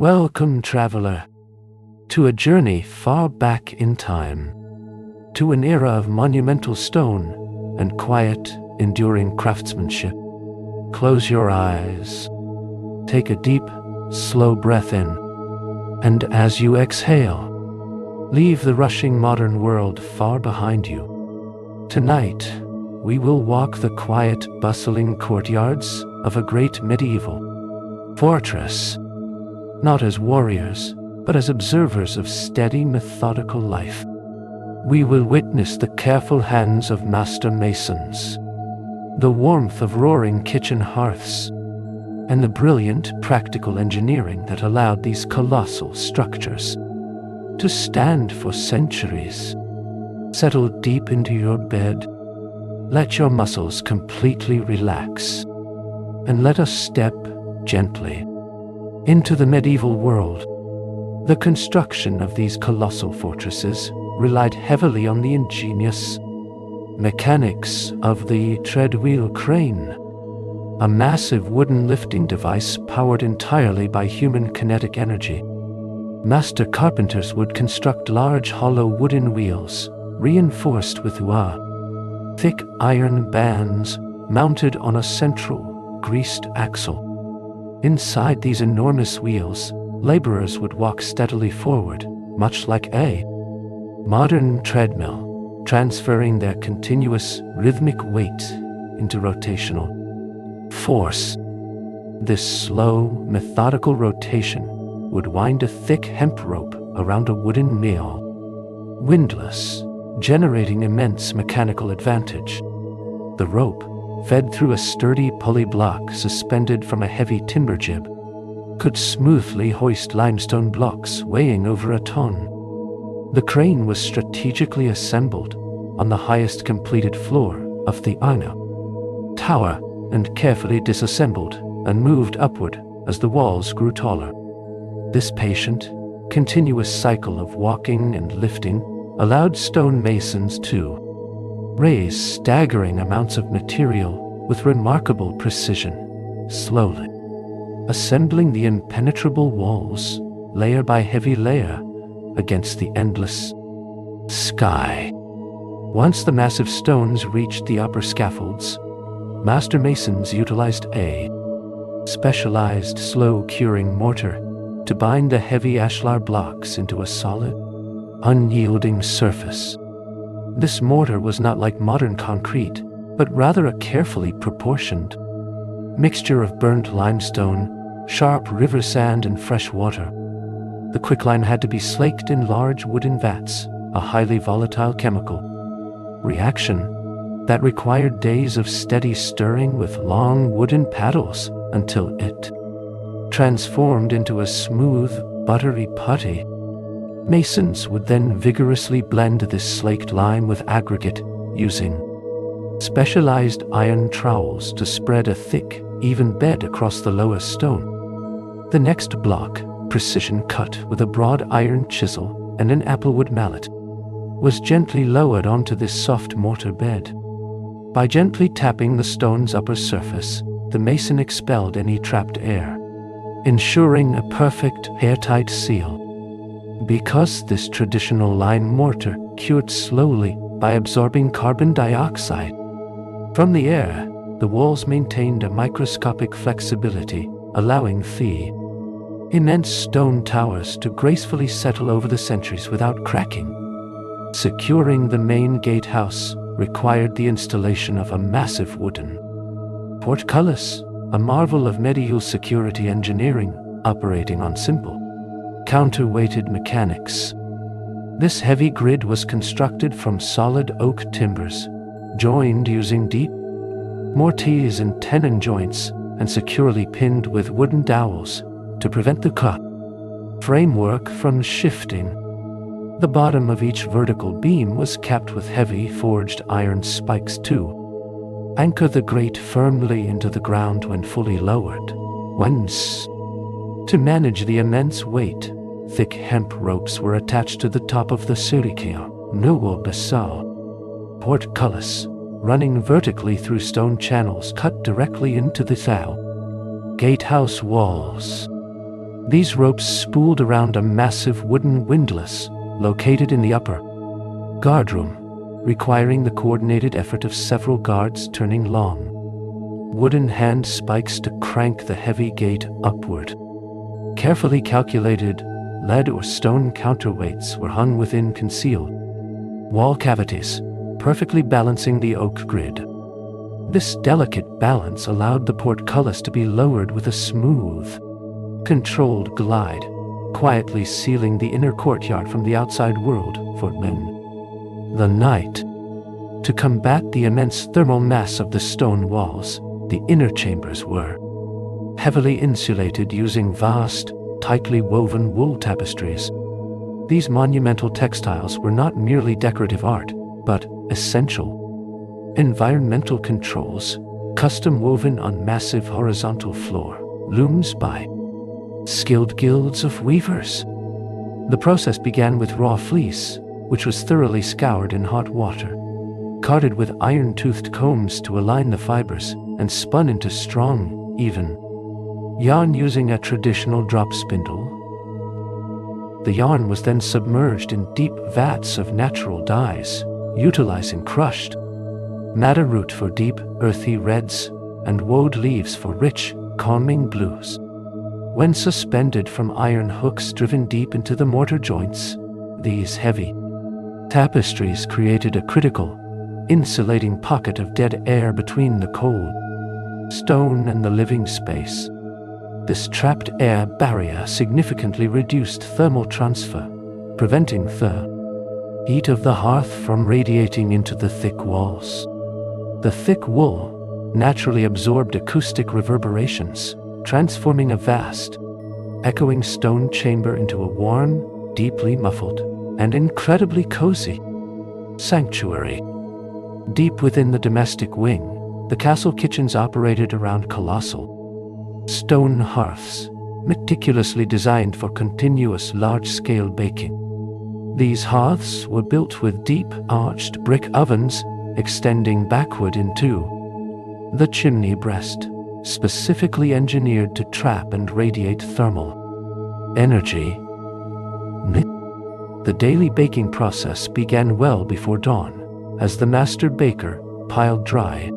Welcome, traveler, to a journey far back in time, to an era of monumental stone and quiet, enduring craftsmanship. Close your eyes, take a deep, slow breath in, and as you exhale, leave the rushing modern world far behind you. Tonight, we will walk the quiet, bustling courtyards of a great medieval fortress, not as warriors, but as observers of steady, methodical life. We will witness the careful hands of master masons, the warmth of roaring kitchen hearths, and the brilliant, practical engineering that allowed these colossal structures to stand for centuries. Settle deep into your bed, let your muscles completely relax, and let us step gently into the medieval world. The construction of these colossal fortresses relied heavily on the ingenious mechanics of the treadwheel crane, a massive wooden lifting device powered entirely by human kinetic energy. Master carpenters would construct large hollow wooden wheels, reinforced with thick iron bands mounted on a central, greased axle. Inside these enormous wheels, laborers would walk steadily forward, much like a modern treadmill, transferring their continuous, rhythmic weight into rotational force. This slow, methodical rotation would wind a thick hemp rope around a wooden mill, windlass, generating immense mechanical advantage. The rope, fed through a sturdy pulley block suspended from a heavy timber jib, could smoothly hoist limestone blocks weighing over a ton. The crane was strategically assembled on the highest completed floor of the inner tower and carefully disassembled and moved upward as the walls grew taller. This patient, continuous cycle of walking and lifting allowed stone masons to raise staggering amounts of material with remarkable precision, slowly assembling the impenetrable walls, layer by heavy layer, against the endless sky. Once the massive stones reached the upper scaffolds, master masons utilized a specialized slow-curing mortar to bind the heavy ashlar blocks into a solid, unyielding surface. This mortar was not like modern concrete, but rather a carefully proportioned mixture of burnt limestone, sharp river sand, and fresh water. The quicklime had to be slaked in large wooden vats, a highly volatile chemical reaction that required days of steady stirring with long wooden paddles until it transformed into a smooth, buttery putty. Masons would then vigorously blend this slaked lime with aggregate, using specialized iron trowels to spread a thick, even bed across the lower stone. The next block, precision cut with a broad iron chisel and an applewood mallet, was gently lowered onto this soft mortar bed. By gently tapping the stone's upper surface, the mason expelled any trapped air, ensuring a perfect, airtight seal. Because this traditional lime mortar cured slowly by absorbing carbon dioxide from the air, the walls maintained a microscopic flexibility, allowing the immense stone towers to gracefully settle over the centuries without cracking. Securing the main gatehouse required the installation of a massive wooden portcullis, a marvel of medieval security engineering operating on simple, counterweighted mechanics. This heavy grid was constructed from solid oak timbers, joined using deep mortise and tenon joints, and securely pinned with wooden dowels to prevent the framework from shifting. The bottom of each vertical beam was capped with heavy forged iron spikes to anchor the grate firmly into the ground when fully lowered. Once, to manage the immense weight, thick hemp ropes were attached to the top of the portcullis, running vertically through stone channels cut directly into the gatehouse walls. These ropes spooled around a massive wooden windlass located in the upper guardroom, requiring the coordinated effort of several guards turning long wooden hand spikes to crank the heavy gate upward. Carefully calculated lead or stone counterweights were hung within concealed wall cavities, perfectly balancing the oak grid. This delicate balance allowed the portcullis to be lowered with a smooth, controlled glide, quietly sealing the inner courtyard from the outside world for the night. To combat the immense thermal mass of the stone walls, the inner chambers were heavily insulated using vast, tightly woven wool tapestries. These monumental textiles were not merely decorative art, but essential environmental controls, custom woven on massive horizontal floor looms by skilled guilds of weavers. The process began with raw fleece, which was thoroughly scoured in hot water, carded with iron-toothed combs to align the fibers, and spun into strong, even yarn using a traditional drop spindle. The yarn was then submerged in deep vats of natural dyes, utilizing crushed madder root for deep, earthy reds and woad leaves for rich, calming blues. When suspended from iron hooks driven deep into the mortar joints, these heavy tapestries created a critical, insulating pocket of dead air between the cold stone and the living space. This trapped air barrier significantly reduced thermal transfer, preventing the heat of the hearth from radiating into the thick walls. The thick wool naturally absorbed acoustic reverberations, transforming a vast, echoing stone chamber into a warm, deeply muffled, and incredibly cozy sanctuary. Deep within the domestic wing, the castle kitchens operated around colossal stone hearths, meticulously designed for continuous large-scale baking. These hearths were built with deep, arched brick ovens extending backward into the chimney breast, specifically engineered to trap and radiate thermal energy. The daily baking process began well before dawn, as the master baker piled dry,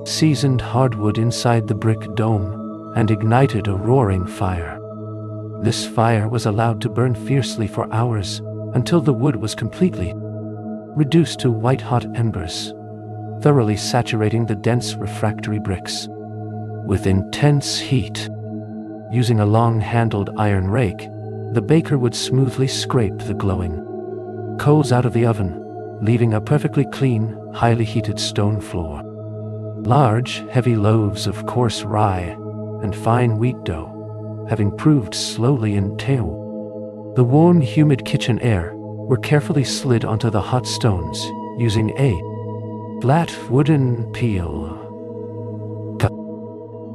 seasoned hardwood inside the brick dome and ignited a roaring fire. This fire was allowed to burn fiercely for hours until the wood was completely reduced to white-hot embers, thoroughly saturating the dense refractory bricks. With intense heat, using a long-handled iron rake, the baker would smoothly scrape the glowing coals out of the oven, leaving a perfectly clean, highly heated stone floor. Large, heavy loaves of coarse rye and fine wheat dough, having proved slowly entail the warm, humid kitchen air, were carefully slid onto the hot stones using a flat wooden peel.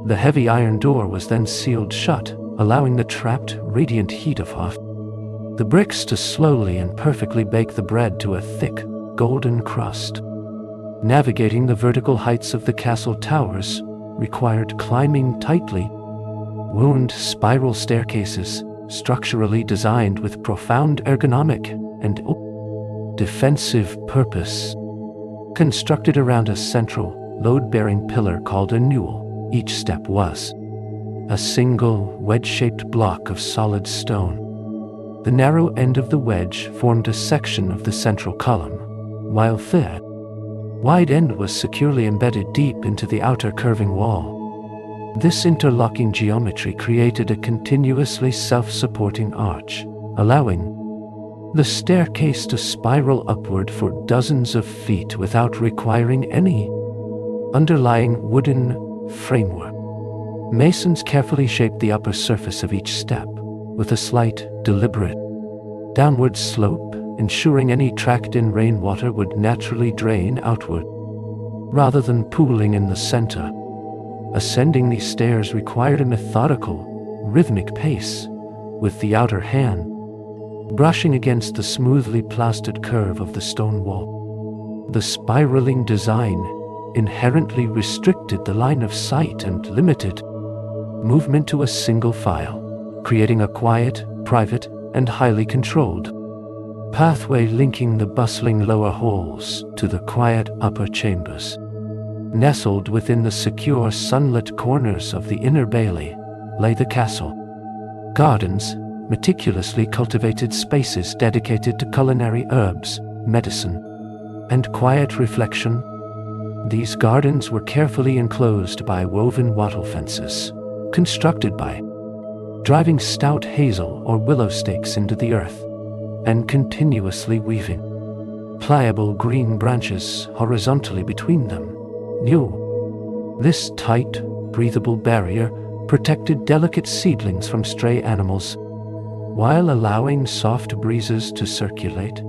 The heavy iron door was then sealed shut, allowing the trapped, radiant heat of hot the bricks to slowly and perfectly bake the bread to a thick, golden crust. Navigating the vertical heights of the castle towers required climbing tightly wound spiral staircases, structurally designed with profound ergonomic and defensive purpose. Constructed around a central, load-bearing pillar called a newel, each step was a single, wedge-shaped block of solid stone. The narrow end of the wedge formed a section of the central column, while the wide end was securely embedded deep into the outer curving wall. This interlocking geometry created a continuously self-supporting arch, allowing the staircase to spiral upward for dozens of feet without requiring any underlying wooden framework. Masons carefully shaped the upper surface of each step with a slight, deliberate downward slope, ensuring any tracked-in rainwater would naturally drain outward, rather than pooling in the center. Ascending these stairs required a methodical, rhythmic pace, with the outer hand brushing against the smoothly plastered curve of the stone wall. The spiraling design inherently restricted the line of sight and limited movement to a single file, creating a quiet, private, and highly controlled pathway linking the bustling lower halls to the quiet upper chambers. Nestled within the secure sunlit corners of the inner bailey lay the castle. Gardens, meticulously cultivated spaces dedicated to culinary herbs, medicine, and quiet reflection. These gardens were carefully enclosed by woven wattle fences, constructed by driving stout hazel or willow stakes into the earth and continuously weaving pliable green branches horizontally between them. This tight, breathable barrier protected delicate seedlings from stray animals, while allowing soft breezes to circulate.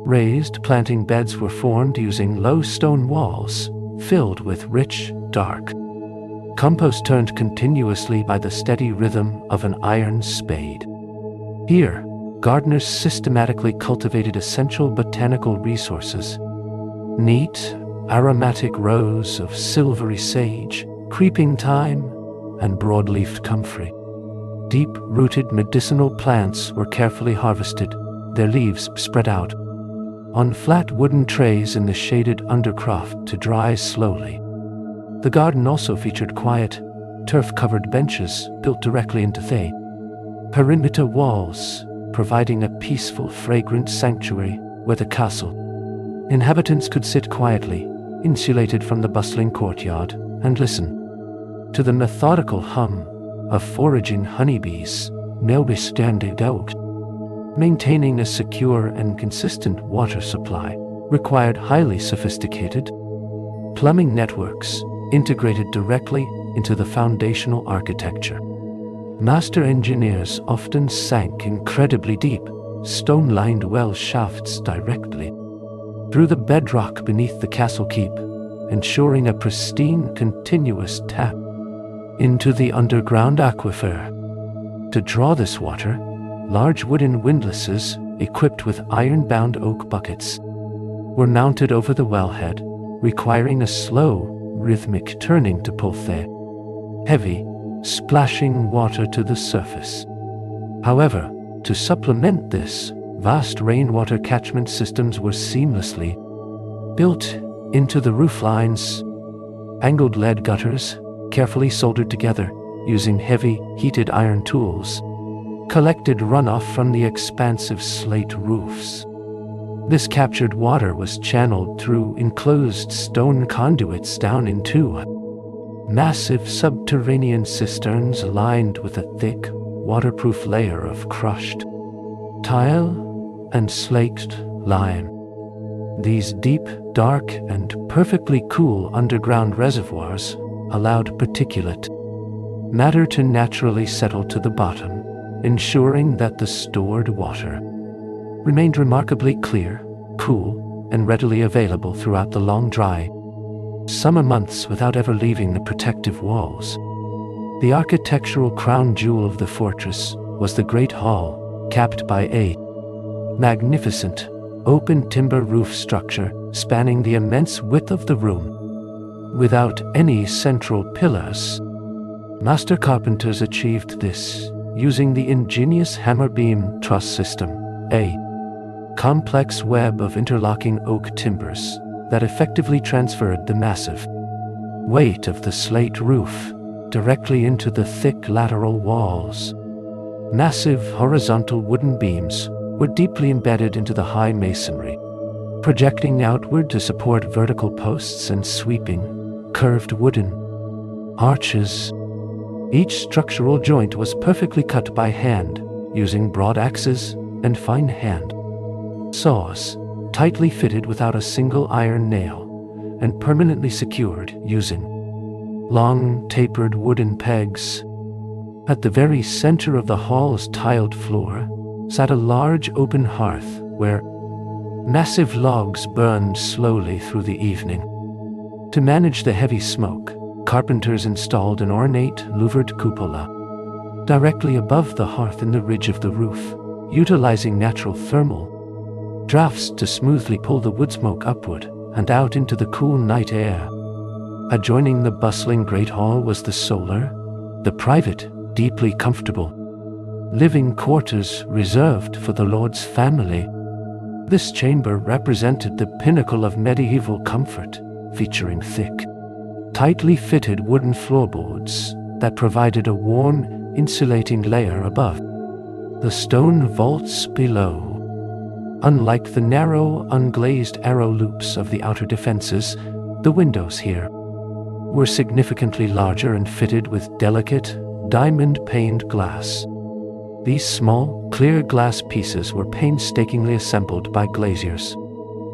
Raised planting beds were formed using low stone walls, filled with rich, dark compost turned continuously by the steady rhythm of an iron spade. Here, gardeners systematically cultivated essential botanical resources. Neat, aromatic rows of silvery sage, creeping thyme, and broad-leafed comfrey. Deep-rooted medicinal plants were carefully harvested, their leaves spread out on flat wooden trays in the shaded undercroft to dry slowly. The garden also featured quiet, turf-covered benches built directly into the perimeter walls, providing a peaceful, fragrant sanctuary where the castle inhabitants could sit quietly, insulated from the bustling courtyard, and listen to the methodical hum of foraging honeybees. Maintaining a secure and consistent water supply required highly sophisticated plumbing networks integrated directly into the foundational architecture. Master engineers often sank incredibly deep, stone-lined well shafts directly through the bedrock beneath the castle keep, ensuring a pristine, continuous tap into the underground aquifer. To draw this water, large wooden windlasses, equipped with iron-bound oak buckets, were mounted over the wellhead, requiring a slow, rhythmic turning to pull the heavy, splashing water to the surface. However, to supplement this, vast rainwater catchment systems were seamlessly built into the roof lines. Angled lead gutters, carefully soldered together using heavy, heated iron tools, collected runoff from the expansive slate roofs. This captured water was channeled through enclosed stone conduits down into massive subterranean cisterns lined with a thick, waterproof layer of crushed tile and slaked lime. These deep, dark, and perfectly cool underground reservoirs allowed particulate matter to naturally settle to the bottom, ensuring that the stored water remained remarkably clear, cool, and readily available throughout the long, dry summer months without ever leaving the protective walls. The architectural crown jewel of the fortress was the Great Hall, capped by a magnificent, open timber roof structure spanning the immense width of the room. Without any central pillars, master carpenters achieved this using the ingenious hammer-beam truss system, a complex web of interlocking oak timbers that effectively transferred the massive weight of the slate roof directly into the thick lateral walls. Massive horizontal wooden beams were deeply embedded into the high masonry, projecting outward to support vertical posts and sweeping, curved wooden arches. Each structural joint was perfectly cut by hand, using broad axes and fine hand saws, tightly fitted without a single iron nail, and permanently secured using long, tapered wooden pegs. At the very center of the hall's tiled floor sat a large open hearth where massive logs burned slowly through the evening. To manage the heavy smoke, carpenters installed an ornate louvered cupola directly above the hearth in the ridge of the roof, utilizing natural thermal drafts to smoothly pull the wood smoke upward and out into the cool night air. Adjoining the bustling great hall was the solar, the private, deeply comfortable, living quarters reserved for the Lord's family. This chamber represented the pinnacle of medieval comfort, featuring thick, tightly fitted wooden floorboards that provided a warm, insulating layer above. The stone vaults below, unlike the narrow, unglazed arrow loops of the outer defenses, the windows here were significantly larger and fitted with delicate, diamond-paned glass. These small, clear glass pieces were painstakingly assembled by glaziers,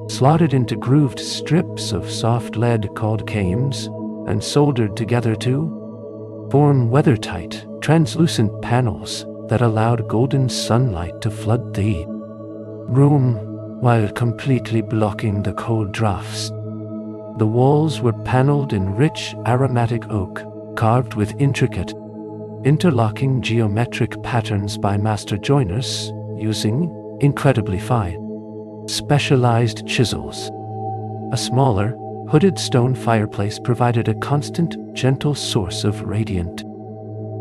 slotted into grooved strips of soft lead called cames, and soldered together to form weathertight, translucent panels that allowed golden sunlight to flood the room while completely blocking the cold drafts. The walls were paneled in rich, aromatic oak, carved with intricate, interlocking geometric patterns by master joiners using incredibly fine, specialized chisels. A smaller, hooded stone fireplace provided a constant, gentle source of radiant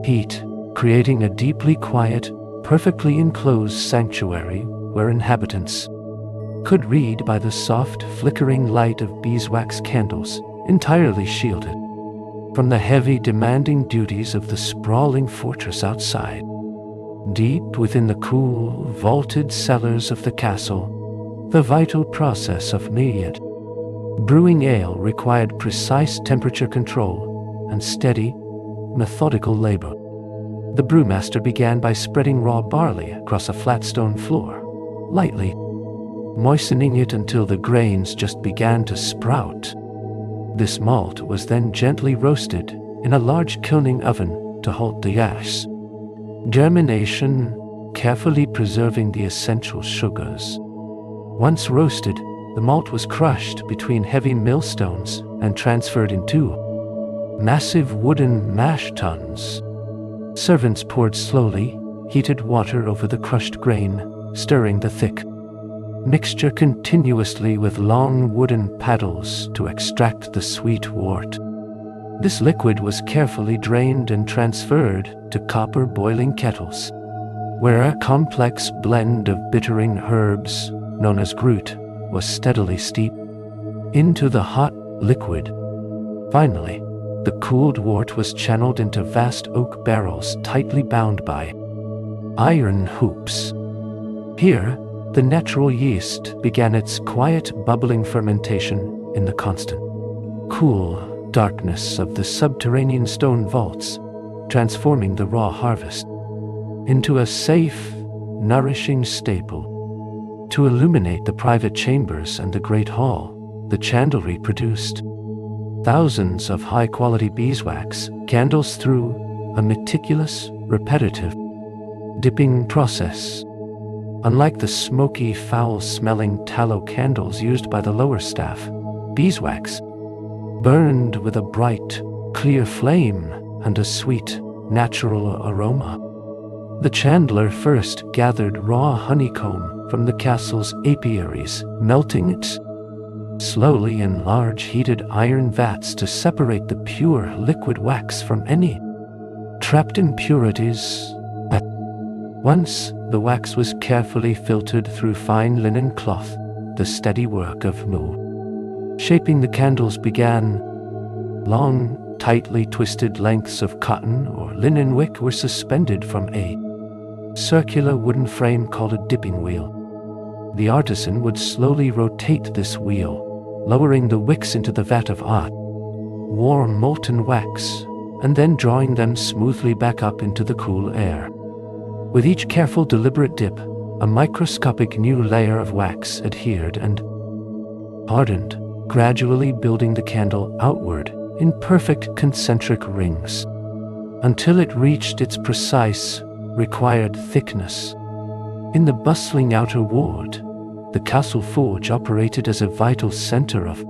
heat, creating a deeply quiet, perfectly enclosed sanctuary where inhabitants could read by the soft, flickering light of beeswax candles, entirely shielded from the heavy, demanding duties of the sprawling fortress outside. Deep within the cool, vaulted cellars of the castle, the vital process of brewing ale required precise temperature control and steady, methodical labor. The brewmaster began by spreading raw barley across a flat stone floor, lightly moistening it until the grains just began to sprout. This malt was then gently roasted in a large kilning oven to halt the ash germination, carefully preserving the essential sugars. Once roasted, the malt was crushed between heavy millstones and transferred into massive wooden mash tuns. Servants poured slowly heated water over the crushed grain, stirring the thick mixture continuously with long wooden paddles to extract the sweet wort. This liquid was carefully drained and transferred to copper boiling kettles, where a complex blend of bittering herbs, known as groot, was steadily steeped into the hot liquid. Finally, the cooled wort was channeled into vast oak barrels tightly bound by iron hoops. Here, the natural yeast began its quiet, bubbling fermentation in the constant, cool darkness of the subterranean stone vaults, transforming the raw harvest into a safe, nourishing staple. To illuminate the private chambers and the great hall, the chandlery produced thousands of high-quality beeswax candles through a meticulous, repetitive dipping process. Unlike the smoky, foul-smelling tallow candles used by the lower staff, beeswax burned with a bright, clear flame and a sweet, natural aroma. The chandler first gathered raw honeycomb from the castle's apiaries, melting it slowly in large heated iron vats to separate the pure liquid wax from any trapped impurities. Once the wax was carefully filtered through fine linen cloth, the steady work of shaping the candles began. Long, tightly twisted lengths of cotton or linen wick were suspended from a circular wooden frame called a dipping wheel. The artisan would slowly rotate this wheel, lowering the wicks into the vat of hot, warm molten wax, and then drawing them smoothly back up into the cool air. With each careful, deliberate dip, a microscopic new layer of wax adhered and hardened, gradually building the candle outward in perfect concentric rings, until it reached its precise, required thickness. In the bustling outer ward, the castle forge operated as a vital center of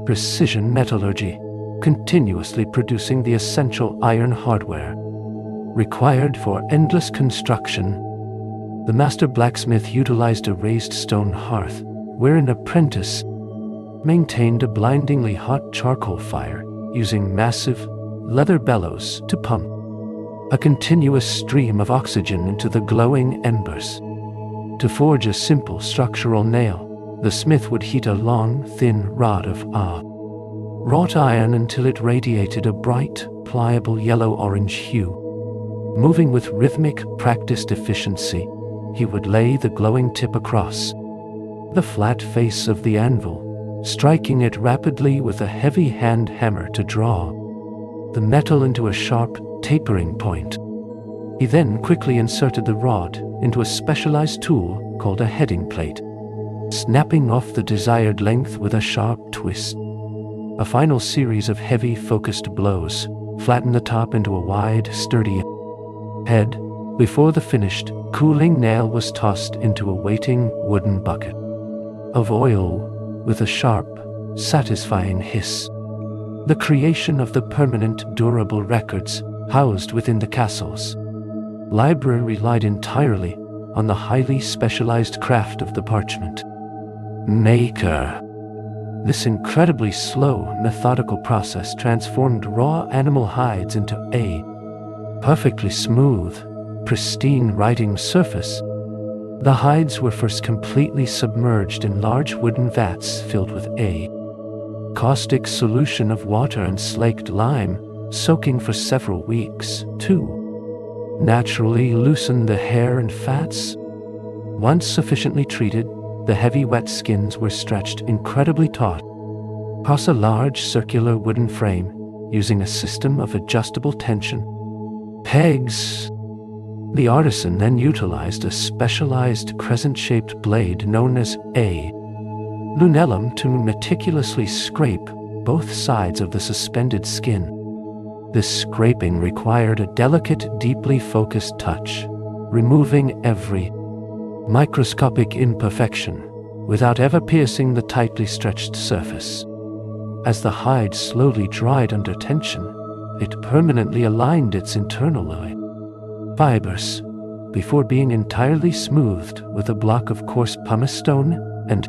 precision metallurgy, continuously producing the essential iron hardware required for endless construction. The master blacksmith utilized a raised stone hearth, where an apprentice maintained a blindingly hot charcoal fire, using massive leather bellows to pump a continuous stream of oxygen into the glowing embers. To forge a simple structural nail, the smith would heat a long, thin rod of wrought iron until it radiated a bright, pliable yellow-orange hue. Moving with rhythmic, practiced efficiency, he would lay the glowing tip across the flat face of the anvil, striking it rapidly with a heavy hand hammer to draw the metal into a sharp, tapering point. He then quickly inserted the rod into a specialized tool called a heading plate, snapping off the desired length with a sharp twist. A final series of heavy, focused blows flattened the top into a wide, sturdy head before the finished, cooling nail was tossed into a waiting wooden bucket of oil with a sharp, satisfying hiss. The creation of the permanent, durable records housed within the castle's library relied entirely on the highly specialized craft of the parchment maker. This incredibly slow, methodical process transformed raw animal hides into a perfectly smooth, pristine writing surface. The hides were first completely submerged in large wooden vats filled with a caustic solution of water and slaked lime, soaking for several weeks, to naturally loosen the hair and fats. Once sufficiently treated, the heavy wet skins were stretched incredibly taut across a large circular wooden frame using a system of adjustable tension pegs. The artisan then utilized a specialized crescent-shaped blade known as a lunellum to meticulously scrape both sides of the suspended skin. This scraping required a delicate, deeply focused touch, removing every microscopic imperfection without ever piercing the tightly stretched surface. As the hide slowly dried under tension, it permanently aligned its internal fibers before being entirely smoothed with a block of coarse pumice stone and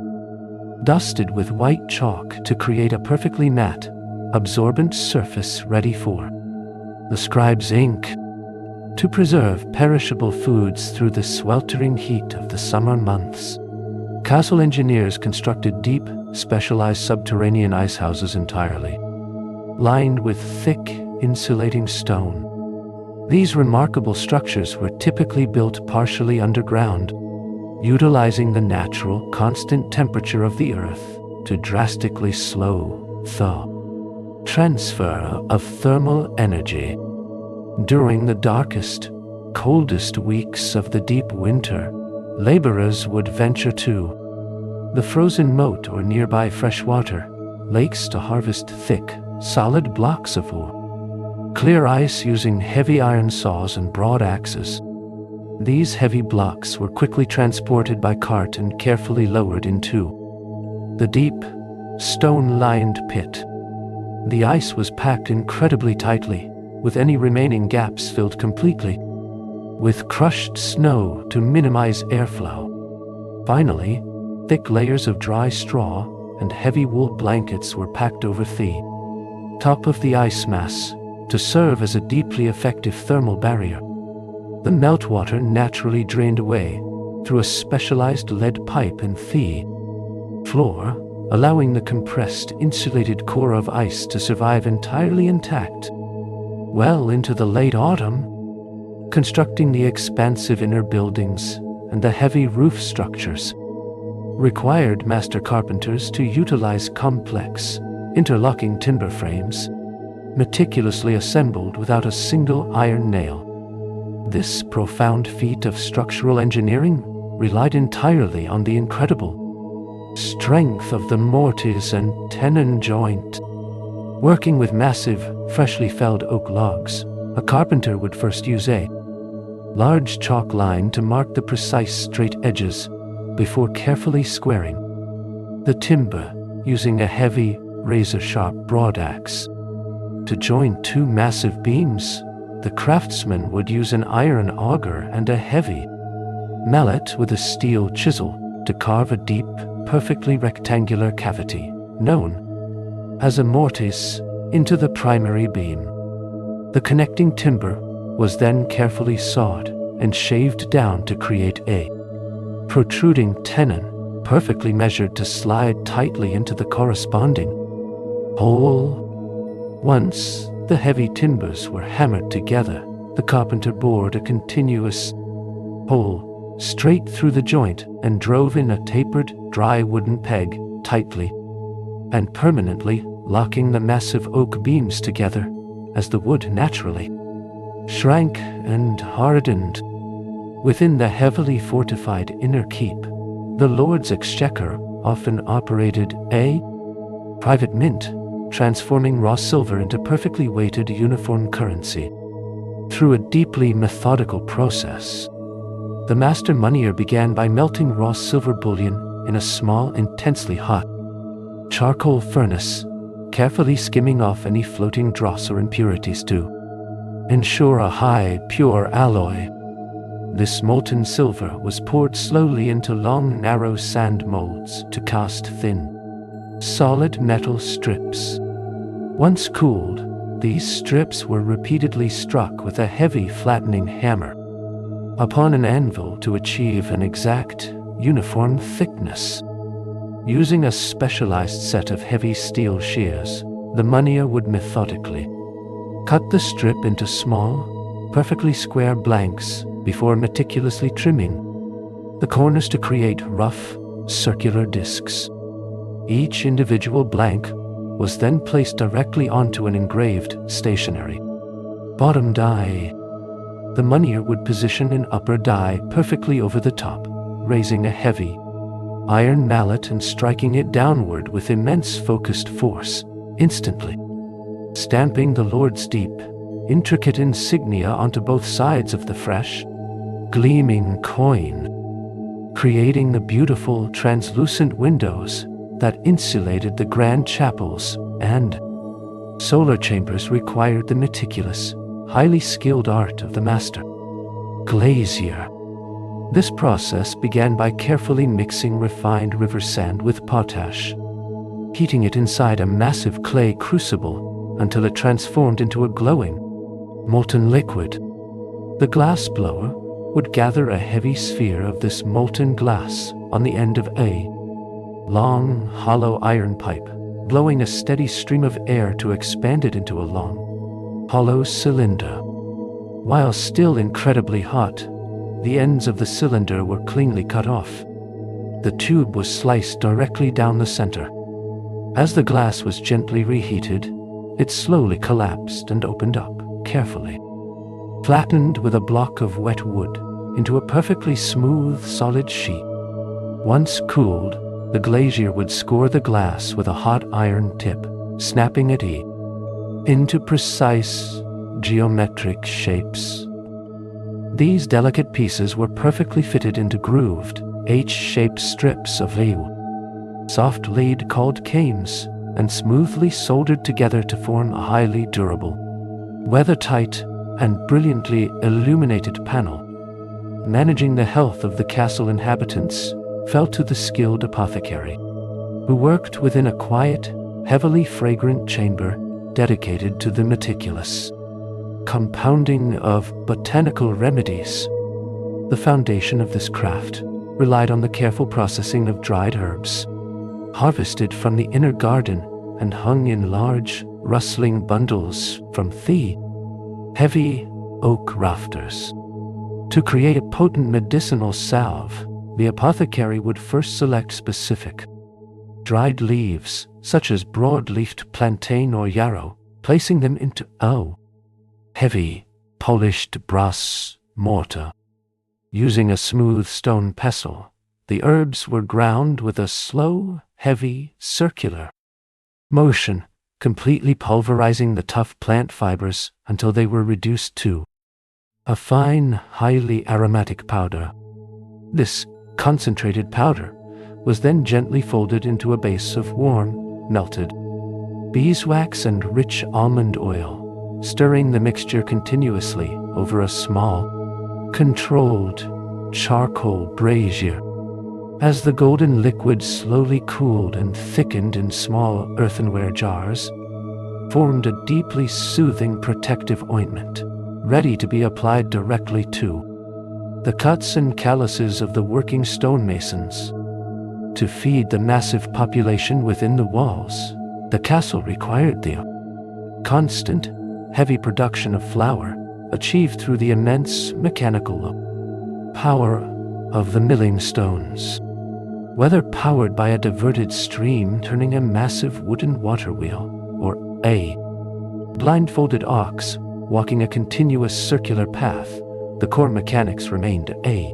dusted with white chalk to create a perfectly matte, absorbent surface ready for the scribe's ink. To preserve perishable foods through the sweltering heat of the summer months, castle engineers constructed deep, specialized subterranean ice houses entirely lined with thick, insulating stone. These remarkable structures were typically built partially underground, utilizing the natural, constant temperature of the earth to drastically slow the transfer of thermal energy. During the darkest, coldest weeks of the deep winter, laborers would venture to the frozen moat or nearby freshwater lakes to harvest thick, solid blocks of clear ice using heavy iron saws and broad axes. These heavy blocks were quickly transported by cart and carefully lowered into the deep, stone-lined pit. The ice was packed incredibly tightly, with any remaining gaps filled completely with crushed snow to minimize airflow. Finally, thick layers of dry straw and heavy wool blankets were packed over the top of the ice mass to serve as a deeply effective thermal barrier. The meltwater naturally drained away through a specialized lead pipe in the floor, allowing the compressed, insulated core of ice to survive entirely intact. Well into the late autumn, constructing the expansive inner buildings and the heavy roof structures required master carpenters to utilize complex, interlocking timber frames, meticulously assembled without a single iron nail. This profound feat of structural engineering relied entirely on the incredible strength of the mortise and tenon joint. Working with massive, freshly felled oak logs, a carpenter would first use a large chalk line to mark the precise straight edges before carefully squaring the timber using a heavy, razor-sharp broadaxe. To join two massive beams, the craftsman would use an iron auger and a heavy mallet with a steel chisel to carve a deep, perfectly rectangular cavity, known as a mortise, into the primary beam. The connecting timber was then carefully sawed and shaved down to create a protruding tenon, perfectly measured to slide tightly into the corresponding hole. Once the heavy timbers were hammered together, the carpenter bored a continuous hole straight through the joint and drove in a tapered, dry wooden peg tightly and permanently locking the massive oak beams together as the wood naturally shrank and hardened. Within the heavily fortified inner keep, the Lord's Exchequer often operated a private mint, transforming raw silver into perfectly weighted uniform currency. Through a deeply methodical process, the master moneyer began by melting raw silver bullion in a small, intensely hot charcoal furnace, carefully skimming off any floating dross or impurities to ensure a high, pure alloy. This molten silver was poured slowly into long, narrow sand molds to cast thin, solid metal strips. Once cooled, these strips were repeatedly struck with a heavy, flattening hammer upon an anvil to achieve an exact, uniform thickness. Using a specialized set of heavy steel shears, the moneyer would methodically cut the strip into small, perfectly square blanks before meticulously trimming the corners to create rough, circular discs. Each individual blank was then placed directly onto an engraved stationary bottom die. The moneyer would position an upper die perfectly over the top, raising a heavy iron mallet and striking it downward with immense focused force, instantly stamping the Lord's deep, intricate insignia onto both sides of the fresh, gleaming coin, creating the beautiful translucent windows that insulated the grand chapels and solar chambers required the meticulous, highly skilled art of the master glazier. This process began by carefully mixing refined river sand with potash, heating it inside a massive clay crucible until it transformed into a glowing, molten liquid. The glass blower would gather a heavy sphere of this molten glass on the end of a long, hollow iron pipe, blowing a steady stream of air to expand it into a long, hollow cylinder. While still incredibly hot, the ends of the cylinder were cleanly cut off. The tube was sliced directly down the center. As the glass was gently reheated, it slowly collapsed and opened up, carefully flattened with a block of wet wood into a perfectly smooth, solid sheet. Once cooled, the glazier would score the glass with a hot iron tip, snapping it into precise, geometric shapes. These delicate pieces were perfectly fitted into grooved, H-shaped strips of soft lead called cames, and smoothly soldered together to form a highly durable, weather-tight, and brilliantly illuminated panel. Managing the health of the castle inhabitants fell to the skilled apothecary, who worked within a quiet, heavily fragrant chamber dedicated to the meticulous compounding of botanical remedies. The foundation of this craft relied on the careful processing of dried herbs, harvested from the inner garden and hung in large, rustling bundles from the heavy oak rafters. To create a potent medicinal salve, the apothecary would first select specific dried leaves, such as broad-leafed plantain or yarrow, placing them into heavy, polished brass mortar. Using a smooth stone pestle, the herbs were ground with a slow, heavy, circular motion, completely pulverizing the tough plant fibers until they were reduced to a fine, highly aromatic powder. This concentrated powder was then gently folded into a base of warm, melted beeswax and rich almond oil, stirring the mixture continuously over a small, controlled charcoal brazier. As the golden liquid slowly cooled and thickened in small earthenware jars, formed a deeply soothing protective ointment, ready to be applied directly to the cuts and calluses of the working stonemasons. To feed the massive population within the walls, the castle required the constant, heavy production of flour, achieved through the immense mechanical power of the milling stones. Whether powered by a diverted stream turning a massive wooden water wheel, or a blindfolded ox walking a continuous circular path, the core mechanics remained a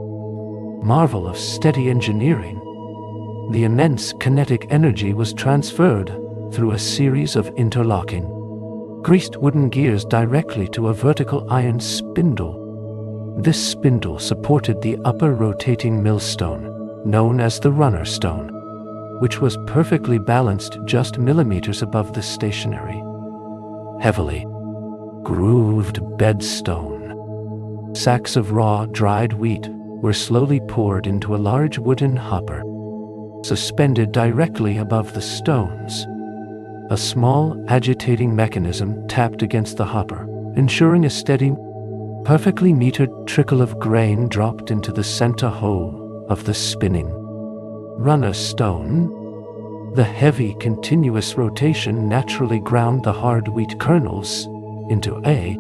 marvel of steady engineering. The immense kinetic energy was transferred through a series of interlocking, greased wooden gears directly to a vertical iron spindle. This spindle supported the upper rotating millstone, known as the runner stone, which was perfectly balanced just millimeters above the stationary, heavily grooved bedstone. Sacks of raw, dried wheat were slowly poured into a large wooden hopper, suspended directly above the stones. A small, agitating mechanism tapped against the hopper, ensuring a steady, perfectly metered trickle of grain dropped into the center hole of the spinning runner stone. The heavy, continuous rotation naturally ground the hard wheat kernels into a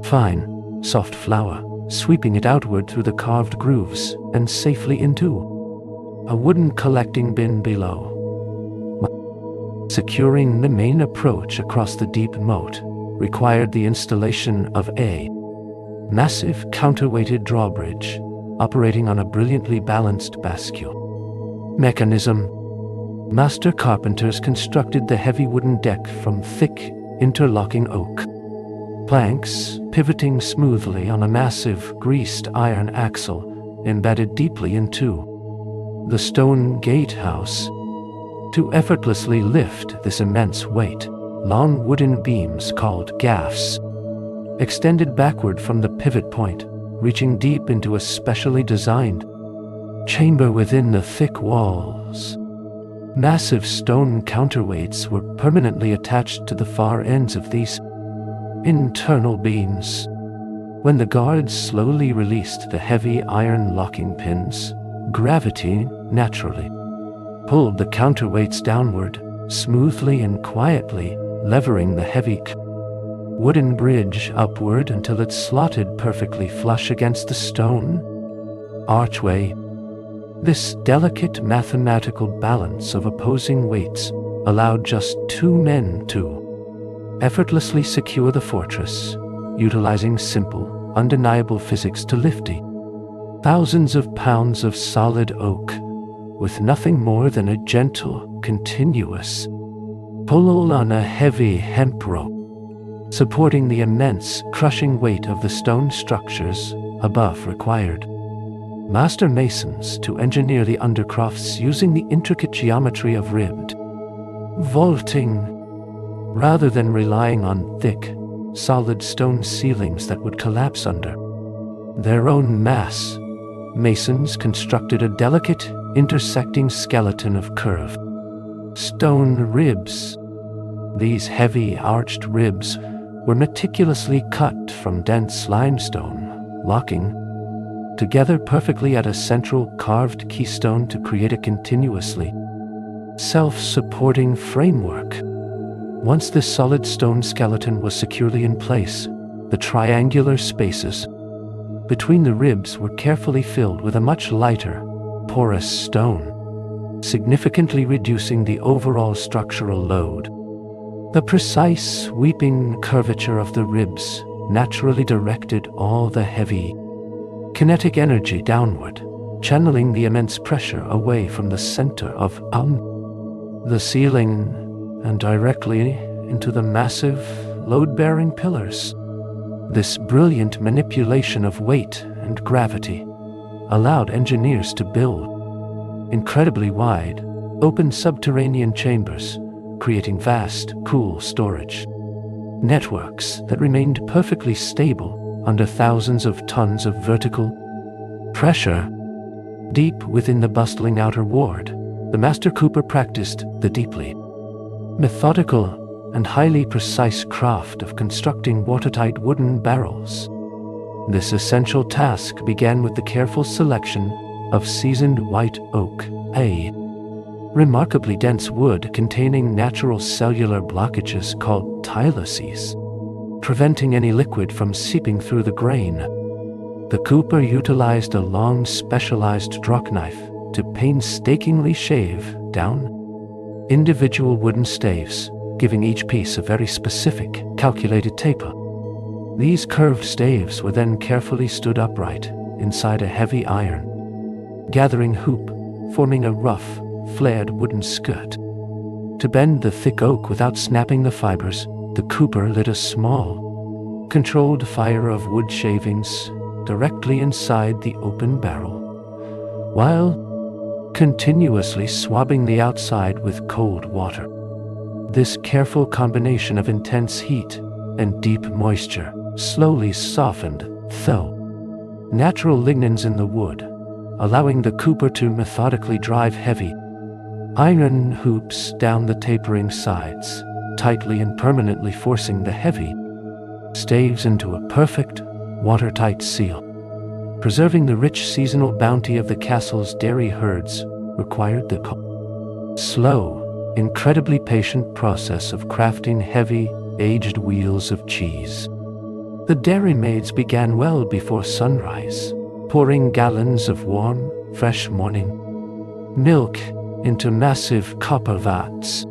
fine, soft flour, sweeping it outward through the carved grooves and safely into a wooden collecting bin below. Securing the main approach across the deep moat required the installation of a massive counterweighted drawbridge operating on a brilliantly balanced bascule mechanism. Master carpenters constructed the heavy wooden deck from thick, interlocking oak planks, pivoting smoothly on a massive, greased iron axle embedded deeply into the stone gatehouse. To effortlessly lift this immense weight, long wooden beams called gaffs extended backward from the pivot point, reaching deep into a specially designed chamber within the thick walls. Massive stone counterweights were permanently attached to the far ends of these internal beams. When the guards slowly released the heavy iron locking pins, gravity naturally pulled the counterweights downward, smoothly and quietly, levering the heavy wooden bridge upward until it slotted perfectly flush against the stone archway. This delicate mathematical balance of opposing weights allowed just two men to effortlessly secure the fortress, utilizing simple, undeniable physics to lift thousands of pounds of solid oak with nothing more than a gentle, continuous pull on a heavy hemp rope, supporting the immense, crushing weight of the stone structures above required master masons to engineer the undercrofts using the intricate geometry of ribbed vaulting, rather than relying on thick, solid stone ceilings that would collapse under their own mass. Masons constructed a delicate, intersecting skeleton of curved stone ribs. These heavy, arched ribs were meticulously cut from dense limestone, locking together perfectly at a central carved keystone to create a continuously self-supporting framework. Once this solid stone skeleton was securely in place, the triangular spaces between the ribs were carefully filled with a much lighter, porous stone, significantly reducing the overall structural load. The precise, sweeping curvature of the ribs naturally directed all the heavy, kinetic energy downward, channeling the immense pressure away from the center of the ceiling and directly into the massive, load-bearing pillars. This brilliant manipulation of weight and gravity allowed engineers to build incredibly wide, open subterranean chambers, creating vast, cool storage networks that remained perfectly stable under thousands of tons of vertical pressure. Deep within the bustling outer ward, the Master Cooper practiced the deeply methodical and highly precise craft of constructing watertight wooden barrels. This essential task began with the careful selection of seasoned white oak, a remarkably dense wood containing natural cellular blockages called tylosis, preventing any liquid from seeping through the grain. The cooper utilized a long specialized draw knife to painstakingly shave down individual wooden staves, giving each piece a very specific, calculated taper. These curved staves were then carefully stood upright inside a heavy iron gathering hoop, forming a rough, flared wooden skirt. To bend the thick oak without snapping the fibers, the cooper lit a small, controlled fire of wood shavings directly inside the open barrel, while continuously swabbing the outside with cold water. This careful combination of intense heat and deep moisture slowly softened, though, natural lignins in the wood, allowing the cooper to methodically drive heavy iron hoops down the tapering sides, tightly and permanently forcing the heavy staves into a perfect, watertight seal. Preserving the rich seasonal bounty of the castle's dairy herds required the slow, incredibly patient process of crafting heavy, aged wheels of cheese. The dairymaids began well before sunrise, pouring gallons of warm, fresh morning milk into massive copper vats.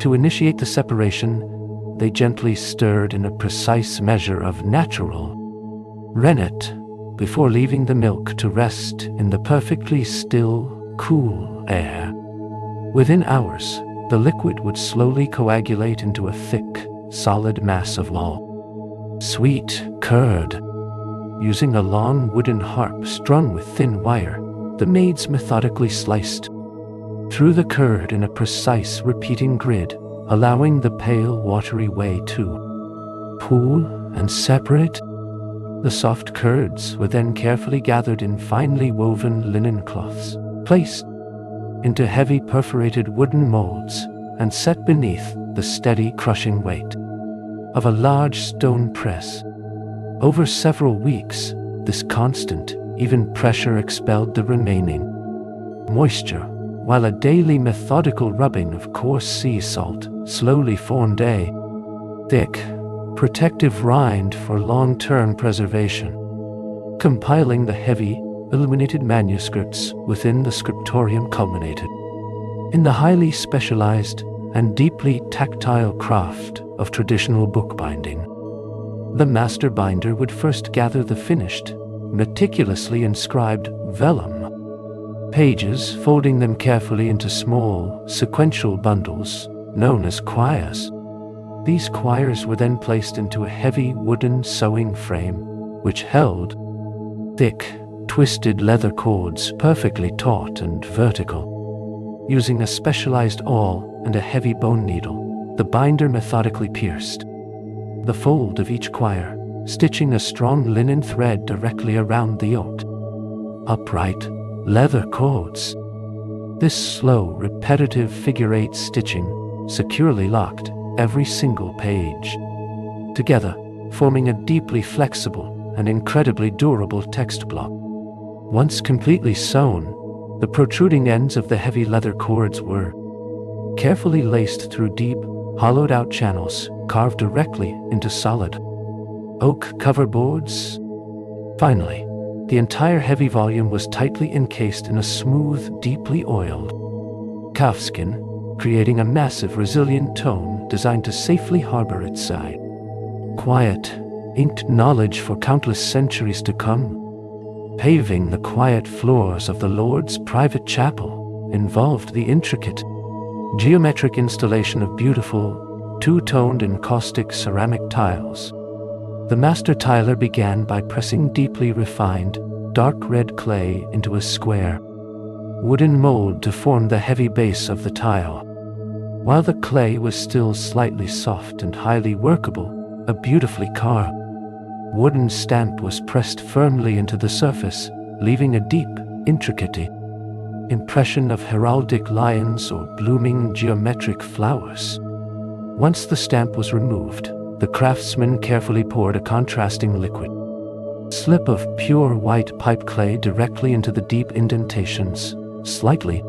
To initiate the separation, they gently stirred in a precise measure of natural rennet before leaving the milk to rest in the perfectly still, cool air. Within hours, the liquid would slowly coagulate into a thick, solid mass of sweet curd. Using a long wooden harp strung with thin wire, the maids methodically sliced through the curd in a precise repeating grid, allowing the pale watery whey to pool and separate. The soft curds were then carefully gathered in finely woven linen cloths, placed into heavy perforated wooden molds, and set beneath the steady crushing weight of a large stone press. Over several weeks, this constant, even pressure expelled the remaining moisture, while a daily methodical rubbing of coarse sea salt slowly formed a thick, protective rind for long-term preservation. Compiling the heavy, illuminated manuscripts within the scriptorium culminated in the highly specialized and deeply tactile craft of traditional bookbinding. The master binder would first gather the finished, meticulously inscribed vellum pages, folding them carefully into small, sequential bundles known as quires. These quires were then placed into a heavy wooden sewing frame, which held thick, twisted leather cords perfectly taut and vertical. Using a specialized awl and a heavy bone needle, the binder methodically pierced the fold of each quire, stitching a strong linen thread directly around the upright leather cords. This slow, repetitive figure-8 stitching securely locked every single page together, forming a deeply flexible and incredibly durable text block. Once completely sewn, the protruding ends of the heavy leather cords were carefully laced through deep, hollowed-out channels carved directly into solid oak coverboards. Finally, the entire heavy volume was tightly encased in a smooth, deeply oiled calfskin, creating a massive, resilient tome designed to safely harbor its side quiet, inked knowledge for countless centuries to come. Paving the quiet floors of the Lord's private chapel involved the intricate, geometric installation of beautiful, two-toned encaustic ceramic tiles. The master tiler began by pressing deeply refined, dark red clay into a square wooden mold to form the heavy base of the tile. While the clay was still slightly soft and highly workable, a beautifully carved wooden stamp was pressed firmly into the surface, leaving a deep, intricate impression of heraldic lions or blooming geometric flowers. Once the stamp was removed, the craftsman carefully poured a contrasting liquid slip of pure white pipe clay directly into the deep indentations, slightly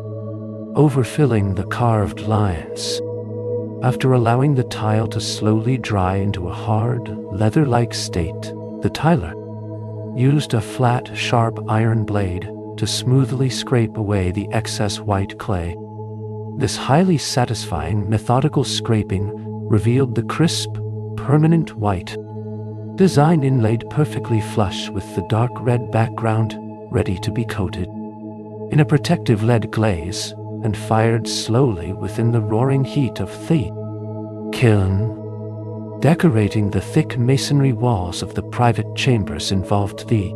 overfilling the carved lines. After allowing the tile to slowly dry into a hard, leather-like state, the tiler used a flat, sharp iron blade to smoothly scrape away the excess white clay. This highly satisfying, methodical scraping revealed the crisp, permanent white design inlaid perfectly flush with the dark red background ready to be coated in a protective lead glaze and fired slowly within the roaring heat of the kiln. Decorating the thick masonry walls of the private chambers involved the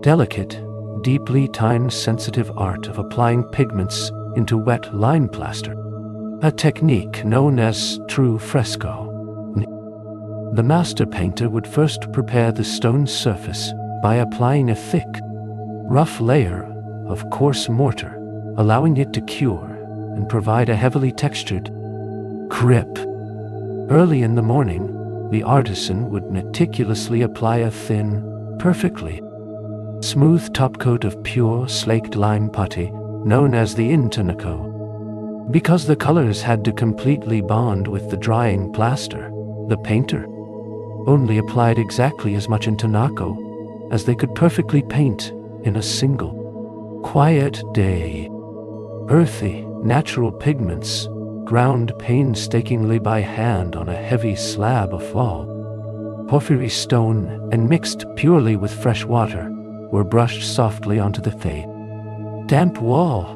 delicate, deeply time-sensitive art of applying pigments into wet lime plaster, a technique known as true fresco. The master painter would first prepare the stone surface by applying a thick, rough layer of coarse mortar, allowing it to cure and provide a heavily textured grip. Early in the morning, the artisan would meticulously apply a thin, perfectly smooth topcoat of pure slaked lime putty, known as the intonaco. Because the colors had to completely bond with the drying plaster, the painter only applied exactly as much intonaco as they could perfectly paint in a single quiet day. Earthy, natural pigments, ground painstakingly by hand on a heavy slab of porphyry stone and mixed purely with fresh water, were brushed softly onto the damp wall.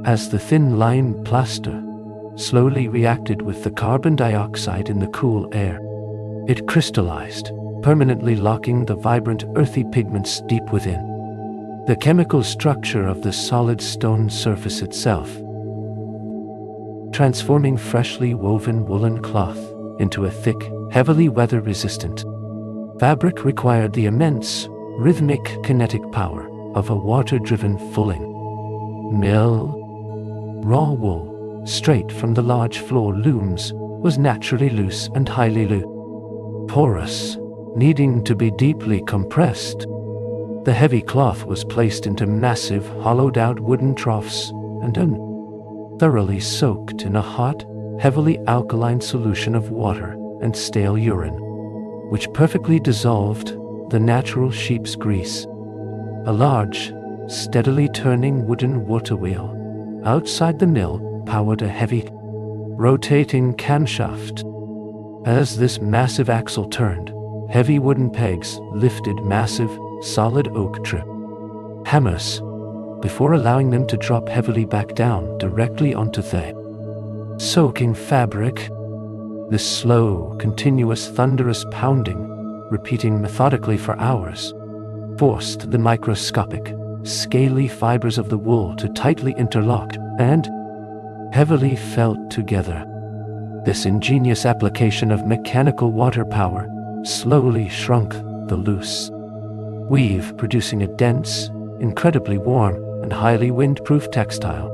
As the thin lime plaster slowly reacted with the carbon dioxide in the cool air, it crystallized, permanently locking the vibrant earthy pigments deep within the chemical structure of the solid stone surface itself, transforming freshly woven woolen cloth into a thick, heavily weather-resistant fabric required the immense, rhythmic kinetic power of a water-driven fulling mill. Raw wool, straight from the large floor looms, was naturally loose and highly porous, needing to be deeply compressed. The heavy cloth was placed into massive, hollowed-out wooden troughs and then thoroughly soaked in a hot, heavily alkaline solution of water and stale urine, which perfectly dissolved the natural sheep's grease. A large, steadily turning wooden water wheel outside the mill powered a heavy, rotating camshaft. As this massive axle turned, heavy wooden pegs lifted massive, solid oak hammers before allowing them to drop heavily back down directly onto the soaking fabric. This slow, continuous, thunderous pounding, repeating methodically for hours, forced the microscopic, scaly fibers of the wool to tightly interlock and heavily felt together. This ingenious application of mechanical water power slowly shrunk the loose weave, producing a dense, incredibly warm, and highly windproof textile,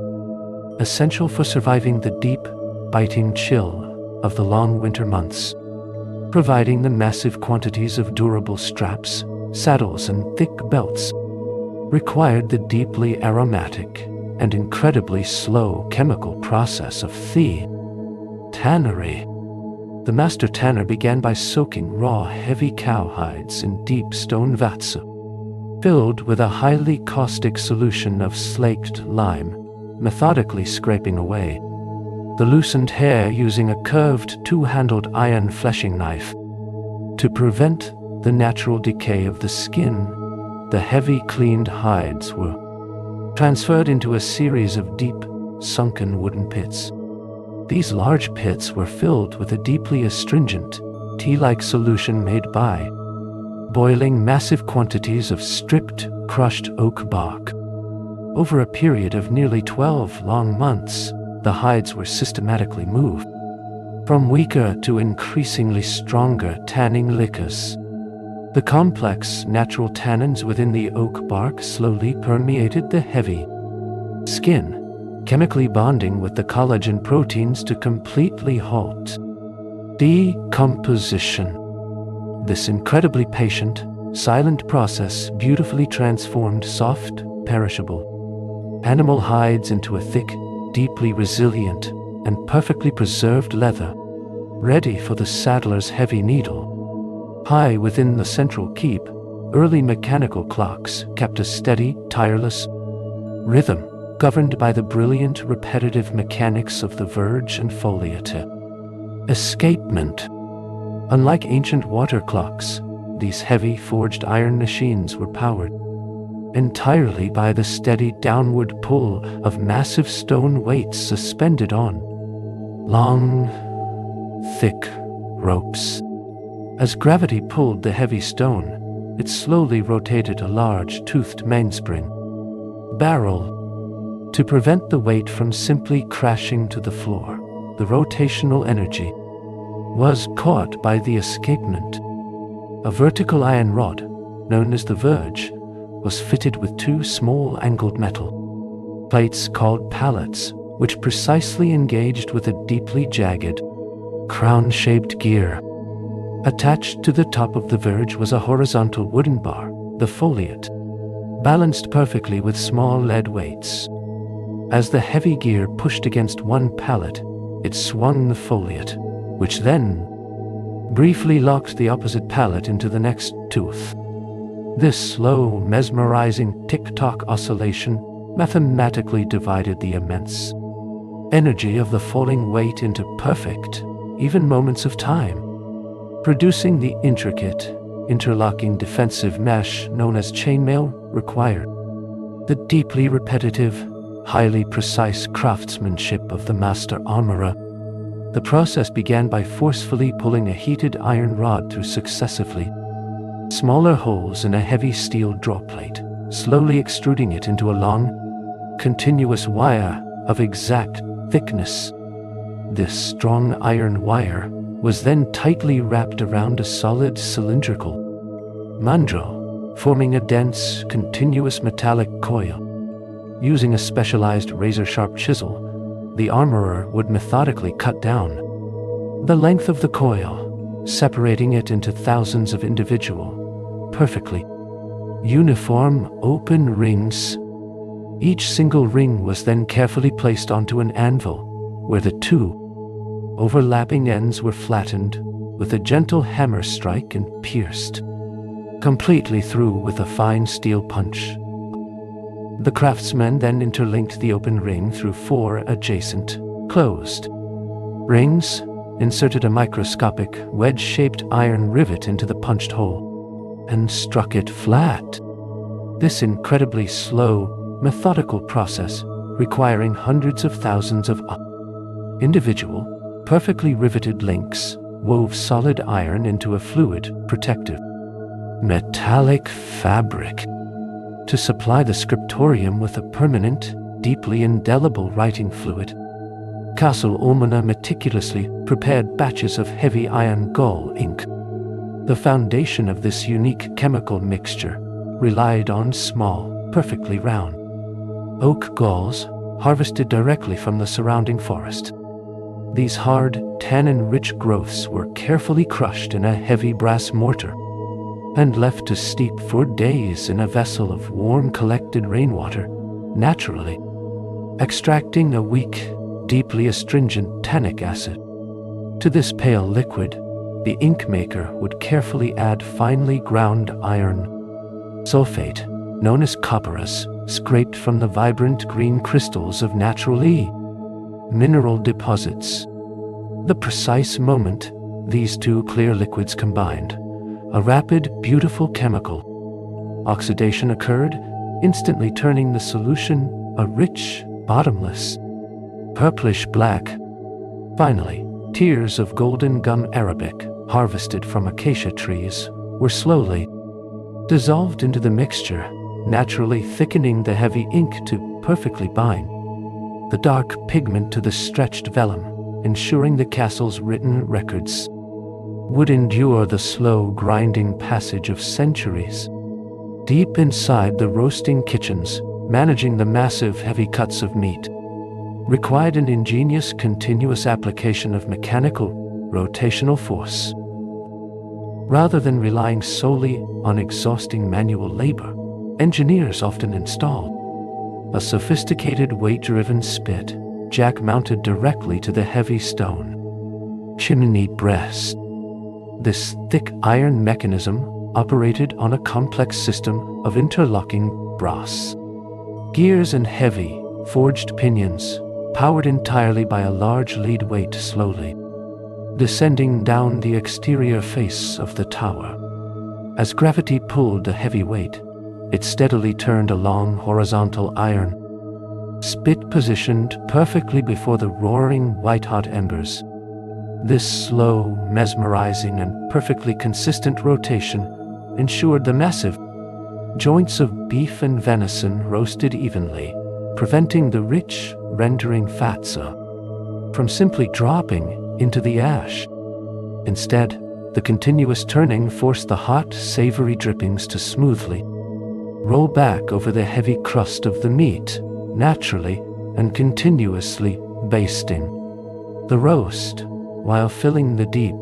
essential for surviving the deep, biting chill of the long winter months. Providing the massive quantities of durable straps, saddles, and thick belts required the deeply aromatic and incredibly slow chemical process of the tannery. The master tanner began by soaking raw, heavy cowhides in deep stone vats filled with a highly caustic solution of slaked lime, methodically scraping away the loosened hair using a curved two-handled iron fleshing knife. To prevent the natural decay of the skin, the heavy cleaned hides were transferred into a series of deep, sunken wooden pits. These large pits were filled with a deeply astringent, tea-like solution made by boiling massive quantities of stripped, crushed oak bark. Over a period of nearly 12 long months, the hides were systematically moved from weaker to increasingly stronger tanning liquors. The complex natural tannins within the oak bark slowly permeated the heavy skin, chemically bonding with the collagen proteins to completely halt Decomposition. This incredibly patient, silent process beautifully transformed soft, perishable animal hides into a thick, deeply resilient, and perfectly preserved leather, ready for the saddler's heavy needle. High within the central keep, early mechanical clocks kept a steady, tireless rhythm, governed by the brilliant, repetitive mechanics of the verge and foliate. Escapement. Unlike ancient water clocks, these heavy, forged iron machines were powered entirely by the steady downward pull of massive stone weights suspended on long, thick ropes. As gravity pulled the heavy stone, it slowly rotated a large, toothed mainspring barrel to prevent the weight from simply crashing to the floor. The rotational energy was caught by the escapement. A vertical iron rod, known as the verge, was fitted with two small angled metal plates called pallets, which precisely engaged with a deeply jagged, crown-shaped gear. Attached to the top of the verge was a horizontal wooden bar, the foliate, balanced perfectly with small lead weights. As the heavy gear pushed against one pallet, it swung the foliate, which then briefly locked the opposite pallet into the next tooth. This slow, mesmerizing tick-tock oscillation mathematically divided the immense energy of the falling weight into perfect, even moments of time, producing the intricate, interlocking defensive mesh known as chainmail required. The deeply repetitive, highly precise craftsmanship of the master armorer. The process began by forcefully pulling a heated iron rod through successively smaller holes in a heavy steel draw plate, slowly extruding it into a long, continuous wire of exact thickness. This strong iron wire was then tightly wrapped around a solid cylindrical mandrel, forming a dense, continuous metallic coil. Using a specialized razor-sharp chisel, the armorer would methodically cut down the length of the coil, separating it into thousands of individual, perfectly uniform, open rings. Each single ring was then carefully placed onto an anvil, where the two overlapping ends were flattened with a gentle hammer strike and pierced completely through with a fine steel punch. The craftsman then interlinked the open ring through 4 adjacent, closed rings, inserted a microscopic, wedge-shaped iron rivet into the punched hole, and struck it flat. This incredibly slow, methodical process, requiring hundreds of thousands of individual, perfectly riveted links, wove solid iron into a fluid, protective, metallic fabric to supply the scriptorium with a permanent, deeply indelible writing fluid. Castle Almoner meticulously prepared batches of heavy iron gall ink. The foundation of this unique chemical mixture relied on small, perfectly round oak galls harvested directly from the surrounding forest. These hard, tannin-rich growths were carefully crushed in a heavy brass mortar and left to steep for days in a vessel of warm collected rainwater, naturally extracting a weak, deeply astringent tannic acid. To this pale liquid, the ink maker would carefully add finely ground iron sulfate, known as copperas, scraped from the vibrant green crystals of naturally mineral deposits. The precise moment these two clear liquids combined, a rapid, beautiful chemical oxidation occurred, instantly turning the solution a rich, bottomless, purplish black. Finally, tiers of golden gum arabic, harvested from acacia trees, were slowly dissolved into the mixture, naturally thickening the heavy ink to perfectly bind the dark pigment to the stretched vellum, ensuring the castle's written records would endure the slow, grinding passage of centuries. Deep inside the roasting kitchens, managing the massive, heavy cuts of meat required an ingenious, continuous application of mechanical rotational force. Rather than relying solely on exhausting manual labor, engineers often install a sophisticated weight-driven spit jack mounted directly to the heavy stone chimney breast. This thick iron mechanism operated on a complex system of interlocking brass gears and heavy, forged pinions, powered entirely by a large lead weight slowly descending down the exterior face of the tower. As gravity pulled the heavy weight, it steadily turned a long horizontal iron spit positioned perfectly before the roaring white-hot embers. This slow, mesmerizing, and perfectly consistent rotation ensured the massive joints of beef and venison roasted evenly, preventing the rich, rendering fatsa from simply dropping into the ash. Instead, the continuous turning forced the hot, savory drippings to smoothly roll back over the heavy crust of the meat, naturally and continuously basting the roast, while filling the deep,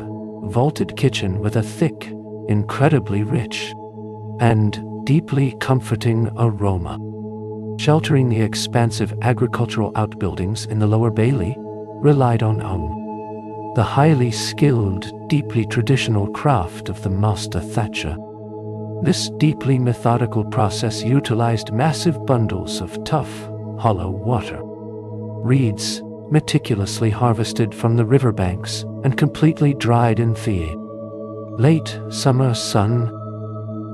vaulted kitchen with a thick, incredibly rich, and deeply comforting aroma. Sheltering the expansive agricultural outbuildings in the lower bailey relied on the highly skilled, deeply traditional craft of the master thatcher. This deeply methodical process utilized massive bundles of tough, hollow water reeds, meticulously harvested from the riverbanks and completely dried in the late summer sun,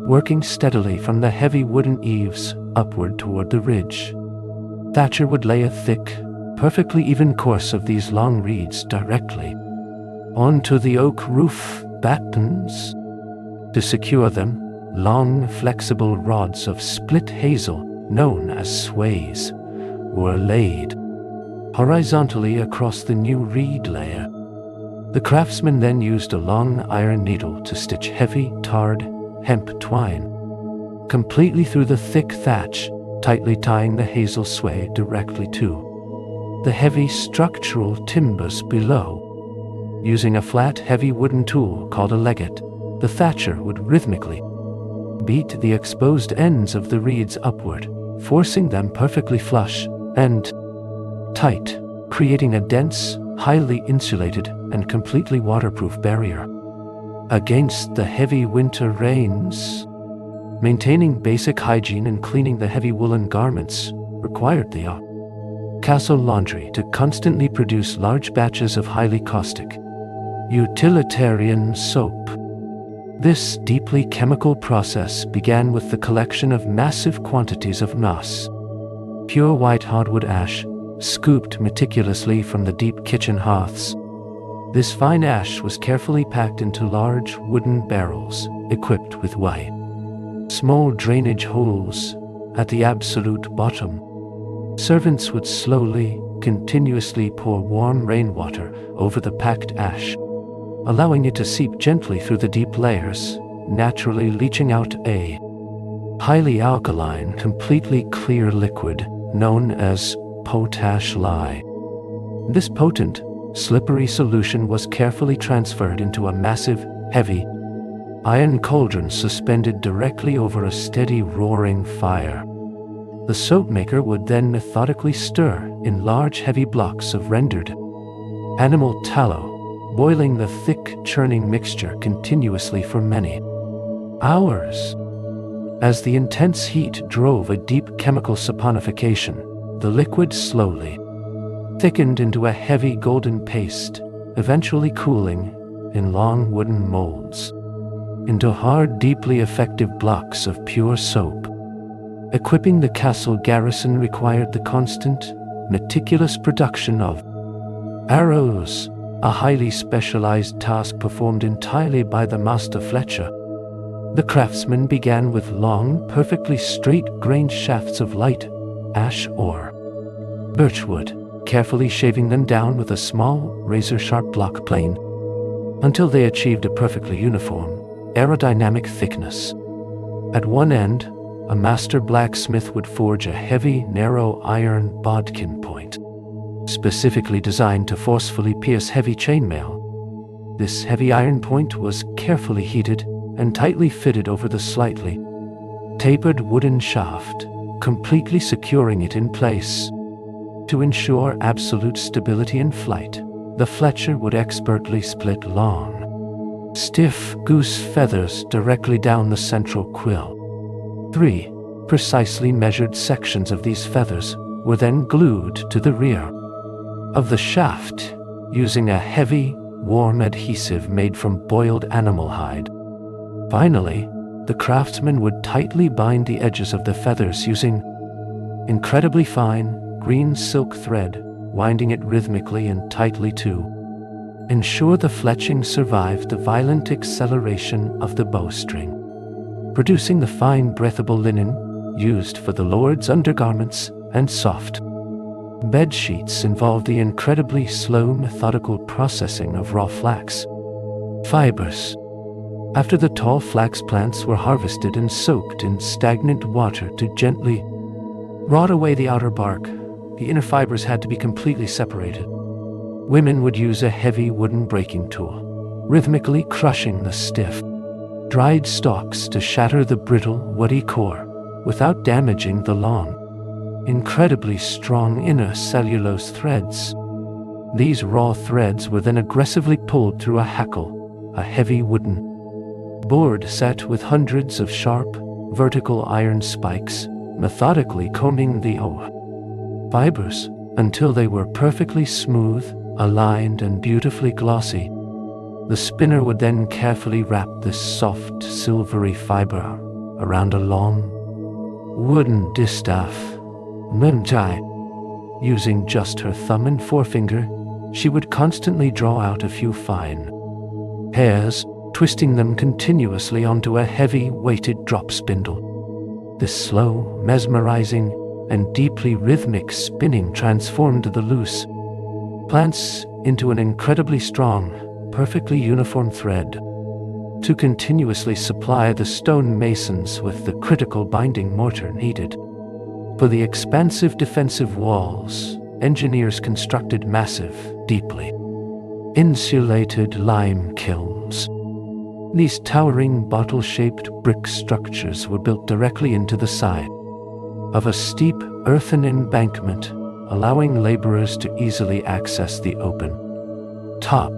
working steadily from the heavy wooden eaves upward toward the ridge. Thatcher would lay a thick, perfectly even course of these long reeds directly onto the oak roof battens. To secure them, long, flexible rods of split hazel, known as sways, were laid horizontally across the new reed layer. The craftsman then used a long iron needle to stitch heavy, tarred hemp twine completely through the thick thatch, tightly tying the hazel sway directly to the heavy structural timbers below. Using a flat, heavy wooden tool called a legget, the thatcher would rhythmically beat the exposed ends of the reeds upward, forcing them perfectly flush and tight, creating a dense, highly insulated, and completely waterproof barrier against the heavy winter rains. Maintaining basic hygiene and cleaning the heavy woolen garments required the castle laundry to constantly produce large batches of highly caustic, utilitarian soap. This deeply chemical process began with the collection of massive quantities of mass, pure white hardwood ash, scooped meticulously from the deep kitchen hearths. This fine ash was carefully packed into large wooden barrels equipped with wide, small drainage holes at the absolute bottom. Servants would slowly, continuously pour warm rainwater over the packed ash, allowing it to seep gently through the deep layers, naturally leaching out a highly alkaline, completely clear liquid known as potash lye. This potent, slippery solution was carefully transferred into a massive, heavy, iron cauldron suspended directly over a steady roaring fire. The soap maker would then methodically stir in large heavy blocks of rendered animal tallow, boiling the thick churning mixture continuously for many hours. As the intense heat drove a deep chemical saponification, the liquid slowly thickened into a heavy golden paste, eventually cooling in long wooden molds into hard, deeply effective blocks of pure soap. Equipping the castle garrison required the constant, meticulous production of arrows, a highly specialized task performed entirely by the master fletcher. The craftsman began with long, perfectly straight-grained shafts of light ash or birchwood, carefully shaving them down with a small, razor-sharp block plane until they achieved a perfectly uniform, aerodynamic thickness. At one end, a master blacksmith would forge a heavy, narrow iron bodkin point, specifically designed to forcefully pierce heavy chainmail. This heavy iron point was carefully heated and tightly fitted over the slightly tapered wooden shaft, completely securing it in place. To ensure absolute stability in flight, the Fletcher would expertly split long, stiff goose feathers directly down the central quill. 3 precisely measured sections of these feathers were then glued to the rear of the shaft using a heavy, warm adhesive made from boiled animal hide. Finally, the craftsman would tightly bind the edges of the feathers using incredibly fine, green silk thread, winding it rhythmically and tightly to ensure the fletching survived the violent acceleration of the bowstring, producing the fine breathable linen used for the lord's undergarments and soft bed sheets involved the incredibly slow, methodical processing of raw flax fibers. After the tall flax plants were harvested and soaked in stagnant water to gently rot away the outer bark, the inner fibers had to be completely separated. Women would use a heavy wooden breaking tool, rhythmically crushing the stiff, dried stalks to shatter the brittle, woody core without damaging the long, incredibly strong inner cellulose threads. These raw threads were then aggressively pulled through a hackle, a heavy wooden board set with hundreds of sharp, vertical iron spikes, methodically combing the fibers until they were perfectly smooth, aligned, and beautifully glossy. The spinner would then carefully wrap this soft, silvery fiber around a long, wooden distaff. Using just her thumb and forefinger, she would constantly draw out a few fine hairs, twisting them continuously onto a heavy, weighted drop spindle. This slow, mesmerizing, and deeply rhythmic spinning transformed the loose plants into an incredibly strong, perfectly uniform thread to continuously supply the stone masons with the critical binding mortar needed. For the expansive defensive walls, engineers constructed massive, deeply insulated lime kilns. These towering bottle-shaped brick structures were built directly into the side of a steep earthen embankment, allowing laborers to easily access the open top.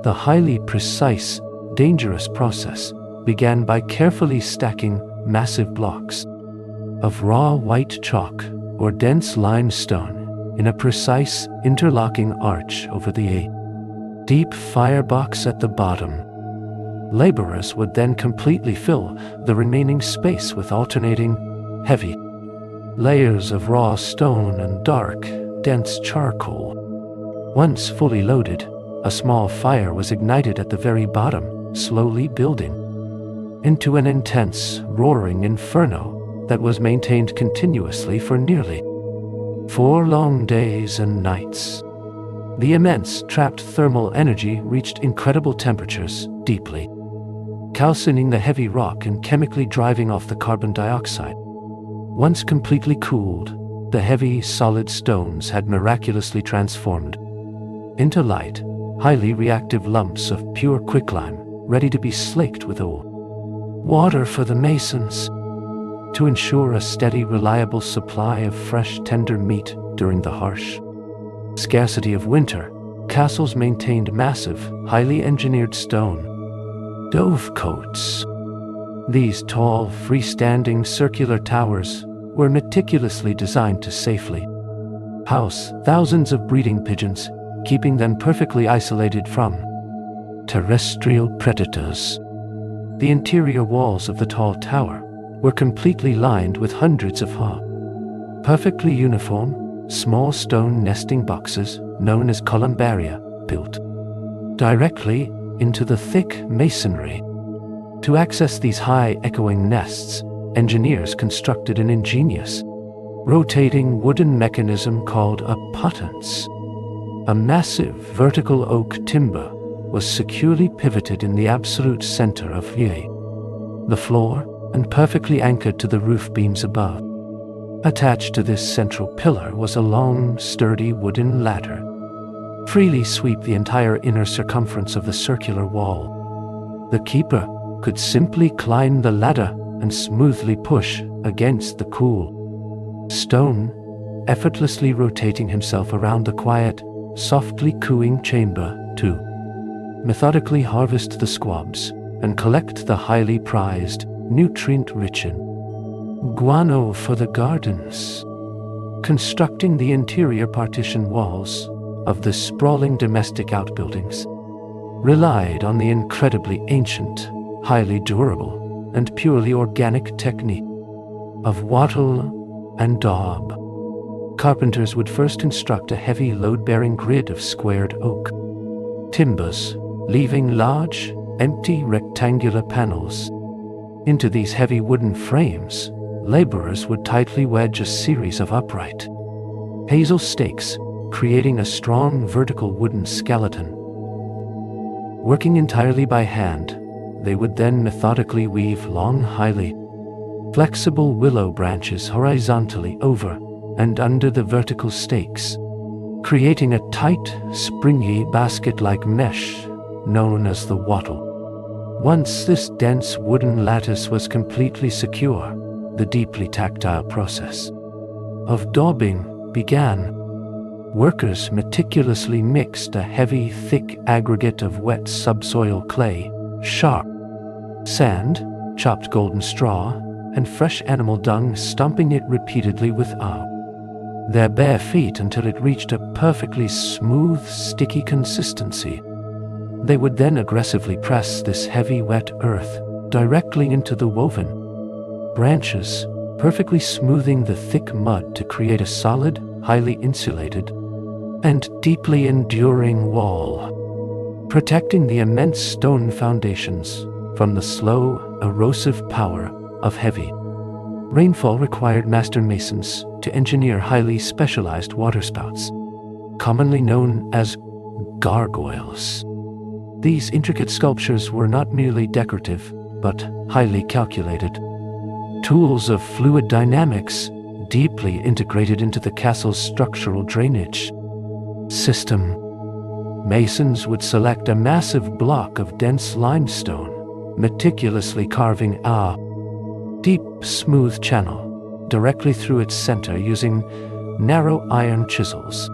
The highly precise, dangerous process began by carefully stacking massive blocks of raw white chalk or dense limestone in a precise interlocking arch over the deep firebox at the bottom. Laborers would then completely fill the remaining space with alternating, heavy layers of raw stone and dark, dense charcoal. Once fully loaded, a small fire was ignited at the very bottom, slowly building into an intense, roaring inferno that was maintained continuously for nearly 4 long days and nights. The immense trapped thermal energy reached incredible temperatures, deeply calcining the heavy rock and chemically driving off the carbon dioxide. Once completely cooled, the heavy, solid stones had miraculously transformed into light, highly reactive lumps of pure quicklime, ready to be slaked with water for the masons. To ensure a steady, reliable supply of fresh, tender meat during the harsh scarcity of winter, castles maintained massive, highly engineered stone dovecotes. These tall, freestanding circular towers were meticulously designed to safely house thousands of breeding pigeons, keeping them perfectly isolated from terrestrial predators. The interior walls of the tall tower were completely lined with hundreds of perfectly uniform, small stone nesting boxes known as columbaria, built directly into the thick masonry. To access these high echoing nests, engineers constructed an ingenious, rotating wooden mechanism called a potence. A massive vertical oak timber was securely pivoted in the absolute center of the floor and perfectly anchored to the roof beams above. Attached to this central pillar was a long, sturdy wooden ladder, freely sweep the entire inner circumference of the circular wall. The keeper could simply climb the ladder and smoothly push against the cool stone, effortlessly rotating himself around the quiet, softly cooing chamber to methodically harvest the squabs and collect the highly prized, nutrient-rich guano for the gardens. Constructing the interior partition walls of the sprawling domestic outbuildings relied on the incredibly ancient, highly durable, and purely organic technique of wattle and daub. Carpenters would first construct a heavy load-bearing grid of squared oak timbers, leaving large, empty rectangular panels. Into these heavy wooden frames, laborers would tightly wedge a series of upright hazel stakes, creating a strong vertical wooden skeleton. Working entirely by hand, they would then methodically weave long, highly flexible willow branches horizontally over and under the vertical stakes, creating a tight, springy basket-like mesh known as the wattle. Once this dense wooden lattice was completely secure, the deeply tactile process of daubing began. Workers meticulously mixed a heavy, thick aggregate of wet subsoil clay, sharp sand, chopped golden straw, and fresh animal dung, stomping it repeatedly with their bare feet until it reached a perfectly smooth, sticky consistency. They would then aggressively press this heavy, wet earth directly into the woven branches, perfectly smoothing the thick mud to create a solid, highly insulated, and deeply enduring wall, protecting the immense stone foundations from the slow, erosive power of heavy rainfall. Required master masons to engineer highly specialized waterspouts, commonly known as gargoyles. These intricate sculptures were not merely decorative, but highly calculated tools of fluid dynamics, deeply integrated into the castle's structural drainage system. Masons would select a massive block of dense limestone, meticulously carving a deep, smooth channel directly through its center using narrow iron chisels.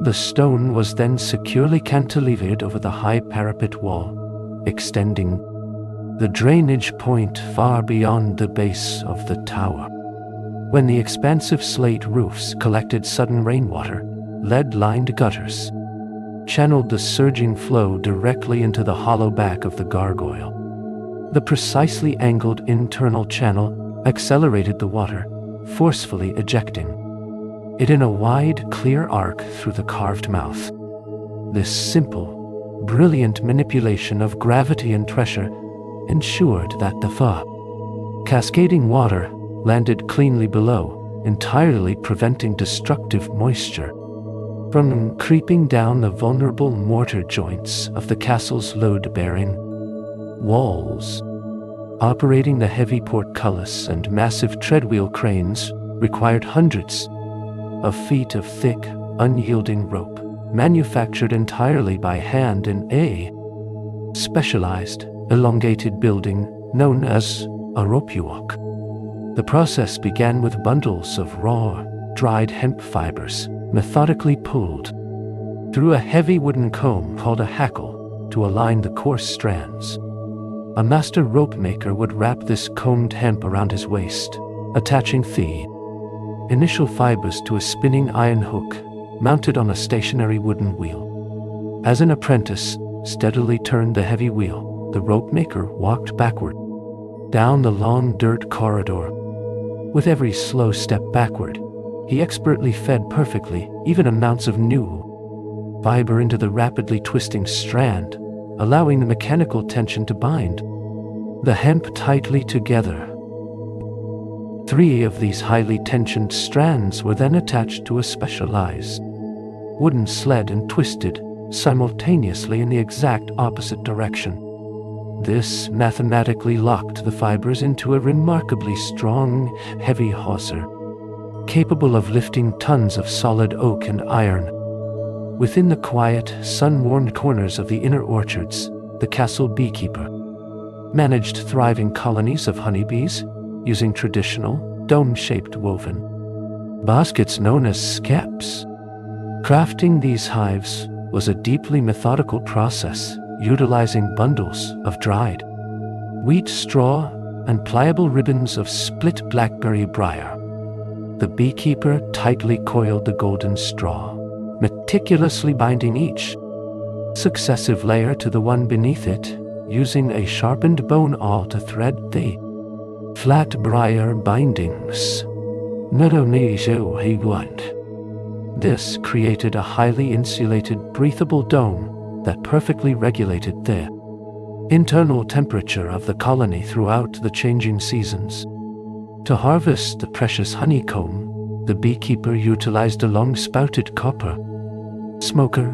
The stone was then securely cantilevered over the high parapet wall, extending the drainage point far beyond the base of the tower. When the expansive slate roofs collected sudden rainwater, lead-lined gutters channeled the surging flow directly into the hollow back of the gargoyle. The precisely angled internal channel accelerated the water, forcefully ejecting it in a wide, clear arc through the carved mouth. This simple, brilliant manipulation of gravity and pressure ensured that the cascading water landed cleanly below, entirely preventing destructive moisture from creeping down the vulnerable mortar joints of the castle's load-bearing walls. Operating the heavy portcullis and massive treadwheel cranes required hundreds of feet of thick, unyielding rope, manufactured entirely by hand in a specialized, elongated building known as a ropewalk. The process began with bundles of raw, dried hemp fibers, methodically pulled through a heavy wooden comb called a hackle to align the coarse strands. A master rope maker would wrap this combed hemp around his waist, attaching the initial fibers to a spinning iron hook mounted on a stationary wooden wheel. As an apprentice steadily turned the heavy wheel, the rope maker walked backward down the long dirt corridor. With every slow step backward, he expertly fed perfectly even amounts of new fiber into the rapidly twisting strand, allowing the mechanical tension to bind the hemp tightly together. 3 of these highly tensioned strands were then attached to a specialized wooden sled and twisted simultaneously in the exact opposite direction. This mathematically locked the fibers into a remarkably strong, heavy hawser, capable of lifting tons of solid oak and iron Within the quiet, sun-warmed corners of the inner orchards, the castle beekeeper managed thriving colonies of honeybees using traditional, dome-shaped woven baskets known as skeps. Crafting these hives was a deeply methodical process, utilizing bundles of dried wheat straw and pliable ribbons of split blackberry briar. The beekeeper tightly coiled the golden straw, meticulously binding each successive layer to the one beneath it, using a sharpened bone awl to thread the flat briar bindings. This created a highly insulated, breathable dome that perfectly regulated the internal temperature of the colony throughout the changing seasons. To harvest the precious honeycomb, the beekeeper utilized a long-spouted copper smoker,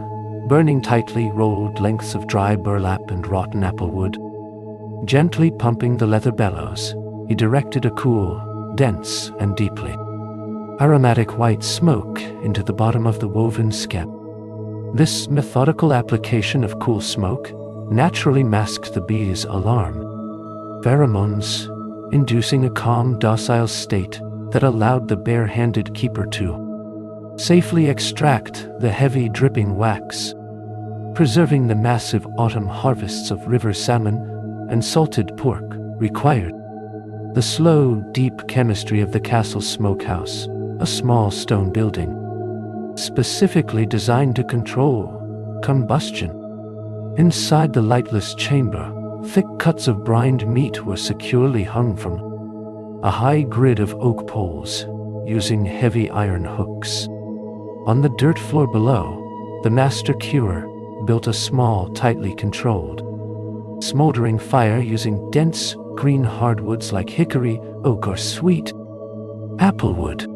burning tightly rolled lengths of dry burlap and rotten applewood. Gently pumping the leather bellows, he directed a cool, dense, and deeply aromatic white smoke into the bottom of the woven skep. This methodical application of cool smoke naturally masked the bees' alarm pheromones, inducing a calm, docile state that allowed the bare-handed keeper to safely extract the heavy, dripping wax, preserving the massive autumn harvests of river salmon and salted pork required. The slow, deep chemistry of the castle smokehouse, a small stone building specifically designed to control combustion. Inside the lightless chamber, thick cuts of brined meat were securely hung from a high grid of oak poles, using heavy iron hooks. On the dirt floor below, the master curer built a small, tightly controlled, smoldering fire using dense, green hardwoods like hickory, oak, or sweet applewood.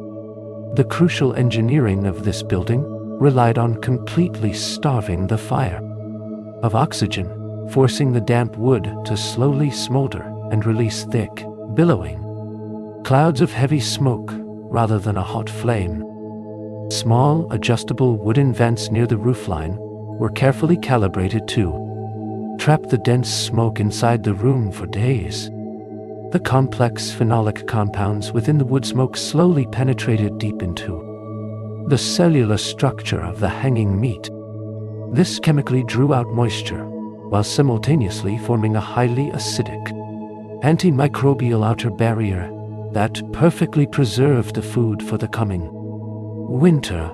The crucial engineering of this building relied on completely starving the fire of oxygen, forcing the damp wood to slowly smolder and release thick, billowing clouds of heavy smoke rather than a hot flame. Small, adjustable wooden vents near the roofline were carefully calibrated to trap the dense smoke inside the room for days. The complex phenolic compounds within the wood smoke slowly penetrated deep into the cellular structure of the hanging meat. This chemically drew out moisture, while simultaneously forming a highly acidic, antimicrobial outer barrier that perfectly preserved the food for the coming winter.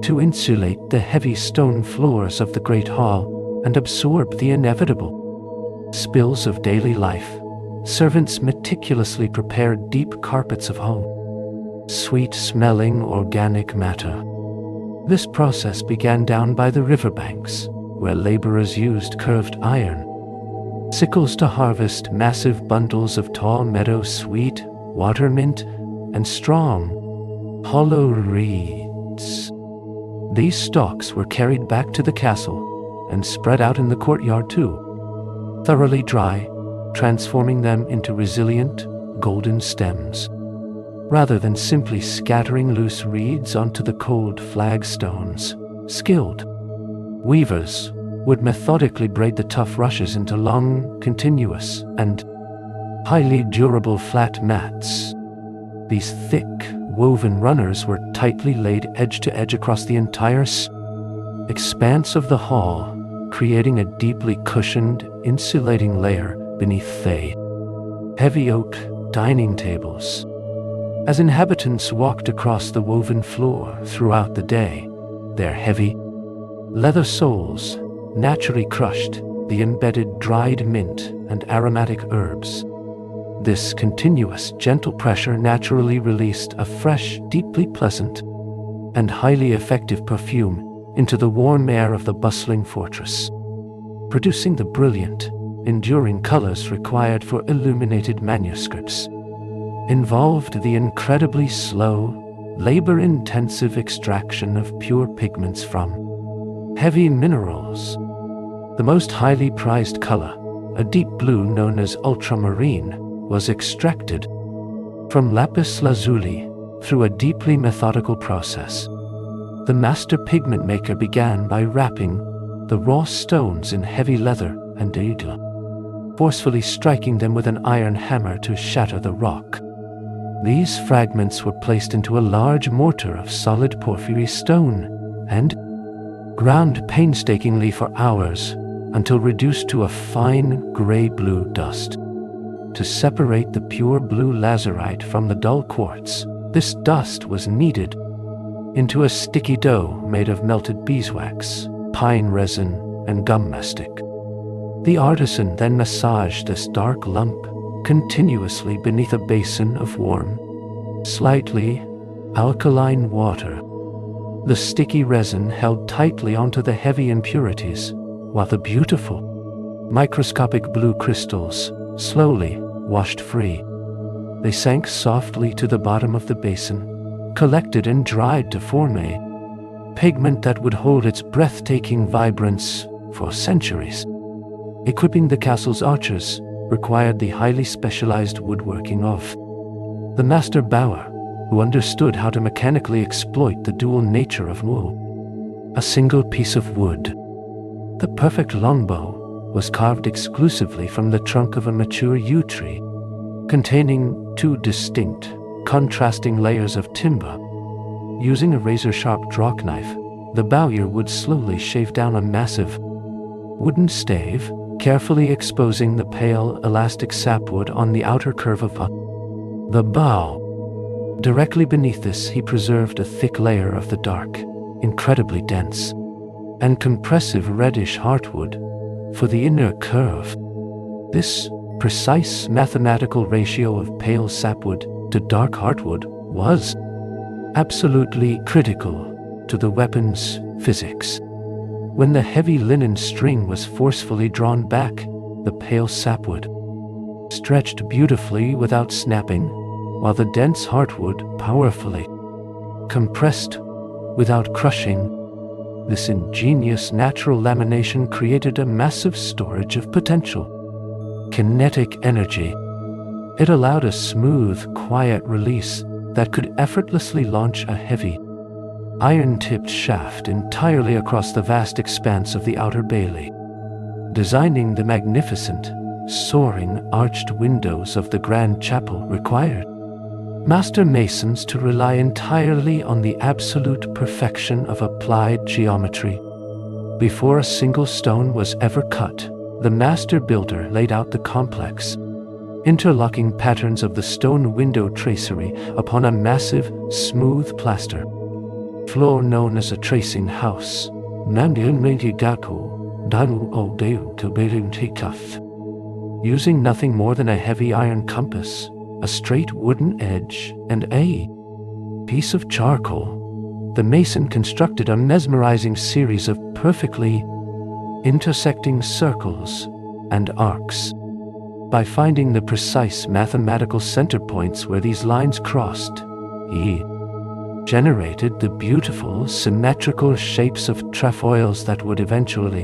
To insulate the heavy stone floors of the great hall and absorb the inevitable spills of daily life, servants meticulously prepared deep carpets of home, sweet-smelling organic matter. This process began down by the riverbanks, where laborers used curved iron sickles to harvest massive bundles of tall meadow sweet, water mint, and strong, hollow reeds. These stalks were carried back to the castle and spread out in the courtyard too, thoroughly dry, transforming them into resilient, golden stems. Rather than simply scattering loose reeds onto the cold flagstones, skilled weavers would methodically braid the tough rushes into long, continuous, and highly durable flat mats. These thick, woven runners were tightly laid edge to edge across the entire expanse of the hall, creating a deeply cushioned, insulating layer beneath the heavy oak dining tables. As inhabitants walked across the woven floor throughout the day, their heavy, leather soles naturally crushed the embedded dried mint and aromatic herbs. This continuous, gentle pressure naturally released a fresh, deeply pleasant, and highly effective perfume into the warm air of the bustling fortress, producing the brilliant, enduring colors required for illuminated manuscripts. Involved the incredibly slow, labor-intensive extraction of pure pigments from heavy minerals. The most highly prized color, a deep blue known as ultramarine, was extracted from lapis lazuli through a deeply methodical process. The master pigment maker began by wrapping the raw stones in heavy leather and deedle, forcefully striking them with an iron hammer to shatter the rock. These fragments were placed into a large mortar of solid porphyry stone and ground painstakingly for hours until reduced to a fine gray-blue dust. To separate the pure blue lazurite from the dull quartz, this dust was kneaded into a sticky dough made of melted beeswax, pine resin, and gum mastic. The artisan then massaged this dark lump continuously beneath a basin of warm, slightly alkaline water. The sticky resin held tightly onto the heavy impurities, while the beautiful, microscopic blue crystals slowly washed free. They sank softly to the bottom of the basin, collected and dried to form a pigment that would hold its breathtaking vibrance for centuries. Equipping the castle's archers required the highly specialized woodworking of the master bower, who understood how to mechanically exploit the dual nature of wool. A single piece of wood, the perfect longbow, was carved exclusively from the trunk of a mature yew tree, containing two distinct, contrasting layers of timber. Using a razor-sharp draw knife, the bowyer would slowly shave down a massive wooden stave, carefully exposing the pale, elastic sapwood on the outer curve of the bow. Directly beneath this, he preserved a thick layer of the dark, incredibly dense, and compressive reddish heartwood for the inner curve. This precise mathematical ratio of pale sapwood to dark heartwood was absolutely critical to the weapon's physics. When the heavy linen string was forcefully drawn back, the pale sapwood stretched beautifully without snapping, while the dense heartwood powerfully compressed without crushing. This ingenious natural lamination created a massive storage of potential kinetic energy. It allowed a smooth, quiet release that could effortlessly launch a heavy, iron-tipped shaft entirely across the vast expanse of the outer bailey. Designing the magnificent, soaring, arched windows of the grand chapel required master masons to rely entirely on the absolute perfection of applied geometry. Before a single stone was ever cut, the master builder laid out the complex, interlocking patterns of the stone window tracery upon a massive, smooth plaster floor known as a tracing house. Using nothing more than a heavy iron compass, a straight wooden edge, and a piece of charcoal, the mason constructed a mesmerizing series of perfectly intersecting circles and arcs. By finding the precise mathematical center points where these lines crossed, he generated the beautiful, symmetrical shapes of trefoils that would eventually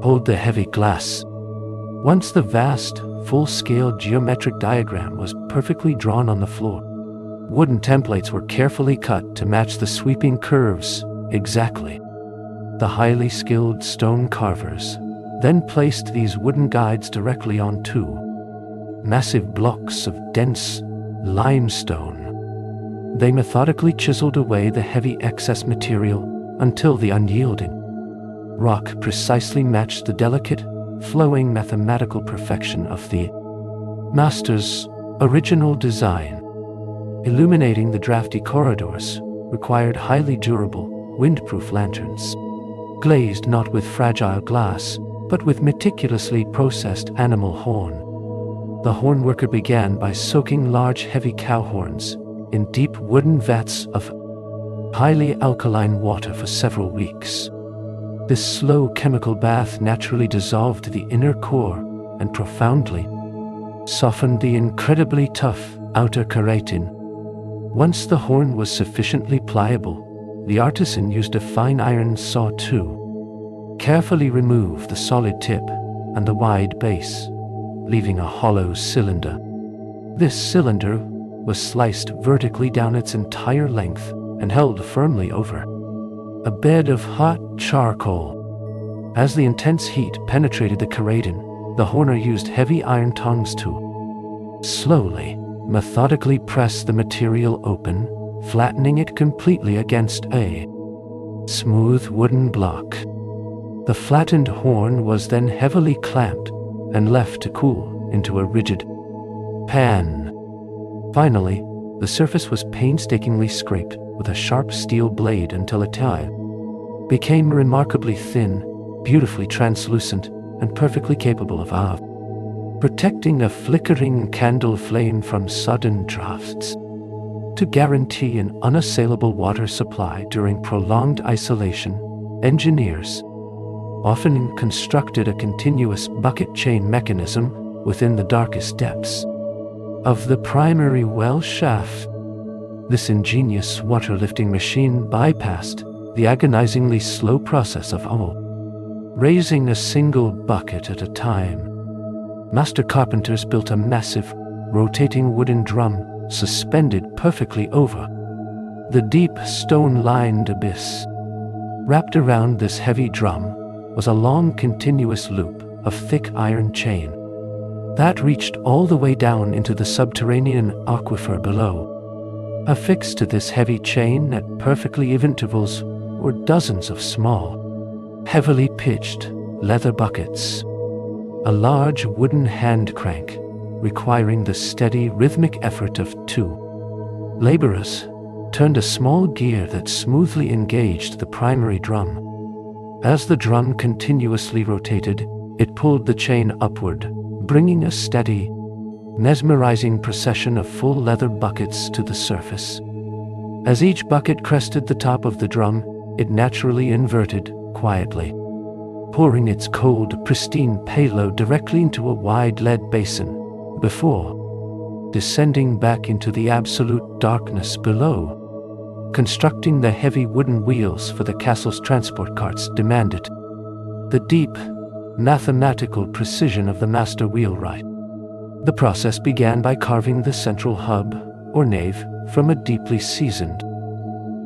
hold the heavy glass. Once the vast, full-scale geometric diagram was perfectly drawn on the floor, wooden templates were carefully cut to match the sweeping curves exactly. The highly skilled stone carvers then placed these wooden guides directly on two massive blocks of dense limestone. They methodically chiseled away the heavy excess material until the unyielding rock precisely matched the delicate, flowing mathematical perfection of the master's original design. Illuminating the drafty corridors required highly durable, windproof lanterns, glazed not with fragile glass, but with meticulously processed animal horn. The hornworker began by soaking large, heavy cow horns in deep wooden vats of highly alkaline water for several weeks. This slow chemical bath naturally dissolved the inner core and profoundly softened the incredibly tough outer keratin. Once the horn was sufficiently pliable, the artisan used a fine iron saw to carefully remove the solid tip and the wide base, leaving a hollow cylinder. This cylinder was sliced vertically down its entire length and held firmly over a bed of hot charcoal. As the intense heat penetrated the keratin, the horner used heavy iron tongs to slowly, methodically press the material open, flattening it completely against a smooth wooden block. The flattened horn was then heavily clamped and left to cool into a rigid pan. Finally, the surface was painstakingly scraped with a sharp steel blade until it became remarkably thin, beautifully translucent, and perfectly capable of protecting a flickering candle flame from sudden drafts. To guarantee an unassailable water supply during prolonged isolation, engineers often constructed a continuous bucket chain mechanism within the darkest depths of the primary well shaft. This ingenious water-lifting machine bypassed the agonizingly slow process of raising a single bucket at a time. Master carpenters built a massive, rotating wooden drum suspended perfectly over the deep stone-lined abyss. Wrapped around this heavy drum was a long continuous loop of thick iron chain that reached all the way down into the subterranean aquifer below. Affixed to this heavy chain at perfectly even intervals were dozens of small, heavily pitched leather buckets. A large wooden hand crank requiring the steady rhythmic effort of two laborers turned a small gear that smoothly engaged the primary drum. As the drum continuously rotated, it pulled the chain upward, bringing a steady, mesmerizing procession of full leather buckets to the surface. As each bucket crested the top of the drum, it naturally inverted quietly, pouring its cold, pristine payload directly into a wide lead basin before descending back into the absolute darkness below. Constructing the heavy wooden wheels for the castle's transport carts demanded the deep, mathematical precision of the master wheelwright. The process began by carving the central hub, or nave, from a deeply seasoned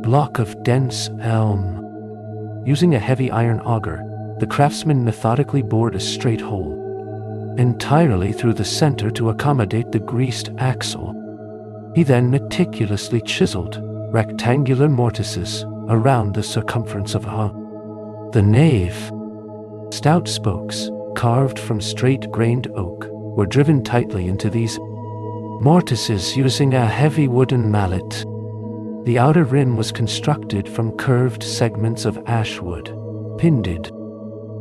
block of dense elm. Using a heavy iron auger, the craftsman methodically bored a straight hole entirely through the center to accommodate the greased axle. He then meticulously chiseled rectangular mortises around the circumference of the nave. Stout spokes, carved from straight-grained oak, were driven tightly into these mortises using a heavy wooden mallet. The outer rim was constructed from curved segments of ash wood, pinned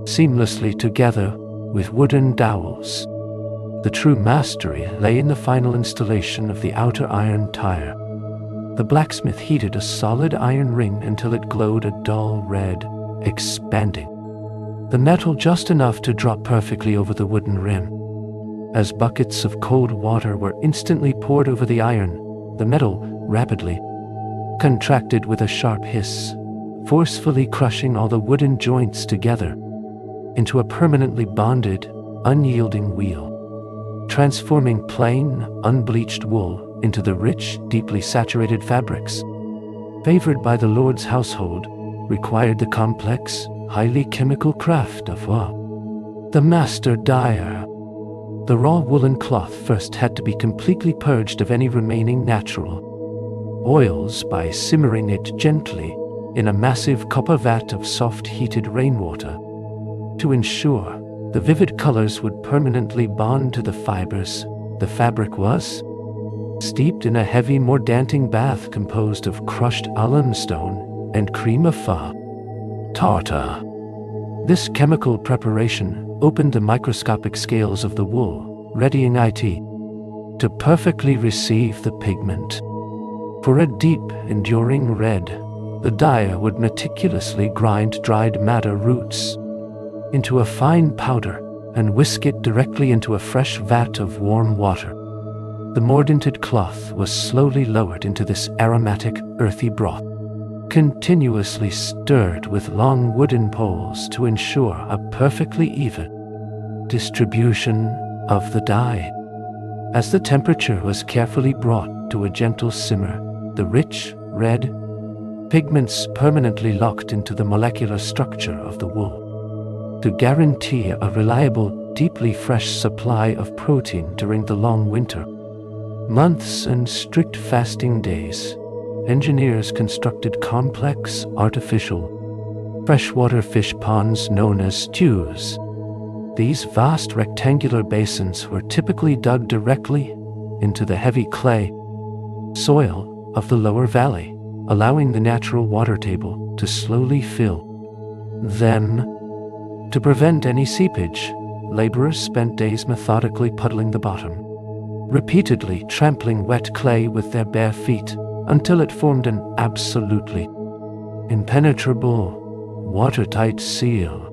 seamlessly together with wooden dowels. The true mastery lay in the final installation of the outer iron tire. The blacksmith heated a solid iron ring until it glowed a dull red, expanding the metal just enough to drop perfectly over the wooden rim. As buckets of cold water were instantly poured over the iron, the metal rapidly contracted with a sharp hiss, forcefully crushing all the wooden joints together into a permanently bonded, unyielding wheel, transforming plain, unbleached wool into the rich, deeply saturated fabrics favored by the Lord's household, required the complex, highly chemical craft of the master dyer. The raw woolen cloth first had to be completely purged of any remaining natural oils by simmering it gently in a massive copper vat of soft heated rainwater to ensure the vivid colors would permanently bond to the fibers. The fabric was steeped in a heavy mordanting bath composed of crushed limestone and cream of tartar. This chemical preparation opened the microscopic scales of the wool, readying it to perfectly receive the pigment. For a deep, enduring red, the dyer would meticulously grind dried madder roots into a fine powder and whisk it directly into a fresh vat of warm water. The mordanted cloth was slowly lowered into this aromatic, earthy broth, continuously stirred with long wooden poles to ensure a perfectly even distribution of the dye. As the temperature was carefully brought to a gentle simmer, the rich, red pigments permanently locked into the molecular structure of the wool, to guarantee a reliable, deeply fresh supply of protein during the long winter months and strict fasting days. Engineers constructed complex, artificial, freshwater fish ponds known as stews. These vast rectangular basins were typically dug directly into the heavy clay soil of the lower valley, allowing the natural water table to slowly fill. Then, to prevent any seepage, laborers spent days methodically puddling the bottom, repeatedly trampling wet clay with their bare feet until it formed an absolutely impenetrable, watertight seal.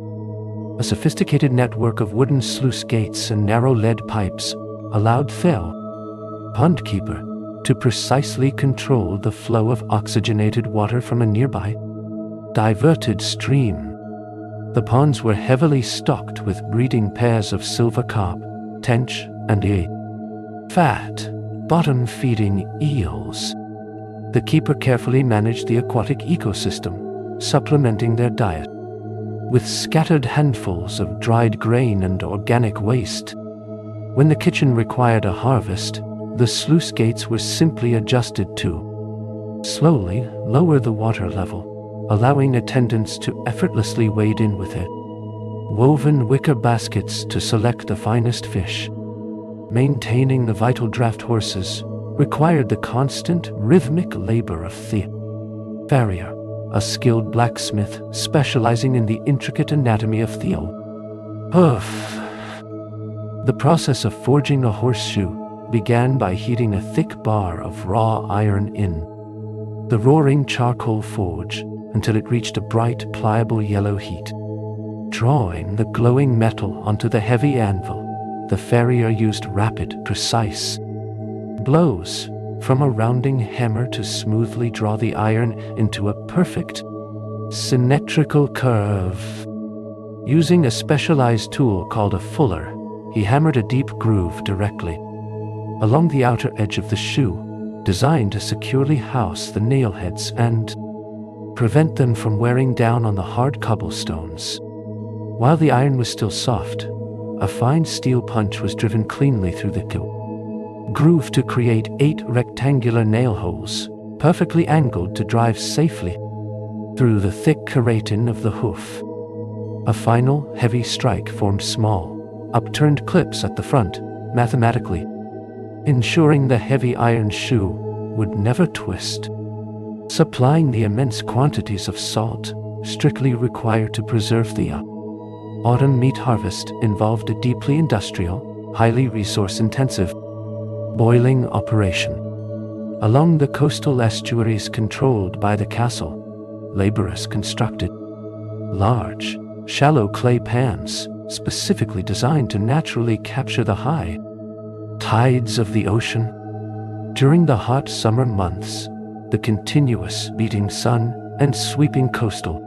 A sophisticated network of wooden sluice gates and narrow lead pipes allowed Theo, pond keeper, to precisely control the flow of oxygenated water from a nearby, diverted stream. The ponds were heavily stocked with breeding pairs of silver carp, tench, and fat, bottom-feeding eels. The keeper carefully managed the aquatic ecosystem, supplementing their diet with scattered handfuls of dried grain and organic waste. When the kitchen required a harvest, the sluice gates were simply adjusted to slowly lower the water level, allowing attendants to effortlessly wade in with it. Woven wicker baskets to select the finest fish. Maintaining the vital draft horses required the constant, rhythmic labor of the farrier, a skilled blacksmith specializing in the intricate anatomy of the hoof. The process of forging a horseshoe began by heating a thick bar of raw iron in the roaring charcoal forge until it reached a bright, pliable yellow heat. Drawing the glowing metal onto the heavy anvil, the farrier used rapid, precise blows from a rounding hammer to smoothly draw the iron into a perfect, symmetrical curve. Using a specialized tool called a fuller, he hammered a deep groove directly along the outer edge of the shoe, designed to securely house the nail heads and prevent them from wearing down on the hard cobblestones. While the iron was still soft, a fine steel punch was driven cleanly through the groove to create 8 rectangular nail holes, perfectly angled to drive safely through the thick keratin of the hoof. A final, heavy strike formed small, upturned clips at the front, mathematically ensuring the heavy iron shoe would never twist. Supplying the immense quantities of salt strictly required to preserve the autumn meat harvest involved a deeply industrial, highly resource-intensive boiling operation. Along the coastal estuaries controlled by the castle, laborers constructed large, shallow clay pans specifically designed to naturally capture the high tides of the ocean. During the hot summer months, the continuous beating sun and sweeping coastal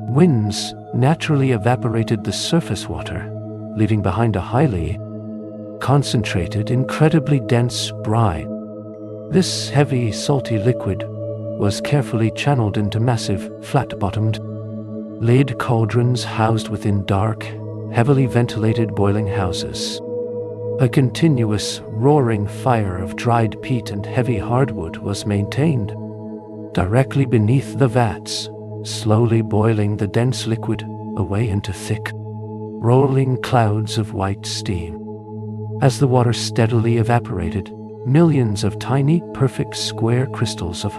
winds naturally evaporated the surface water, leaving behind a highly concentrated, incredibly dense brine. This heavy, salty liquid was carefully channeled into massive, flat-bottomed lead cauldrons housed within dark, heavily ventilated boiling houses. A continuous, roaring fire of dried peat and heavy hardwood was maintained directly beneath the vats, slowly boiling the dense liquid away into thick, rolling clouds of white steam. As the water steadily evaporated, millions of tiny, perfect square crystals of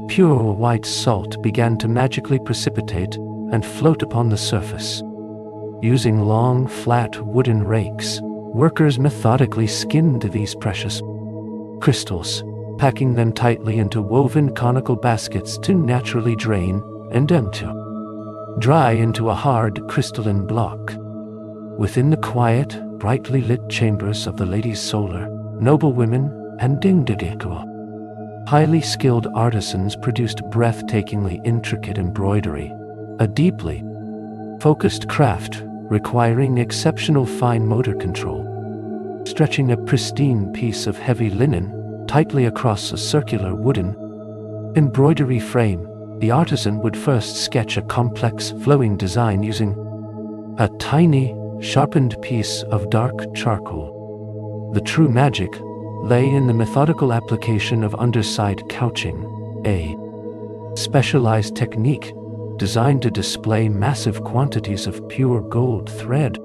pure white salt began to magically precipitate and float upon the surface. Using long, flat wooden rakes, workers methodically skinned these precious crystals, packing them tightly into woven conical baskets to naturally drain and then to dry into a hard crystalline block. Within the quiet, brightly lit chambers of the Ladies Solar, noblewomen and individual, highly skilled artisans produced breathtakingly intricate embroidery, a deeply focused craft requiring exceptional fine motor control. Stretching a pristine piece of heavy linen tightly across a circular wooden Embroidery frame. The artisan would first sketch a complex, flowing design using a tiny, sharpened piece of dark charcoal. The true magic lay in the methodical application of underside couching, a specialized technique designed to display massive quantities of pure gold thread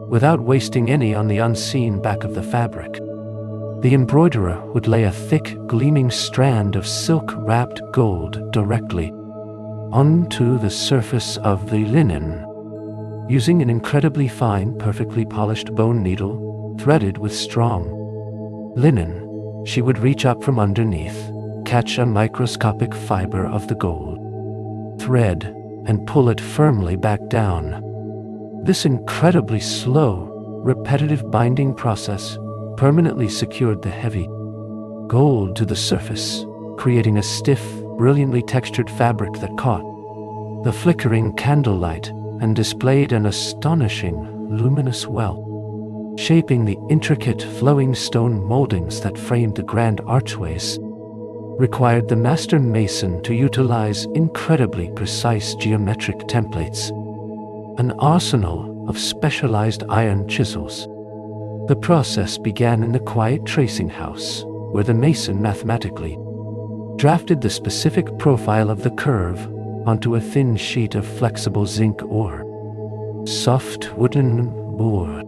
without wasting any on the unseen back of the fabric. The embroiderer would lay a thick, gleaming strand of silk-wrapped gold directly onto the surface of the linen. Using an incredibly fine, perfectly polished bone needle threaded with strong linen, she would reach up from underneath, catch a microscopic fiber of the gold thread, and pull it firmly back down. This incredibly slow, repetitive binding process permanently secured the heavy gold to the surface, creating a stiff, brilliantly textured fabric that caught the flickering candlelight and displayed an astonishing, luminous well, shaping the intricate, flowing stone moldings that framed the grand archways. Required the master mason to utilize incredibly precise geometric templates, an arsenal of specialized iron chisels. The process began in the quiet tracing house, where the mason mathematically drafted the specific profile of the curve onto a thin sheet of flexible zinc or soft wooden board.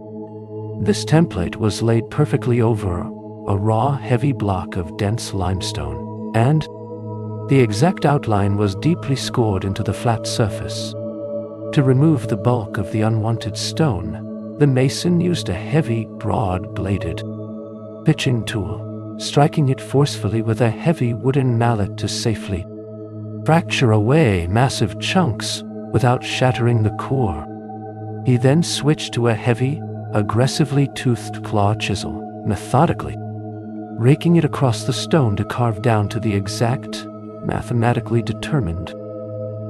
This template was laid perfectly over a raw, heavy block of dense limestone, and the exact outline was deeply scored into the flat surface. To remove the bulk of the unwanted stone, the mason used a heavy, broad-bladed pitching tool, striking it forcefully with a heavy wooden mallet to safely fracture away massive chunks without shattering the core. He then switched to a heavy, aggressively toothed claw chisel, methodically raking it across the stone to carve down to the exact, mathematically determined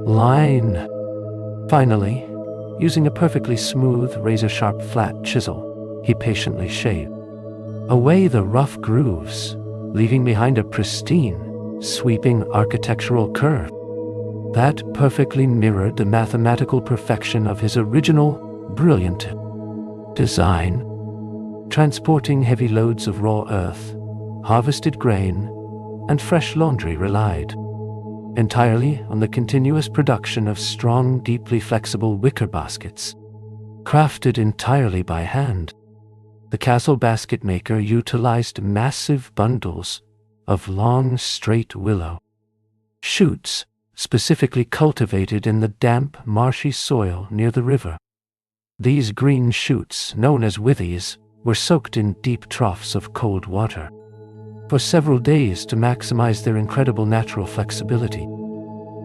line. Finally, using a perfectly smooth, razor-sharp flat chisel, he patiently shaved away the rough grooves, leaving behind a pristine, sweeping architectural curve that perfectly mirrored the mathematical perfection of his original, brilliant design. Transporting heavy loads of raw earth, harvested grain, and fresh laundry relied entirely on the continuous production of strong, deeply flexible wicker baskets, crafted entirely by hand. The castle basket maker utilized massive bundles of long, straight willow shoots, specifically cultivated in the damp, marshy soil near the river. These green shoots, known as withies, were soaked in deep troughs of cold water for several days to maximize their incredible natural flexibility.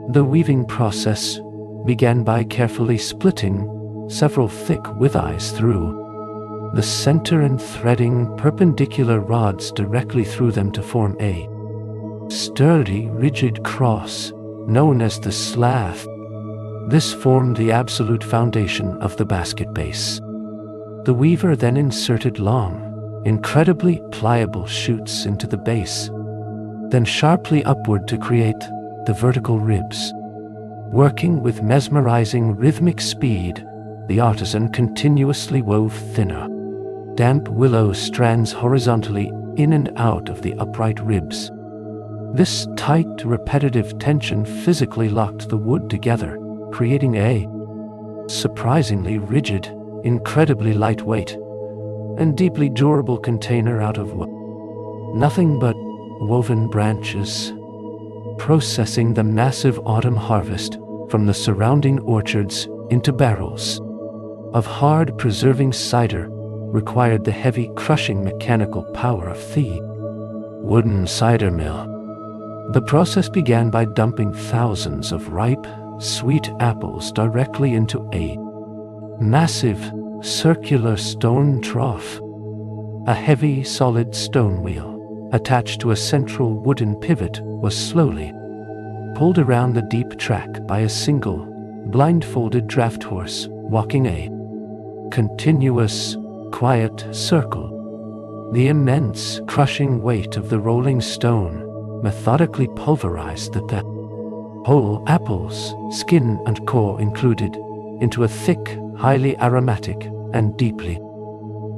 The weaving process began by carefully splitting several thick withies through the center and threading perpendicular rods directly through them to form a sturdy, rigid cross known as the slath. This formed the absolute foundation of the basket base. The weaver then inserted long, incredibly pliable shoots into the base, then sharply upward to create the vertical ribs. Working with mesmerizing rhythmic speed, the artisan continuously wove thinner, damp willow strands horizontally in and out of the upright ribs. This tight, repetitive tension physically locked the wood together, creating a surprisingly rigid, incredibly lightweight, and deeply durable container out of nothing but woven branches. Processing the massive autumn harvest from the surrounding orchards into barrels of hard, preserving cider required the heavy, crushing mechanical power of the wooden cider mill. The process began by dumping thousands of ripe, sweet apples directly into a massive, circular stone trough. A heavy, solid stone wheel, attached to a central wooden pivot, was slowly pulled around the deep track by a single, blindfolded draft horse walking a continuous, quiet circle. The immense, crushing weight of the rolling stone methodically pulverized the whole apples, skin and core included, into a thick, highly aromatic and deeply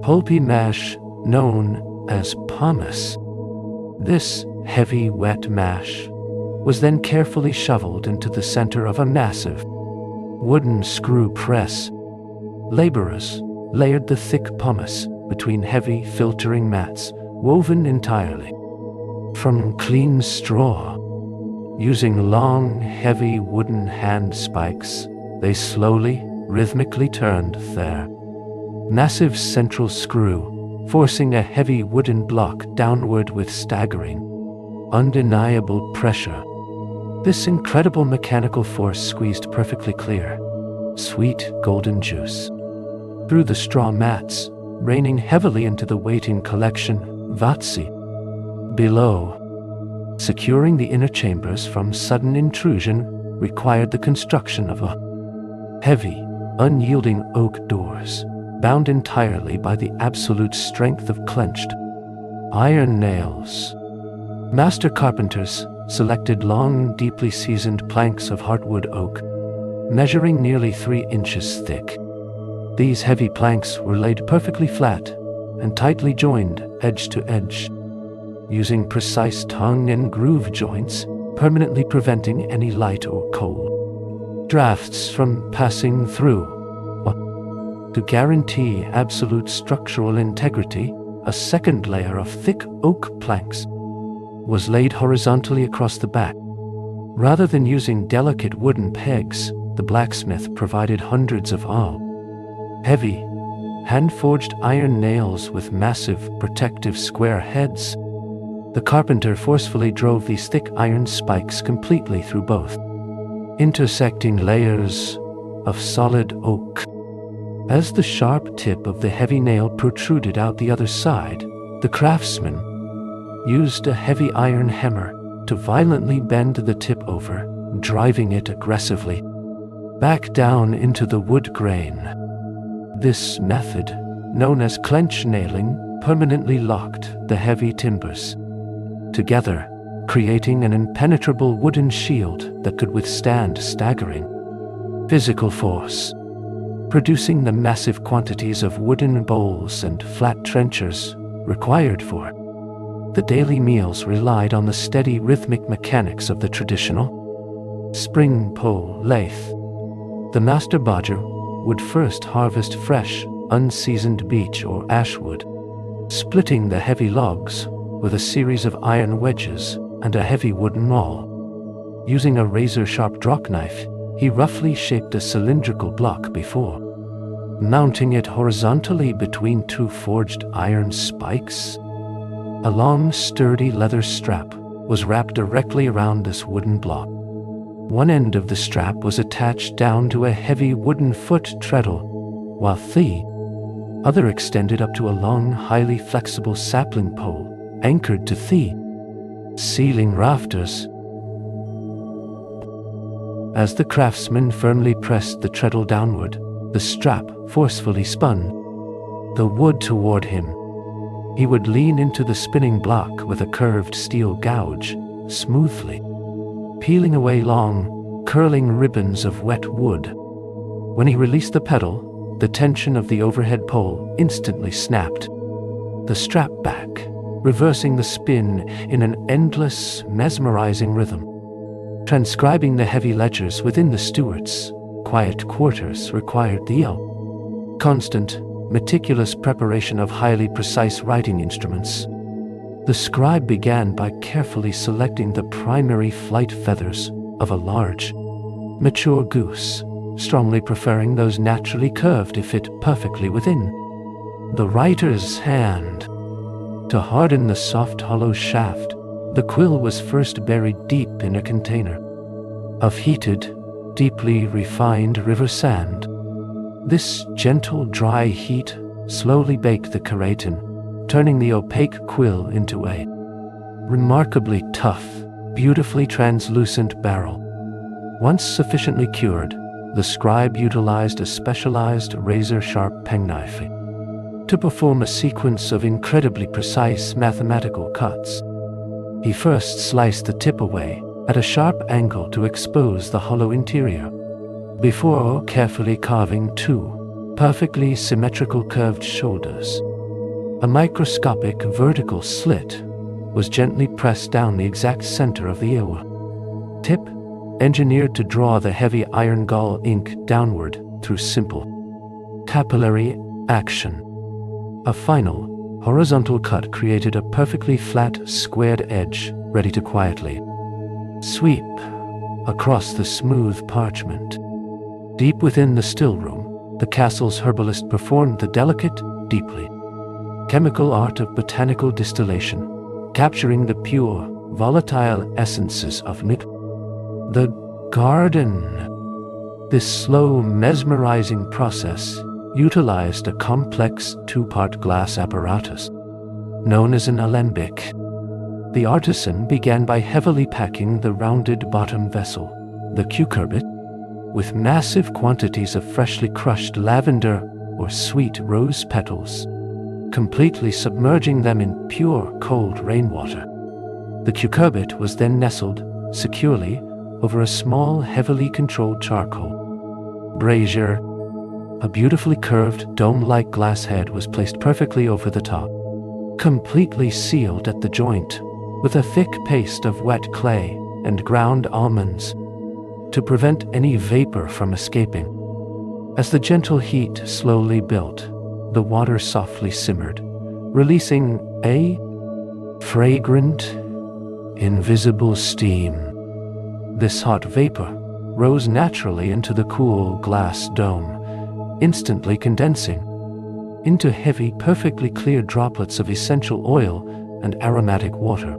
pulpy mash known as pomace. This heavy, wet mash was then carefully shoveled into the center of a massive wooden screw press. Laborers layered the thick pomace between heavy filtering mats woven entirely from clean straw. Using long, heavy wooden hand spikes, they slowly, rhythmically turned their massive central screw, forcing a heavy wooden block downward with staggering, undeniable pressure. This incredible mechanical force squeezed perfectly clear, sweet golden juice through the straw mats, raining heavily into the waiting collection, vatsi, below. Securing the inner chambers from sudden intrusion required the construction of a heavy, unyielding oak doors, bound entirely by the absolute strength of clenched iron nails. Master carpenters selected long, deeply seasoned planks of heartwood oak, measuring nearly 3 inches thick. These heavy planks were laid perfectly flat and tightly joined edge to edge, using precise tongue and groove joints, permanently preventing any light or cold drafts from passing through. To guarantee absolute structural integrity, a second layer of thick oak planks was laid horizontally across the back. Rather than using delicate wooden pegs, the blacksmith provided hundreds of heavy, hand-forged iron nails with massive, protective square heads. The carpenter forcefully drove these thick iron spikes completely through both intersecting layers of solid oak. As the sharp tip of the heavy nail protruded out the other side, the craftsman used a heavy iron hammer to violently bend the tip over, driving it aggressively back down into the wood grain. This method, known as clench nailing, permanently locked the heavy timbers together, creating an impenetrable wooden shield that could withstand staggering physical force. Producing the massive quantities of wooden bowls and flat trenchers required for the daily meals relied on the steady rhythmic mechanics of the traditional spring pole lathe. The master bodger would first harvest fresh, unseasoned beech or ash wood, splitting the heavy logs with a series of iron wedges and a heavy wooden awl. Using a razor-sharp draw knife, he roughly shaped a cylindrical block before mounting it horizontally between 2 forged iron spikes. A long, sturdy leather strap was wrapped directly around this wooden block. One end of the strap was attached down to a heavy wooden foot treadle, while the other extended up to a long, highly flexible sapling pole anchored to the ceiling rafters. As the craftsman firmly pressed the treadle downward, the strap forcefully spun the wood toward him. He would lean into the spinning block with a curved steel gouge, smoothly peeling away long, curling ribbons of wet wood. When he released the pedal, the tension of the overhead pole instantly snapped the strap back, reversing the spin in an endless, mesmerizing rhythm. Transcribing the heavy ledgers within the steward's quiet quarters required the constant, meticulous preparation of highly precise writing instruments. The scribe began by carefully selecting the primary flight feathers of a large, mature goose, strongly preferring those naturally curved to fit perfectly within the writer's hand. To harden the soft hollow shaft, the quill was first buried deep in a container of heated, deeply refined river sand. This gentle, dry heat slowly baked the keratin, turning the opaque quill into a remarkably tough, beautifully translucent barrel. Once sufficiently cured, the scribe utilized a specialized razor-sharp penknife to perform a sequence of incredibly precise mathematical cuts. He first sliced the tip away at a sharp angle to expose the hollow interior, before carefully carving two perfectly symmetrical curved shoulders. A microscopic vertical slit was gently pressed down the exact center of the ewer. Tip, engineered to draw the heavy iron gall ink downward through simple capillary action. A final, horizontal cut created a perfectly flat, squared edge, ready to quietly sweep across the smooth parchment. Deep within the still room, the castle's herbalist performed the delicate, deeply chemical art of botanical distillation, capturing the pure, volatile essences of the garden. This slow, mesmerizing process utilized a complex two-part glass apparatus known as an alembic. The artisan began by heavily packing the rounded bottom vessel, the cucurbit, with massive quantities of freshly crushed lavender or sweet rose petals, completely submerging them in pure, cold rainwater. The cucurbit was then nestled securely over a small, heavily controlled charcoal brazier. A beautifully curved, dome-like glass head was placed perfectly over the top, completely sealed at the joint with a thick paste of wet clay and ground almonds to prevent any vapor from escaping. As the gentle heat slowly built, the water softly simmered, releasing a fragrant, invisible steam. This hot vapor rose naturally into the cool glass dome, instantly condensing into heavy, perfectly clear droplets of essential oil and aromatic water.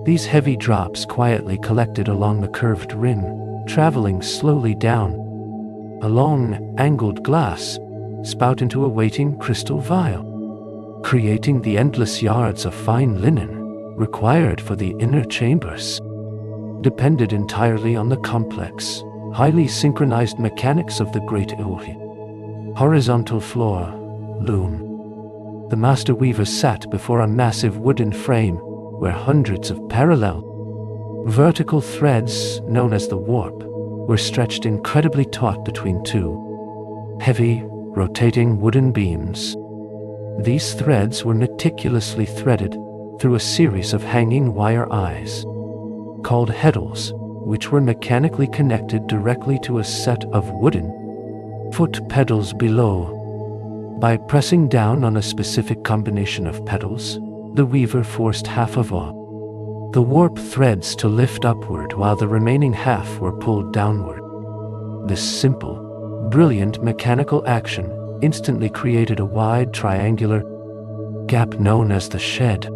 These heavy drops quietly collected along the curved rim, traveling slowly down a long, angled glass spout into a waiting crystal vial, creating the endless yards of fine linen required for the inner chambers. Depended entirely on the complex, highly synchronized mechanics of the great horizontal floor loom. The master weaver sat before a massive wooden frame where hundreds of parallel, vertical threads, known as the warp, were stretched incredibly taut between two heavy, rotating wooden beams. These threads were meticulously threaded through a series of hanging wire eyes, called heddles, which were mechanically connected directly to a set of wooden foot pedals below. By pressing down on a specific combination of pedals, the weaver forced half of the warp threads to lift upward while the remaining half were pulled downward. This simple, brilliant mechanical action instantly created a wide triangular gap known as the shed.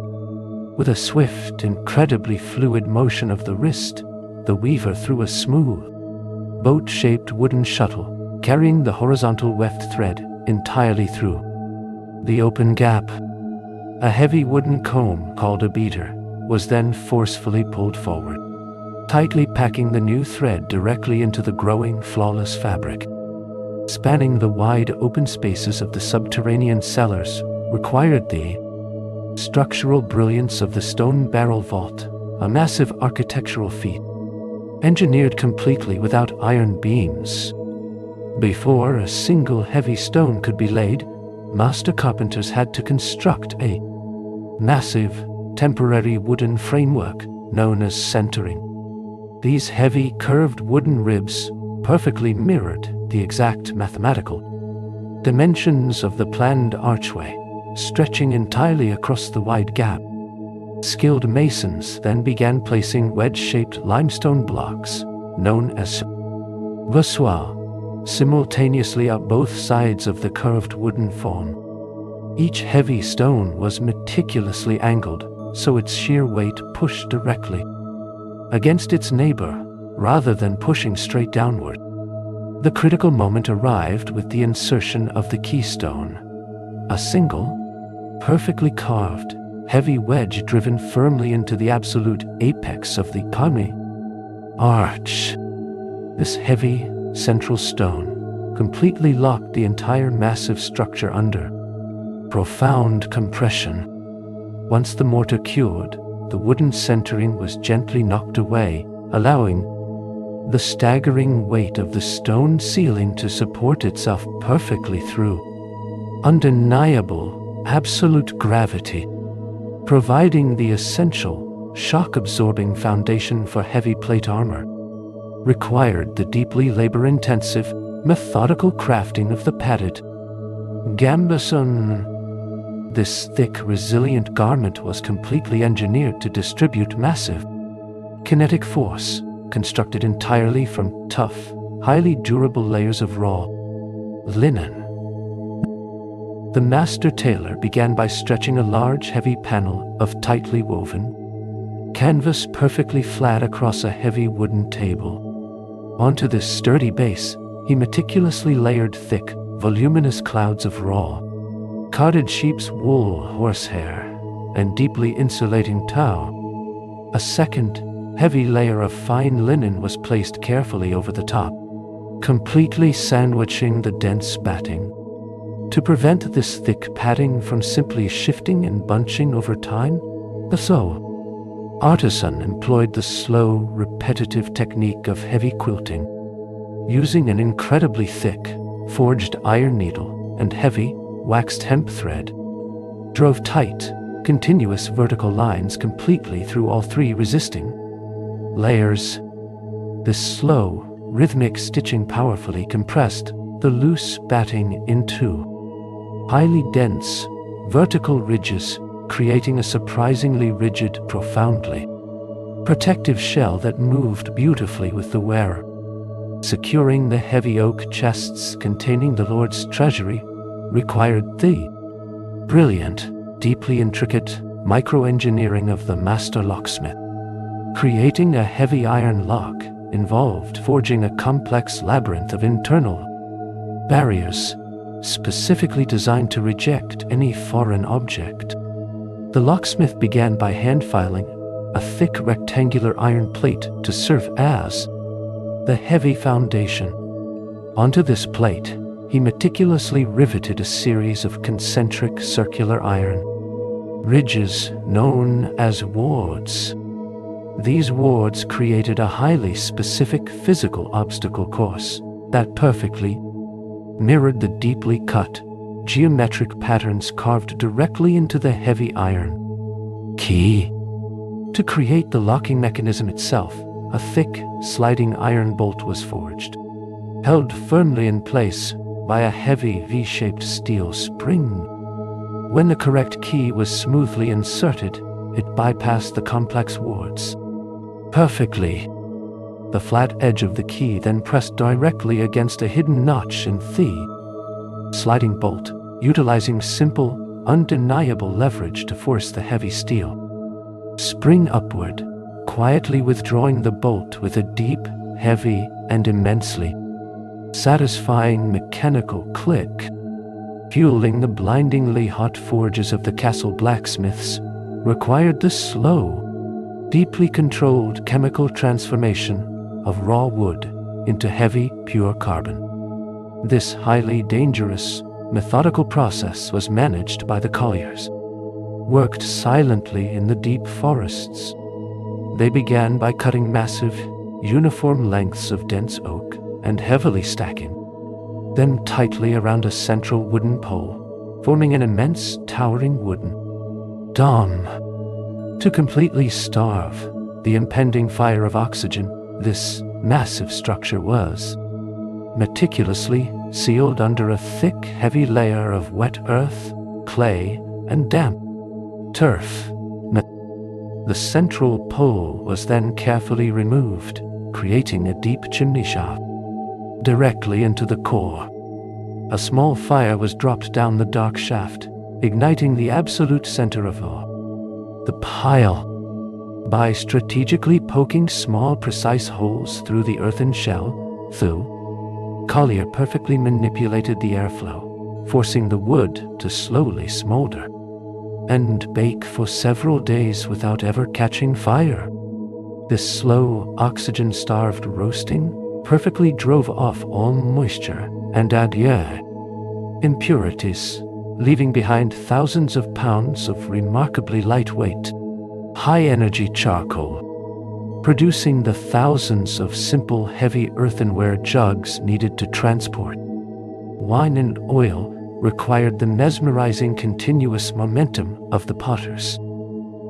With a swift, incredibly fluid motion of the wrist, the weaver threw a smooth, boat-shaped wooden shuttle, carrying the horizontal weft thread entirely through the open gap. A heavy wooden comb, called a beater, was then forcefully pulled forward, tightly packing the new thread directly into the growing, flawless fabric. Spanning the wide open spaces of the subterranean cellars required the structural brilliance of the stone barrel vault, a massive architectural feat, engineered completely without iron beams. Before a single heavy stone could be laid, master carpenters had to construct a massive, temporary wooden framework known as centering. These heavy, curved wooden ribs perfectly mirrored the exact mathematical dimensions of the planned archway, stretching entirely across the wide gap. Skilled masons then began placing wedge-shaped limestone blocks, known as voussoirs, simultaneously up both sides of the curved wooden form. Each heavy stone was meticulously angled so its sheer weight pushed directly against its neighbor rather than pushing straight downward. The critical moment arrived with the insertion of the keystone, a single, perfectly carved, heavy wedge driven firmly into the absolute apex of the arch. This heavy, central stone completely locked the entire massive structure under profound compression. Once the mortar cured, the wooden centering was gently knocked away, allowing the staggering weight of the stone ceiling to support itself perfectly through undeniable, absolute gravity, providing the essential, shock-absorbing foundation for heavy plate armor. Required the deeply labor-intensive, methodical crafting of the padded gambeson. This thick, resilient garment was completely engineered to distribute massive kinetic force, constructed entirely from tough, highly durable layers of raw linen. The master tailor began by stretching a large, heavy panel of tightly woven canvas perfectly flat across a heavy wooden table. Onto this sturdy base, he meticulously layered thick, voluminous clouds of raw carded sheep's wool, horsehair, and deeply insulating tow. A second, heavy layer of fine linen was placed carefully over the top, completely sandwiching the dense batting. To prevent this thick padding from simply shifting and bunching over time, the artisan employed the slow, repetitive technique of heavy quilting, using an incredibly thick, forged iron needle and heavy, waxed hemp thread, drove tight, continuous vertical lines completely through all three resisting layers. This slow, rhythmic stitching powerfully compressed the loose batting into highly dense, vertical ridges, creating a surprisingly rigid, profoundly protective shell that moved beautifully with the wearer. Securing the heavy oak chests containing the Lord's treasury required the brilliant, deeply intricate micro-engineering of the master locksmith. Creating a heavy iron lock involved forging a complex labyrinth of internal barriers, specifically designed to reject any foreign object. The locksmith began by hand-filing a thick rectangular iron plate to serve as the heavy foundation. Onto this plate, he meticulously riveted a series of concentric circular iron ridges known as wards. These wards created a highly specific physical obstacle course that perfectly mirrored the deeply cut, geometric patterns carved directly into the heavy iron key. To create the locking mechanism itself, a thick, sliding iron bolt was forged, held firmly in place by a heavy V-shaped steel spring. When the correct key was smoothly inserted, it bypassed the complex wards perfectly. The flat edge of the key then pressed directly against a hidden notch in the sliding bolt, utilizing simple, undeniable leverage to force the heavy steel spring upward, quietly withdrawing the bolt with a deep, heavy, and immensely satisfying mechanical click. Fueling the blindingly hot forges of the castle blacksmiths required the slow, deeply controlled chemical transformation of raw wood into heavy, pure carbon. This highly dangerous, methodical process was managed by the colliers, worked silently in the deep forests. They began by cutting massive, uniform lengths of dense oak and heavily stacking them tightly around a central wooden pole, forming an immense, towering wooden dome. To completely starve the impending fire of oxygen, this massive structure was meticulously sealed under a thick, heavy layer of wet earth, clay, and damp turf. The central pole was then carefully removed, creating a deep chimney shaft directly into the core. A small fire was dropped down the dark shaft, igniting the absolute center of the pile. By strategically poking small, precise holes through the earthen shell, collier perfectly manipulated the airflow, forcing the wood to slowly smolder and bake for several days without ever catching fire. This slow, oxygen-starved roasting perfectly drove off all moisture and impurities, leaving behind thousands of pounds of remarkably lightweight, high-energy charcoal, producing the thousands of simple heavy earthenware jugs needed to transport. Wine and oil required the mesmerizing continuous momentum of the potters.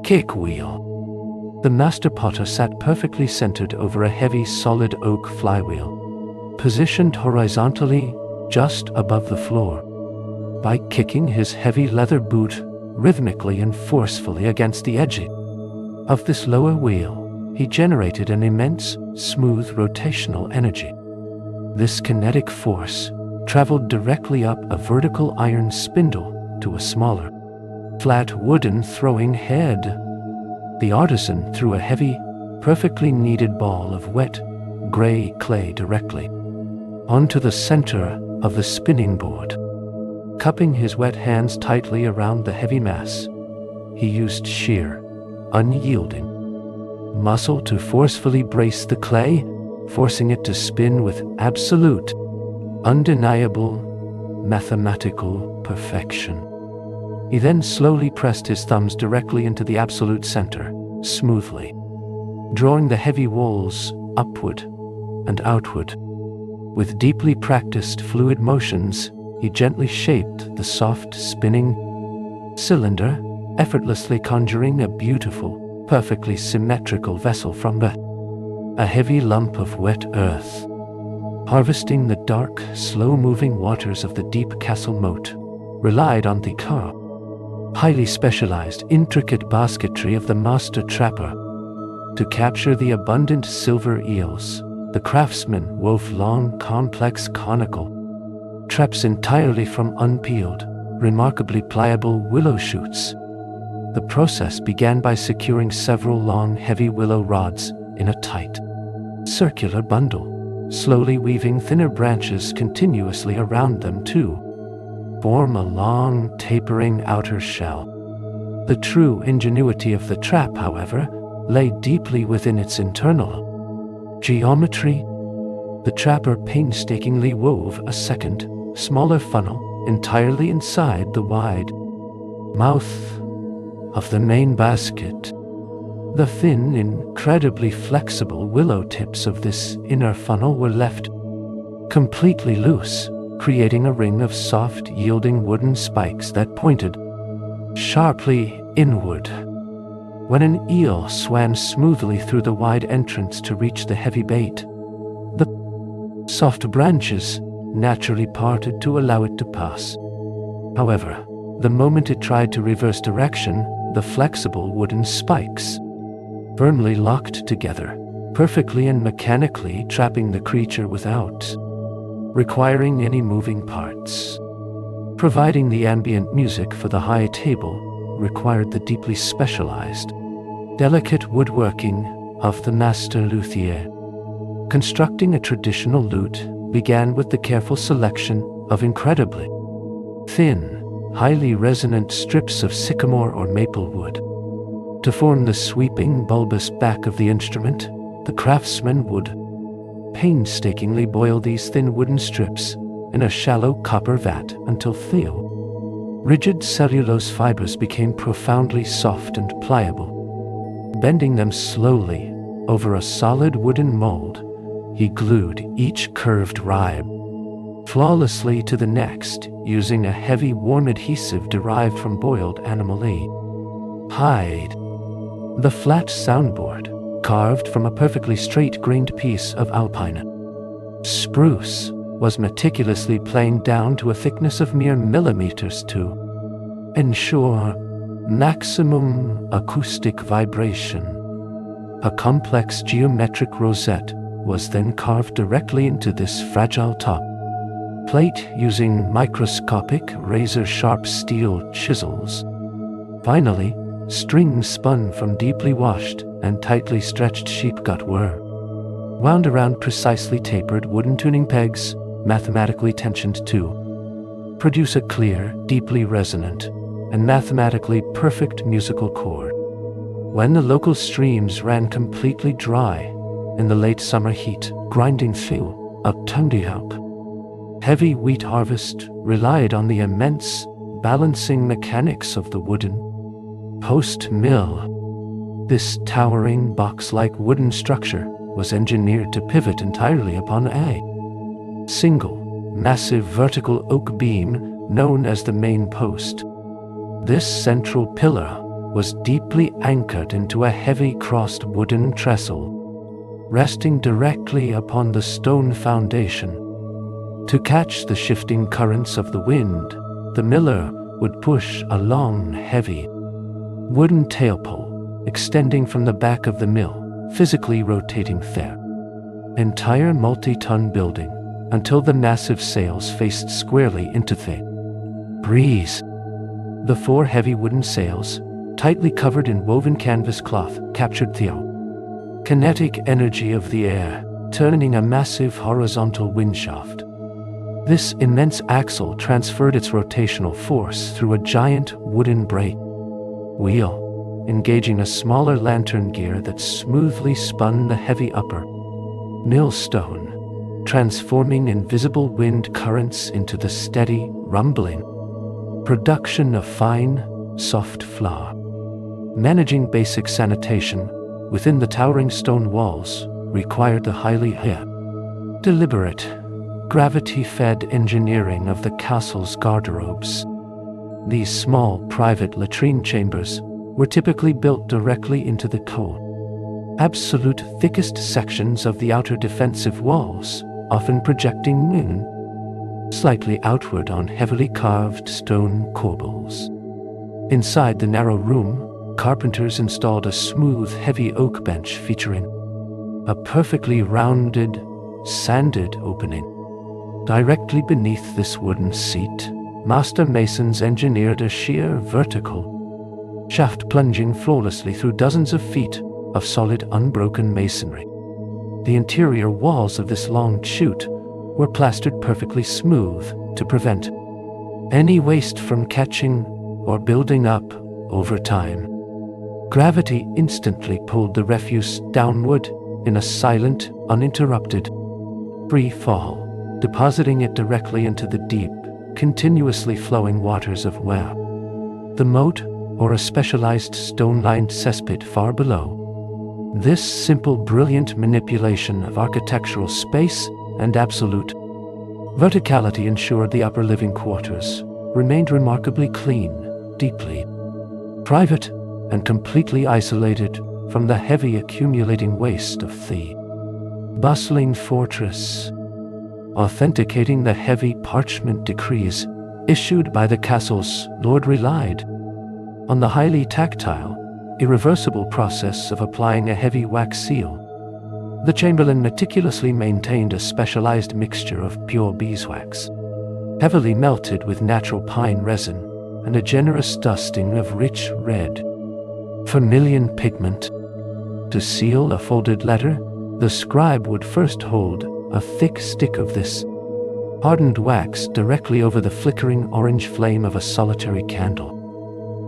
Cake wheel. The master potter sat perfectly centered over a heavy solid oak flywheel, positioned horizontally just above the floor. By kicking his heavy leather boot rhythmically and forcefully against the edge of this lower wheel, he generated an immense, smooth rotational energy. This kinetic force traveled directly up a vertical iron spindle to a smaller, flat wooden throwing head. The artisan threw a heavy, perfectly kneaded ball of wet, gray clay directly onto the center of the spinning board. Cupping his wet hands tightly around the heavy mass, he used sheer, unyielding muscle to forcefully brace the clay, forcing it to spin with absolute, undeniable, mathematical perfection. He then slowly pressed his thumbs directly into the absolute center, smoothly, drawing the heavy walls upward and outward. With deeply practiced fluid motions, he gently shaped the soft spinning cylinder, effortlessly conjuring a beautiful, perfectly symmetrical vessel from a heavy lump of wet earth. Harvesting the dark, slow-moving waters of the deep castle moat relied on the highly specialized, intricate basketry of the master trapper. To capture the abundant silver eels, the craftsman wove long, complex conical traps entirely from unpeeled, remarkably pliable willow shoots. The process began by securing several long, heavy willow rods in a tight, circular bundle, slowly weaving thinner branches continuously around them to form a long, tapering outer shell. The true ingenuity of the trap, however, lay deeply within its internal geometry. The trapper painstakingly wove a second, smaller funnel entirely inside the wide mouth of the main basket. The thin, incredibly flexible willow tips of this inner funnel were left completely loose, creating a ring of soft, yielding wooden spikes that pointed sharply inward. When an eel swam smoothly through the wide entrance to reach the heavy bait, the soft branches naturally parted to allow it to pass. However, the moment it tried to reverse direction, the flexible wooden spikes firmly locked together, perfectly and mechanically trapping the creature without requiring any moving parts. Providing the ambient music for the high table required the deeply specialized, delicate woodworking of the master luthier. Constructing a traditional lute began with the careful selection of incredibly thin, highly resonant strips of sycamore or maple wood. To form the sweeping, bulbous back of the instrument, the craftsman would painstakingly boil these thin wooden strips in a shallow copper vat until rigid cellulose fibers became profoundly soft and pliable. Bending them slowly over a solid wooden mold, he glued each curved ribe flawlessly to the next, using a heavy, warm adhesive derived from boiled animal hide. The flat soundboard, carved from a perfectly straight-grained piece of alpine spruce, was meticulously planed down to a thickness of mere millimeters to ensure maximum acoustic vibration. A complex geometric rosette was then carved directly into this fragile top plate using microscopic, razor-sharp steel chisels. Finally, strings spun from deeply washed and tightly stretched sheep gut were wound around precisely tapered wooden tuning pegs, mathematically tensioned to produce a clear, deeply resonant, and mathematically perfect musical chord. When the local streams ran completely dry in the late summer heat, grinding through a heavy wheat harvest relied on the immense balancing mechanics of the wooden post mill. This towering box-like wooden structure was engineered to pivot entirely upon a single, massive vertical oak beam known as the main post. This central pillar was deeply anchored into a heavy crossed wooden trestle, resting directly upon the stone foundation. To catch the shifting currents of the wind, the miller would push a long, heavy, wooden tailpole extending from the back of the mill, physically rotating the entire multi-ton building until the massive sails faced squarely into the breeze. The 4 heavy wooden sails, tightly covered in woven canvas cloth, captured the kinetic energy of the air, turning a massive horizontal windshaft. This immense axle transferred its rotational force through a giant wooden brake wheel, engaging a smaller lantern gear that smoothly spun the heavy upper millstone, transforming invisible wind currents into the steady, rumbling production of fine, soft flour. Managing basic sanitation within the towering stone walls required the highly deliberate, gravity-fed engineering of the castle's garderobes. These small, private latrine chambers were typically built directly into the absolute thickest sections of the outer defensive walls, often projecting slightly outward on heavily carved stone corbels. Inside the narrow room, carpenters installed a smooth, heavy oak bench featuring a perfectly rounded, sanded opening. Directly beneath this wooden seat, master masons engineered a sheer vertical shaft plunging flawlessly through dozens of feet of solid, unbroken masonry. The interior walls of this long chute were plastered perfectly smooth to prevent any waste from catching or building up over time. Gravity instantly pulled the refuse downward in a silent, uninterrupted free fall, depositing it directly into the deep, continuously flowing waters of the moat, or a specialized stone-lined cesspit far below. This simple, brilliant manipulation of architectural space and absolute verticality ensured the upper living quarters remained remarkably clean, deeply private, and completely isolated from the heavy accumulating waste of the bustling fortress. Authenticating the heavy parchment decrees issued by the castle's lord relied on the highly tactile, irreversible process of applying a heavy wax seal. The chamberlain meticulously maintained a specialized mixture of pure beeswax, heavily melted with natural pine resin, and a generous dusting of rich red vermilion pigment. To seal a folded letter, the scribe would first hold a thick stick of this hardened wax directly over the flickering orange flame of a solitary candle.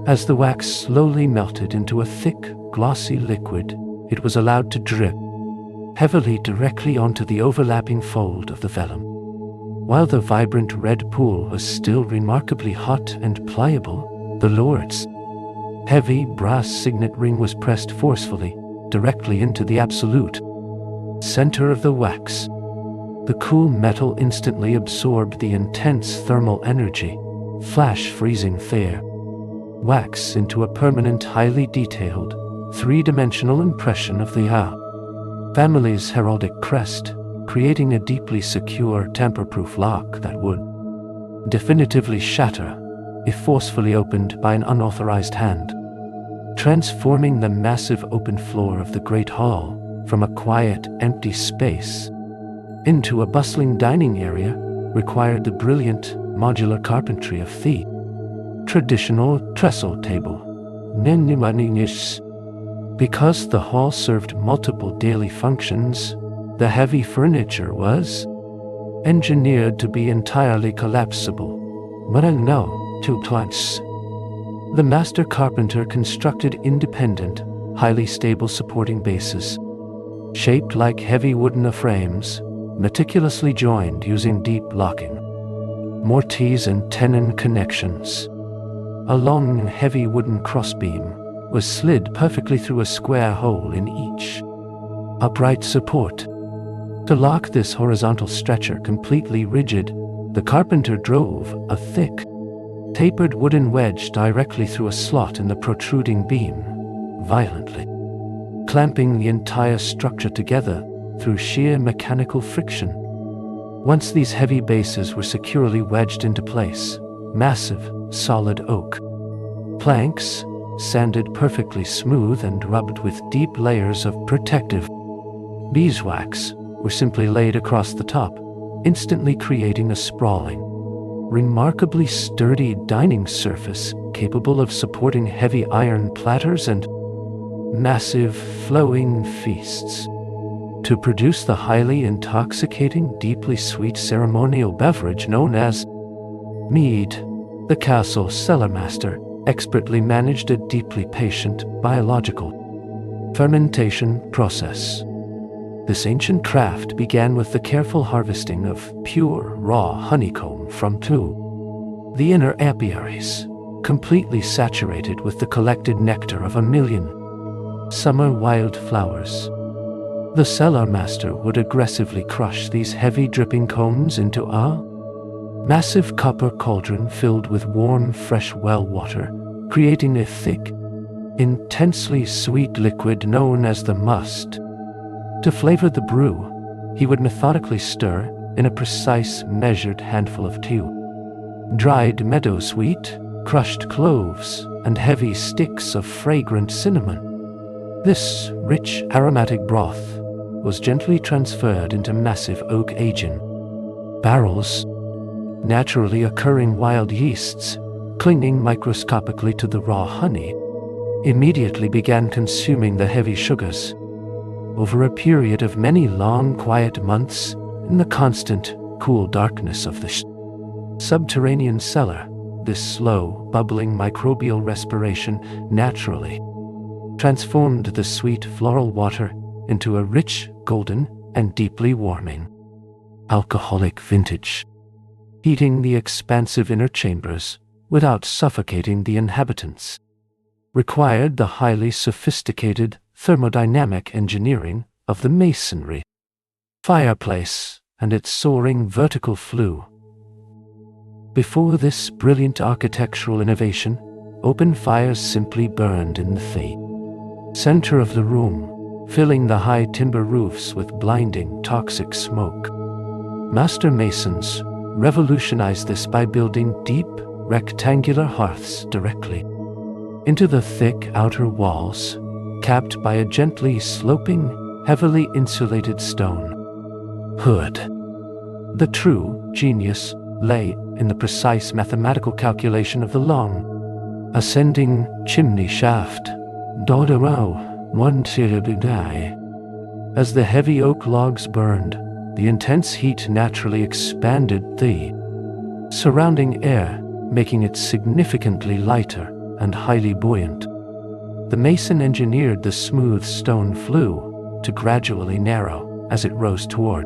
As the wax slowly melted into a thick, glossy liquid, it was allowed to drip heavily directly onto the overlapping fold of the vellum. While the vibrant red pool was still remarkably hot and pliable, the lord's heavy brass signet ring was pressed forcefully directly into the absolute center of the wax. The cool metal instantly absorbed the intense thermal energy, flash freezing the wax into a permanent, highly detailed, three-dimensional impression of the family's heraldic crest, creating a deeply secure, tamper-proof lock that would definitively shatter if forcefully opened by an unauthorized hand. Transforming the massive open floor of the Great Hall from a quiet, empty space into a bustling dining area required the brilliant, modular carpentry of the traditional trestle table. Because the hall served multiple daily functions, the heavy furniture was engineered to be entirely collapsible. The master carpenter constructed independent, highly stable supporting bases, shaped like heavy wooden frames, meticulously joined using deep locking mortise and tenon connections. A long, heavy wooden crossbeam was slid perfectly through a square hole in each upright support. To lock this horizontal stretcher completely rigid, the carpenter drove a thick, tapered wooden wedge directly through a slot in the protruding beam, violently clamping the entire structure together through sheer mechanical friction. Once these heavy bases were securely wedged into place, massive, solid oak planks, sanded perfectly smooth and rubbed with deep layers of protective beeswax, were simply laid across the top, instantly creating a sprawling, remarkably sturdy dining surface capable of supporting heavy iron platters and massive flowing feasts. To produce the highly intoxicating, deeply sweet ceremonial beverage known as mead, the castle cellar master expertly managed a deeply patient biological fermentation process. This ancient craft began with the careful harvesting of pure, raw honeycomb from the inner apiaries, completely saturated with the collected nectar of 1,000,000 summer wildflowers. The cellar master would aggressively crush these heavy dripping cones into a massive copper cauldron filled with warm, fresh well water, creating a thick, intensely sweet liquid known as the must. To flavor the brew, he would methodically stir in a precise, measured handful of dried meadowsweet, crushed cloves, and heavy sticks of fragrant cinnamon. This rich, aromatic broth was gently transferred into massive oak aging barrels. Naturally occurring wild yeasts, clinging microscopically to the raw honey, immediately began consuming the heavy sugars. Over a period of many long, quiet months, in the constant, cool darkness of the subterranean cellar, this slow, bubbling microbial respiration naturally transformed the sweet floral water into a rich, golden, and deeply warming alcoholic vintage, heating the expansive inner chambers without suffocating the inhabitants. Required the highly sophisticated thermodynamic engineering of the masonry fireplace and its soaring vertical flue. Before this brilliant architectural innovation, open fires simply burned in the center of the room, filling the high timber roofs with blinding, toxic smoke. Master masons revolutionized this by building deep, rectangular hearths directly into the thick outer walls, capped by a gently sloping, heavily insulated stone hood. The true genius lay in the precise mathematical calculation of the long, ascending chimney shaft. As the heavy oak logs burned, the intense heat naturally expanded the surrounding air, making it significantly lighter and highly buoyant. The mason engineered the smooth stone flue to gradually narrow as it rose toward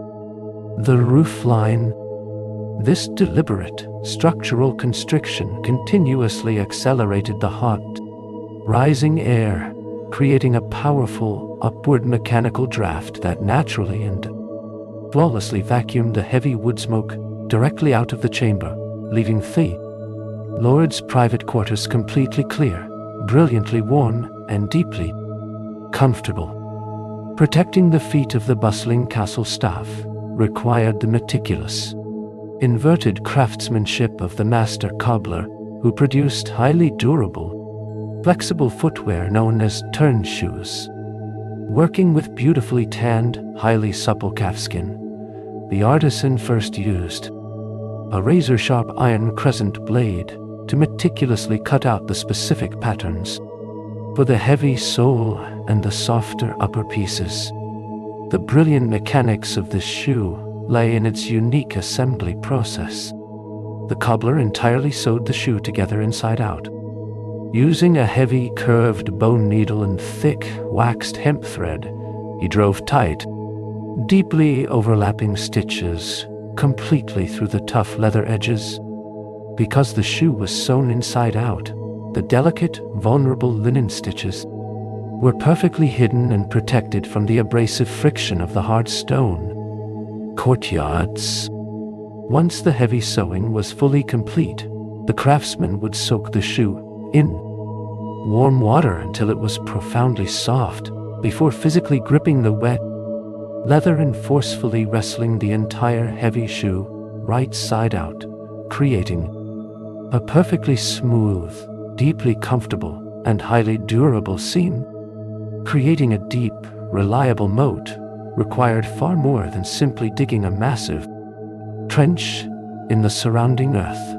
the roof line. This deliberate structural constriction continuously accelerated the hot, rising air, creating a powerful upward mechanical draft that naturally and flawlessly vacuumed the heavy wood smoke directly out of the chamber, leaving the Lord's private quarters completely clear, brilliantly warm, and deeply comfortable. Protecting the feet of the bustling castle staff required the meticulous, inverted craftsmanship of the master cobbler, who produced highly durable, flexible footwear known as turn shoes. Working with beautifully tanned, highly supple calfskin, the artisan first used a razor-sharp iron crescent blade to meticulously cut out the specific patterns for the heavy sole and the softer upper pieces. The brilliant mechanics of this shoe lay in its unique assembly process. The cobbler entirely sewed the shoe together inside out. Using a heavy curved bone needle and thick waxed hemp thread, he drove tight, deeply overlapping stitches completely through the tough leather edges. Because the shoe was sewn inside out, The delicate, vulnerable linen stitches were perfectly hidden and protected from the abrasive friction of the hard stone. Courtyards. Once the heavy sewing was fully complete, the craftsman would soak the shoe in warm water until it was profoundly soft, before physically gripping the wet leather and forcefully wrestling the entire heavy shoe right side out, creating a perfectly smooth, deeply comfortable, and highly durable seam. Creating a deep, reliable moat required far more than simply digging a massive trench in the surrounding earth.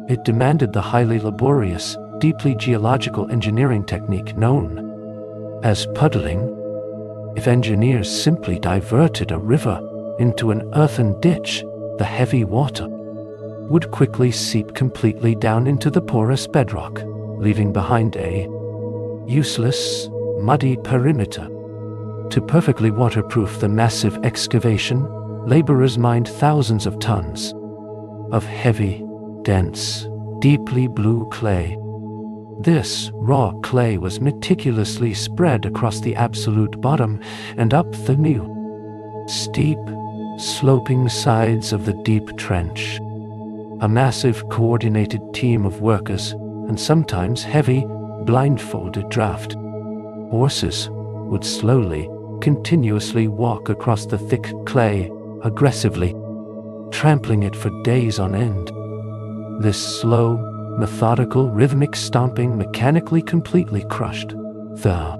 It demanded the highly laborious, deeply geological engineering technique known as puddling. If engineers simply diverted a river into an earthen ditch, the heavy water would quickly seep completely down into the porous bedrock, leaving behind a useless, muddy perimeter. To perfectly waterproof the massive excavation, laborers mined thousands of tons of heavy, dense, deeply blue clay. This raw clay was meticulously spread across the absolute bottom and up the new, steep, sloping sides of the deep trench. A massive coordinated team of workers, and sometimes heavy, blindfolded draft horses, would slowly, continuously walk across the thick clay, aggressively, trampling it for days on end. This slow, methodical, rhythmic stomping mechanically completely crushed the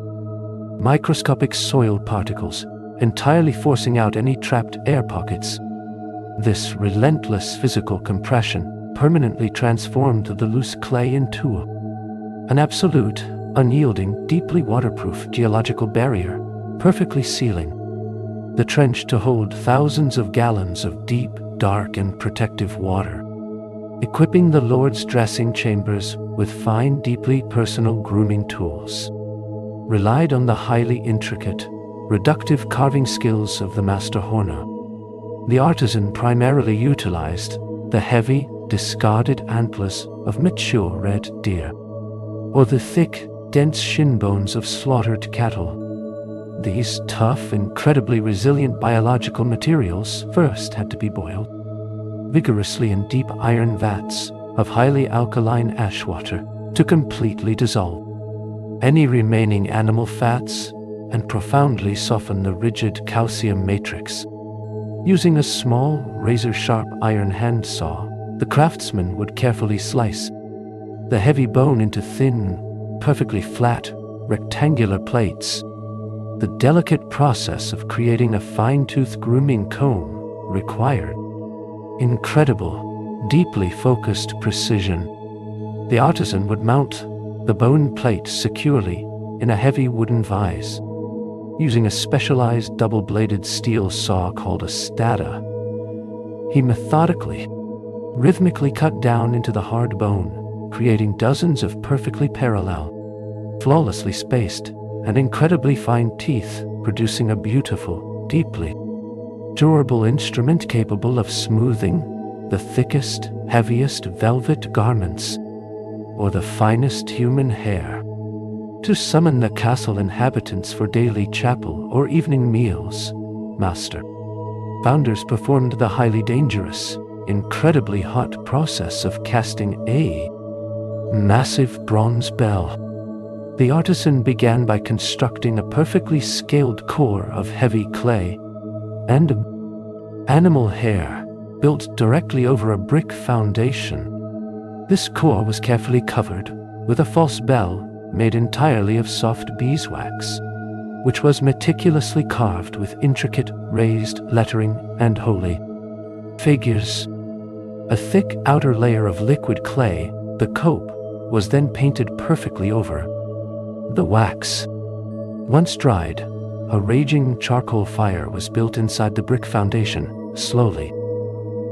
microscopic soil particles, entirely forcing out any trapped air pockets. This relentless physical compression permanently transformed the loose clay into an absolute, unyielding, deeply waterproof geological barrier, perfectly sealing the trench to hold thousands of gallons of deep, dark, and protective water. Equipping the Lord's dressing chambers with fine, deeply personal grooming tools relied on the highly intricate, reductive carving skills of the master horner. The artisan primarily utilized the heavy, discarded antlers of mature red deer, or the thick, dense shin bones of slaughtered cattle. These tough, incredibly resilient biological materials first had to be boiled vigorously in deep iron vats of highly alkaline ash water to completely dissolve any remaining animal fats and profoundly soften the rigid calcium matrix. Using a small, razor-sharp iron hand saw, the craftsman would carefully slice the heavy bone into thin, perfectly flat, rectangular plates. The delicate process of creating a fine-tooth grooming comb required incredible, deeply focused precision. The artisan would mount the bone plate securely in a heavy wooden vise, using a specialized double-bladed steel saw called a stada. He methodically, rhythmically cut down into the hard bone, creating dozens of perfectly parallel, flawlessly spaced, and incredibly fine teeth, producing a beautiful, deeply durable instrument capable of smoothing the thickest, heaviest velvet garments or the finest human hair. To summon the castle inhabitants for daily chapel or evening meals, master founders performed the highly dangerous, incredibly hot process of casting a massive bronze bell. The artisan began by constructing a perfectly scaled core of heavy clay and animal hair built directly over a brick foundation. This core was carefully covered with a false bell made entirely of soft beeswax, which was meticulously carved with intricate raised lettering and holy figures. A thick outer layer of liquid clay, the cope, was then painted perfectly over the wax. Once dried, a raging charcoal fire was built inside the brick foundation, slowly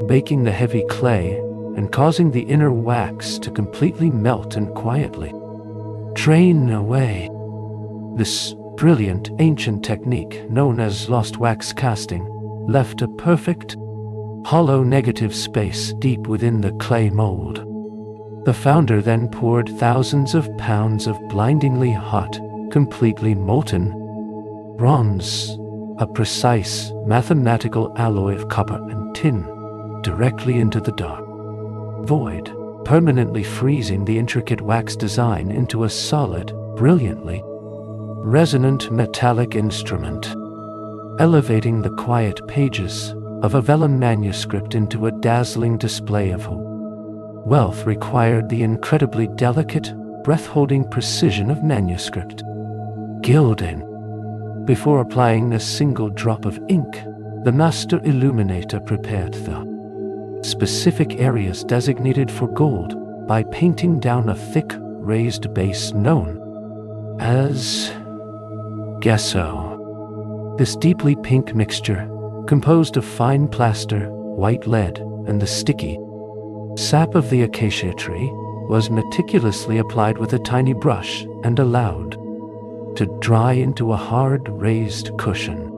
baking the heavy clay and causing the inner wax to completely melt and quietly drain away. This brilliant ancient technique, known as lost wax casting, left a perfect, hollow negative space deep within the clay mold. The founder then poured thousands of pounds of blindingly hot, completely molten bronze, a precise mathematical alloy of copper and tin, directly into the dark void, permanently freezing the intricate wax design into a solid, brilliantly resonant metallic instrument, elevating the quiet pages of a vellum manuscript into a dazzling display of wealth required the incredibly delicate, breath-holding precision of manuscript gilding. Before applying a single drop of ink, the master illuminator prepared the specific areas designated for gold by painting down a thick, raised base known as gesso. This deeply pink mixture, composed of fine plaster, white lead, and the sticky sap of the acacia tree, was meticulously applied with a tiny brush and allowed to dry into a hard, raised cushion.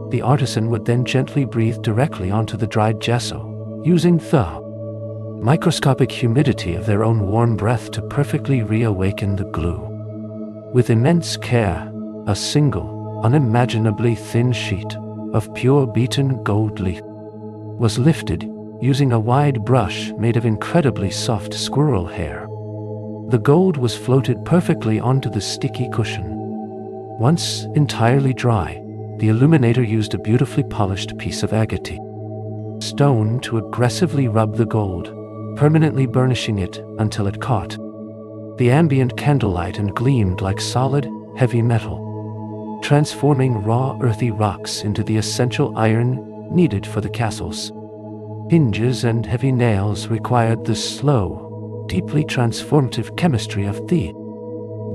The artisan would then gently breathe directly onto the dried gesso, using the microscopic humidity of their own warm breath to perfectly reawaken the glue. With immense care, a single, unimaginably thin sheet of pure beaten gold leaf was lifted using a wide brush made of incredibly soft squirrel hair. The gold was floated perfectly onto the sticky cushion. Once entirely dry, the illuminator used a beautifully polished piece of agate stone to aggressively rub the gold, permanently burnishing it until it caught the ambient candlelight and gleamed like solid, heavy metal, transforming raw earthy rocks into the essential iron needed for the castles. Hinges and heavy nails required the slow, deeply transformative chemistry of the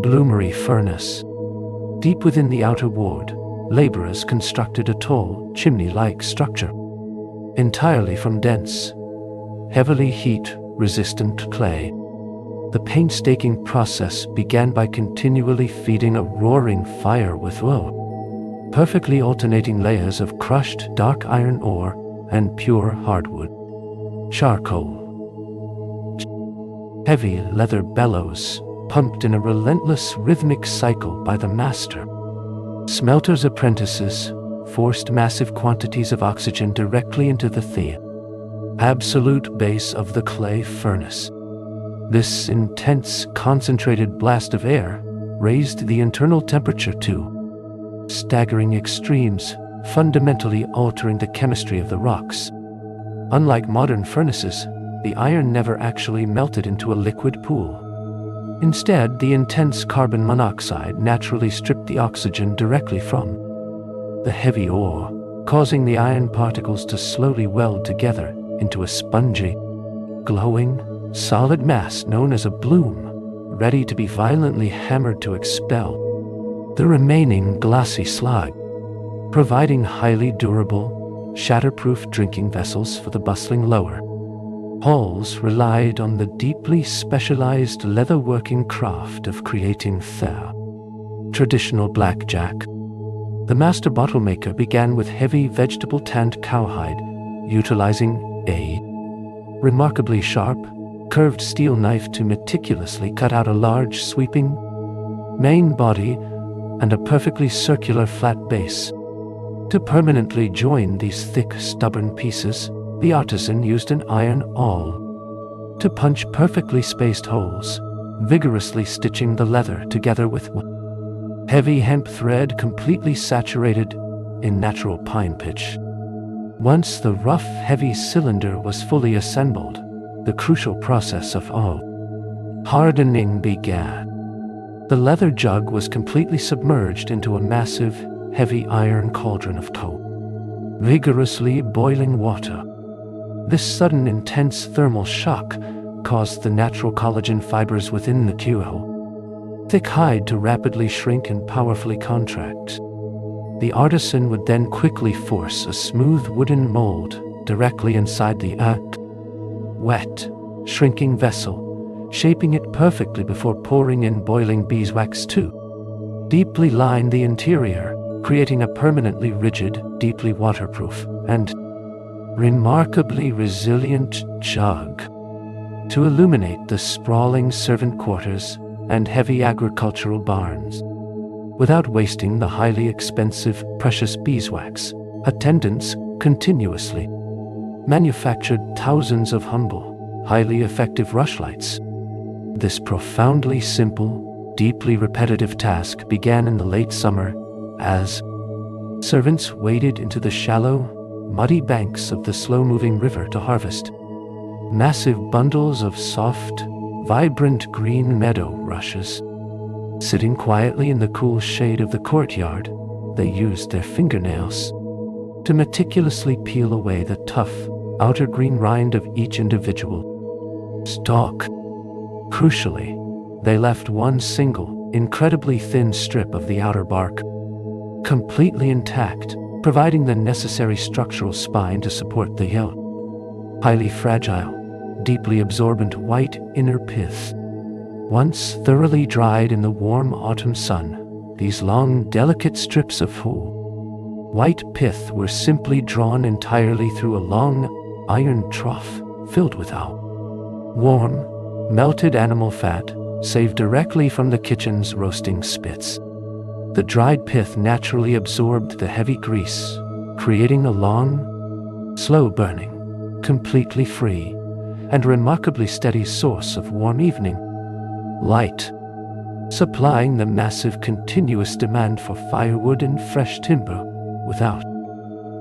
bloomery furnace. Deep within the outer ward, laborers constructed a tall, chimney-like structure, entirely from dense, heavily heat-resistant clay. The painstaking process began by continually feeding a roaring fire with perfectly alternating layers of crushed dark iron ore and pure hardwood charcoal. Heavy leather bellows pumped in a relentless rhythmic cycle by the master. Smelters' apprentices forced massive quantities of oxygen directly into the absolute base of the clay furnace. This intense, concentrated blast of air raised the internal temperature to staggering extremes, fundamentally altering the chemistry of the rocks. Unlike modern furnaces, the iron never actually melted into a liquid pool. Instead, the intense carbon monoxide naturally stripped the oxygen directly from the heavy ore, causing the iron particles to slowly weld together into a spongy, glowing, solid mass known as a bloom, ready to be violently hammered to expel the remaining glossy slag, providing highly durable, shatterproof drinking vessels for the bustling lower halls relied on the deeply specialized leather-working craft of creating traditional blackjack. The master bottle maker began with heavy vegetable-tanned cowhide, utilizing a remarkably sharp, curved steel knife to meticulously cut out a large, sweeping main body and a perfectly circular flat base. To permanently join these thick, stubborn pieces, the artisan used an iron awl to punch perfectly spaced holes, vigorously stitching the leather together with heavy hemp thread completely saturated in natural pine pitch. Once the rough, heavy cylinder was fully assembled, the crucial process of hardening began. The leather jug was completely submerged into a massive, heavy iron cauldron of vigorously boiling water. This sudden intense thermal shock caused the natural collagen fibers within the thick hide to rapidly shrink and powerfully contract. The artisan would then quickly force a smooth wooden mold directly inside the wet, shrinking vessel, shaping it perfectly before pouring in boiling beeswax to deeply line the interior, creating a permanently rigid, deeply waterproof, and remarkably resilient jug. to illuminate the sprawling servant quarters and heavy agricultural barns. Without wasting the highly expensive precious beeswax, attendants continuously manufactured thousands of humble, highly effective rushlights. This profoundly simple, deeply repetitive task began in the late summer as servants waded into the shallow, muddy banks of the slow-moving river to harvest massive bundles of soft, vibrant green meadow rushes. Sitting quietly in the cool shade of the courtyard, they used their fingernails to meticulously peel away the tough, outer green rind of each individual stalk. Crucially, they left one single, incredibly thin strip of the outer bark completely intact, providing the necessary structural spine to support the highly fragile, deeply absorbent white inner pith. Once thoroughly dried in the warm autumn sun, these long, delicate strips of white pith were simply drawn entirely through a long, iron trough filled with warm, melted animal fat, saved directly from the kitchen's roasting spits. The dried pith naturally absorbed the heavy grease, creating a long, slow-burning, completely free, and remarkably steady source of warm evening light, supplying the massive continuous demand for firewood and fresh timber without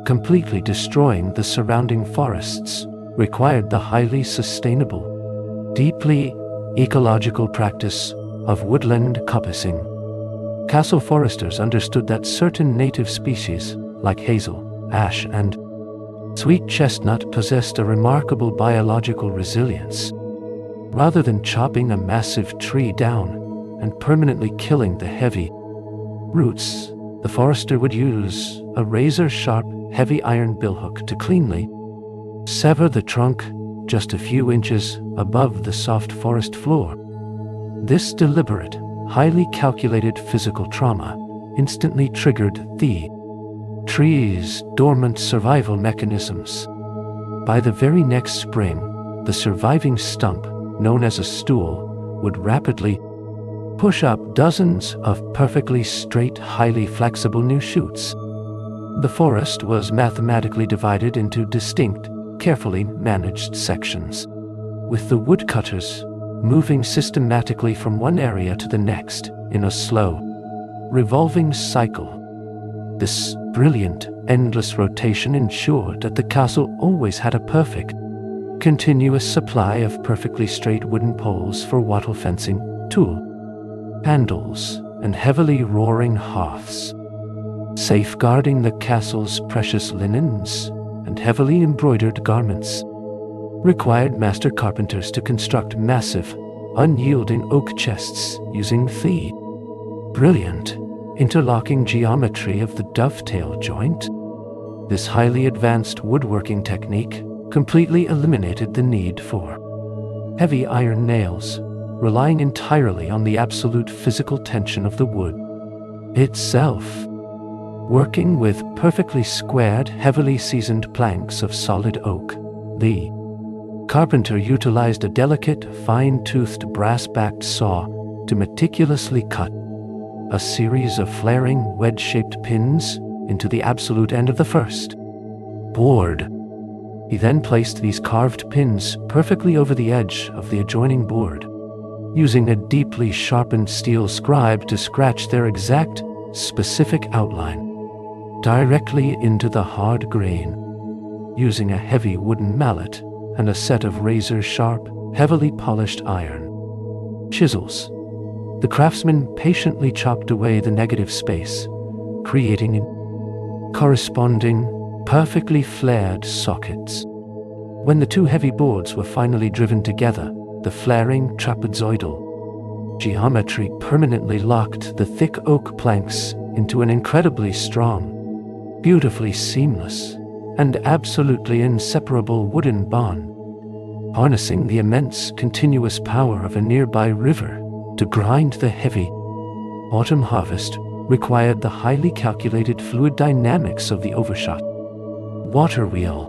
completely destroying the surrounding forests. Required the highly sustainable, deeply ecological practice of woodland coppicing. Castle foresters understood that certain native species, like hazel, ash, and sweet chestnut, possessed a remarkable biological resilience. Rather than chopping a massive tree down and permanently killing the heavy roots, the forester would use a razor-sharp, heavy iron billhook to cleanly sever the trunk just a few inches above the soft forest floor. This deliberate, highly calculated physical trauma instantly triggered the tree's dormant survival mechanisms. By the very next spring, the surviving stump, known as a stool, would rapidly push up dozens of perfectly straight, highly flexible new shoots. The forest was mathematically divided into distinct, carefully managed sections, with the woodcutters moving systematically from one area to the next in a slow, revolving cycle. This brilliant, endless rotation ensured that the castle always had a perfect, continuous supply of perfectly straight wooden poles for wattle fencing, tool handles, and heavily roaring hearths, safeguarding the castle's precious linens and heavily embroidered garments. Required master carpenters to construct massive, unyielding oak chests using the brilliant, interlocking geometry of the dovetail joint. This highly advanced woodworking technique completely eliminated the need for heavy iron nails, relying entirely on the absolute physical tension of the wood itself. Working with perfectly squared, heavily seasoned planks of solid oak, the carpenter utilized a delicate, fine-toothed brass-backed saw to meticulously cut a series of flaring, wedge-shaped pins into the absolute end of the first board. He then placed these carved pins perfectly over the edge of the adjoining board, using a deeply sharpened steel scribe to scratch their exact, specific outline directly into the hard grain. Using a heavy wooden mallet and a set of razor-sharp, heavily polished iron chisels, the craftsman patiently chopped away the negative space, creating corresponding, perfectly flared sockets. When the two heavy boards were finally driven together, the flaring trapezoidal geometry permanently locked the thick oak planks into an incredibly strong, beautifully seamless, and absolutely inseparable wooden bond, harnessing the immense continuous power of a nearby river to grind the heavy autumn harvest. Required the highly calculated fluid dynamics of the overshot water wheel.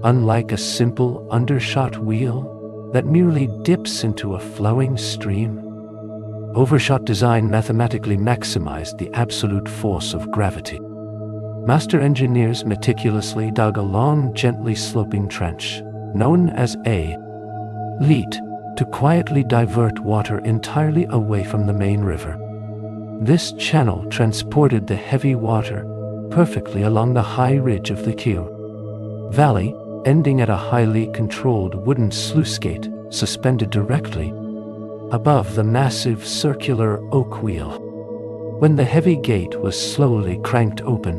Unlike a simple undershot wheel, that merely dips into a flowing stream. Overshot design mathematically maximized the absolute force of gravity. Master engineers meticulously dug a long, gently sloping trench, known as a leat, to quietly divert water entirely away from the main river. This channel transported the heavy water perfectly along the high ridge of the Q valley, ending at a highly controlled wooden sluice gate suspended directly above the massive circular oak wheel. When the heavy gate was slowly cranked open,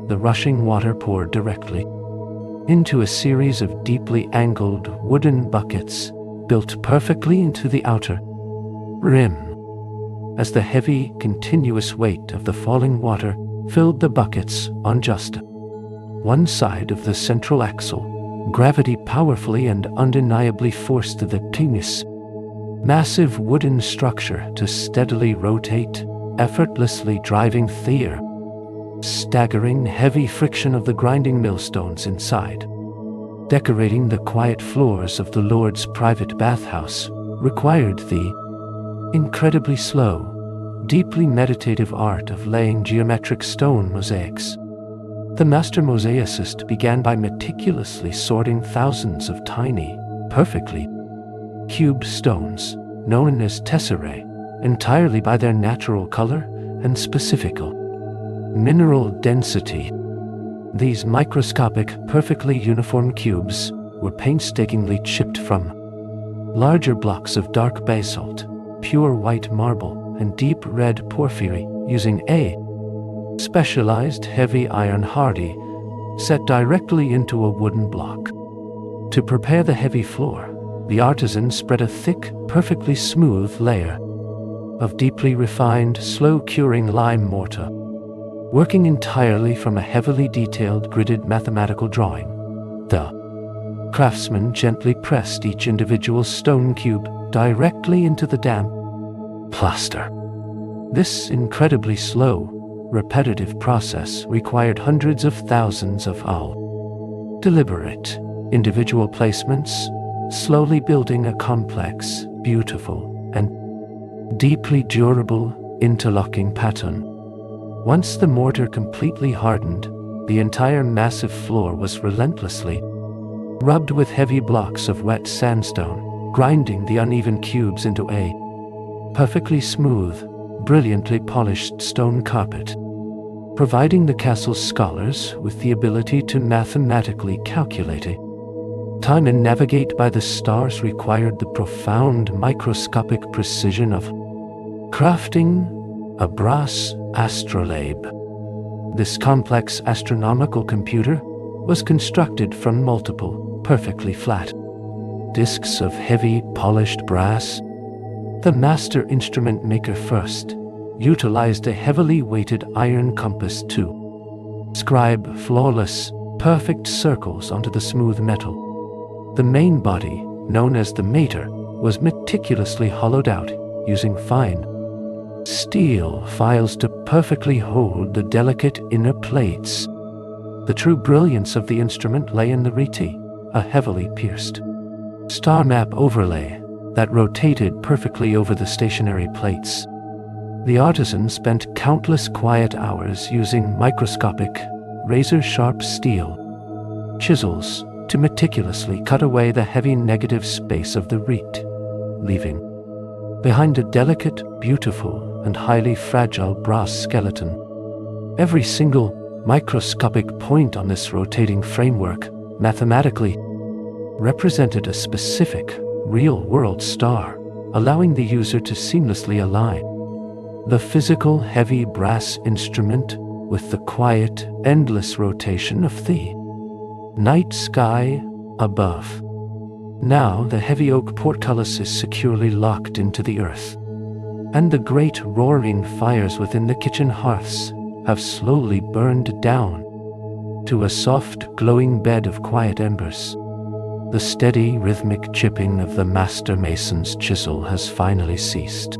the rushing water poured directly into a series of deeply angled wooden buckets built perfectly into the outer rim. As the heavy, continuous weight of the falling water filled the buckets on just one side of the central axle, gravity powerfully and undeniably forced the tenuous, massive wooden structure to steadily rotate, effortlessly driving the staggering heavy friction of the grinding millstones inside. Decorating the quiet floors of the Lord's private bathhouse required the incredibly slow, deeply meditative art of laying geometric stone mosaics. The master mosaicist began by meticulously sorting thousands of tiny, perfectly cubed stones, known as tesserae, entirely by their natural color and specific mineral density. These microscopic, perfectly uniform cubes were painstakingly chipped from larger blocks of dark basalt, pure white marble, and deep red porphyry using a specialized heavy iron hardy set directly into a wooden block. To prepare the heavy floor, the artisan spread a thick, perfectly smooth layer of deeply refined, slow-curing lime mortar. Working entirely from a heavily detailed gridded mathematical drawing, the craftsman gently pressed each individual stone cube directly into the damp plaster. This incredibly slow, repetitive process required hundreds of thousands of deliberate, individual placements, slowly building a complex, beautiful, and deeply durable interlocking pattern. Once the mortar completely hardened, the entire massive floor was relentlessly rubbed with heavy blocks of wet sandstone, grinding the uneven cubes into a perfectly smooth, brilliantly polished stone carpet, providing the castle's scholars with the ability to mathematically calculate time and navigate by the stars required the profound microscopic precision of crafting a brass astrolabe. This complex astronomical computer was constructed from multiple, perfectly flat discs of heavy, polished brass. The master instrument maker first utilized a heavily weighted iron compass to scribe flawless, perfect circles onto the smooth metal. The main body, known as the mater, was meticulously hollowed out using fine steel files to perfectly hold the delicate inner plates. The true brilliance of the instrument lay in the reti, a heavily pierced star map overlay that rotated perfectly over the stationary plates. The artisan spent countless quiet hours using microscopic, razor-sharp steel chisels to meticulously cut away the heavy negative space of the rete, leaving behind a delicate, beautiful, and highly fragile brass skeleton. Every single microscopic point on this rotating framework mathematically represented a specific, real-world star, allowing the user to seamlessly align the physical, heavy brass instrument with the quiet, endless rotation of the night sky above. Now the heavy oak portcullis is securely locked into the earth, and the great roaring fires within the kitchen hearths have slowly burned down to a soft, glowing bed of quiet embers. The steady, rhythmic chipping of the master mason's chisel has finally ceased,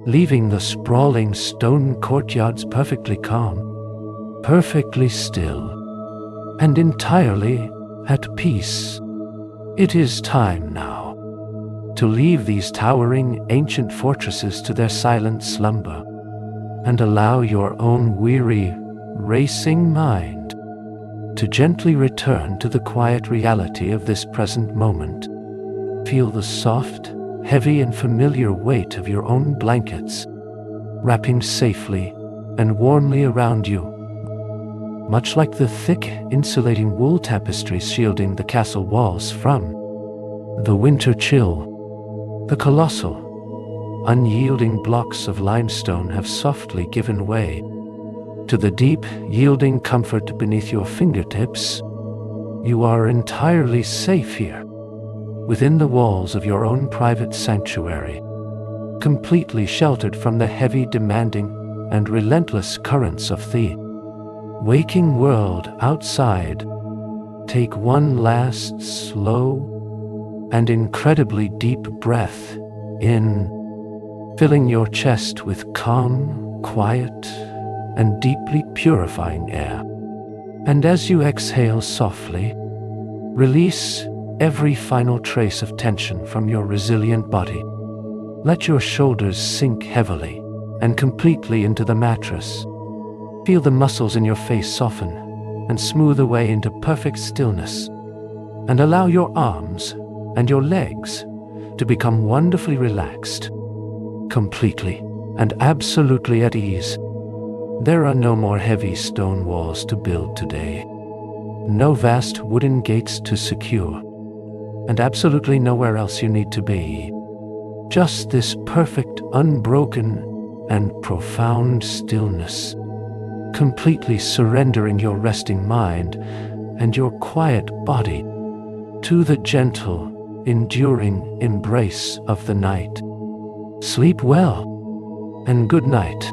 leaving the sprawling stone courtyards perfectly calm, perfectly still, and entirely at peace. It is time now to leave these towering ancient fortresses to their silent slumber, and allow your own weary, racing mind to gently return to the quiet reality of this present moment. Feel the soft, heavy and familiar weight of your own blankets, wrapping safely and warmly around you, much like the thick, insulating wool tapestries shielding the castle walls from the winter chill. The colossal, unyielding blocks of limestone have softly given way to the deep, yielding comfort beneath your fingertips. You are entirely safe here, within the walls of your own private sanctuary, completely sheltered from the heavy, demanding, and relentless currents of the waking world outside. Take one last slow and incredibly deep breath in, filling your chest with calm, quiet, and deeply purifying air. And as you exhale softly, release every final trace of tension from your resilient body. Let your shoulders sink heavily and completely into the mattress. Feel the muscles in your face soften and smooth away into perfect stillness. And allow your arms and your legs to become wonderfully relaxed, completely and absolutely at ease. There are no more heavy stone walls to build today, no vast wooden gates to secure, and absolutely nowhere else you need to be. Just this perfect, unbroken, and profound stillness, completely surrendering your resting mind and your quiet body to the gentle, enduring embrace of the night. Sleep well, and good night.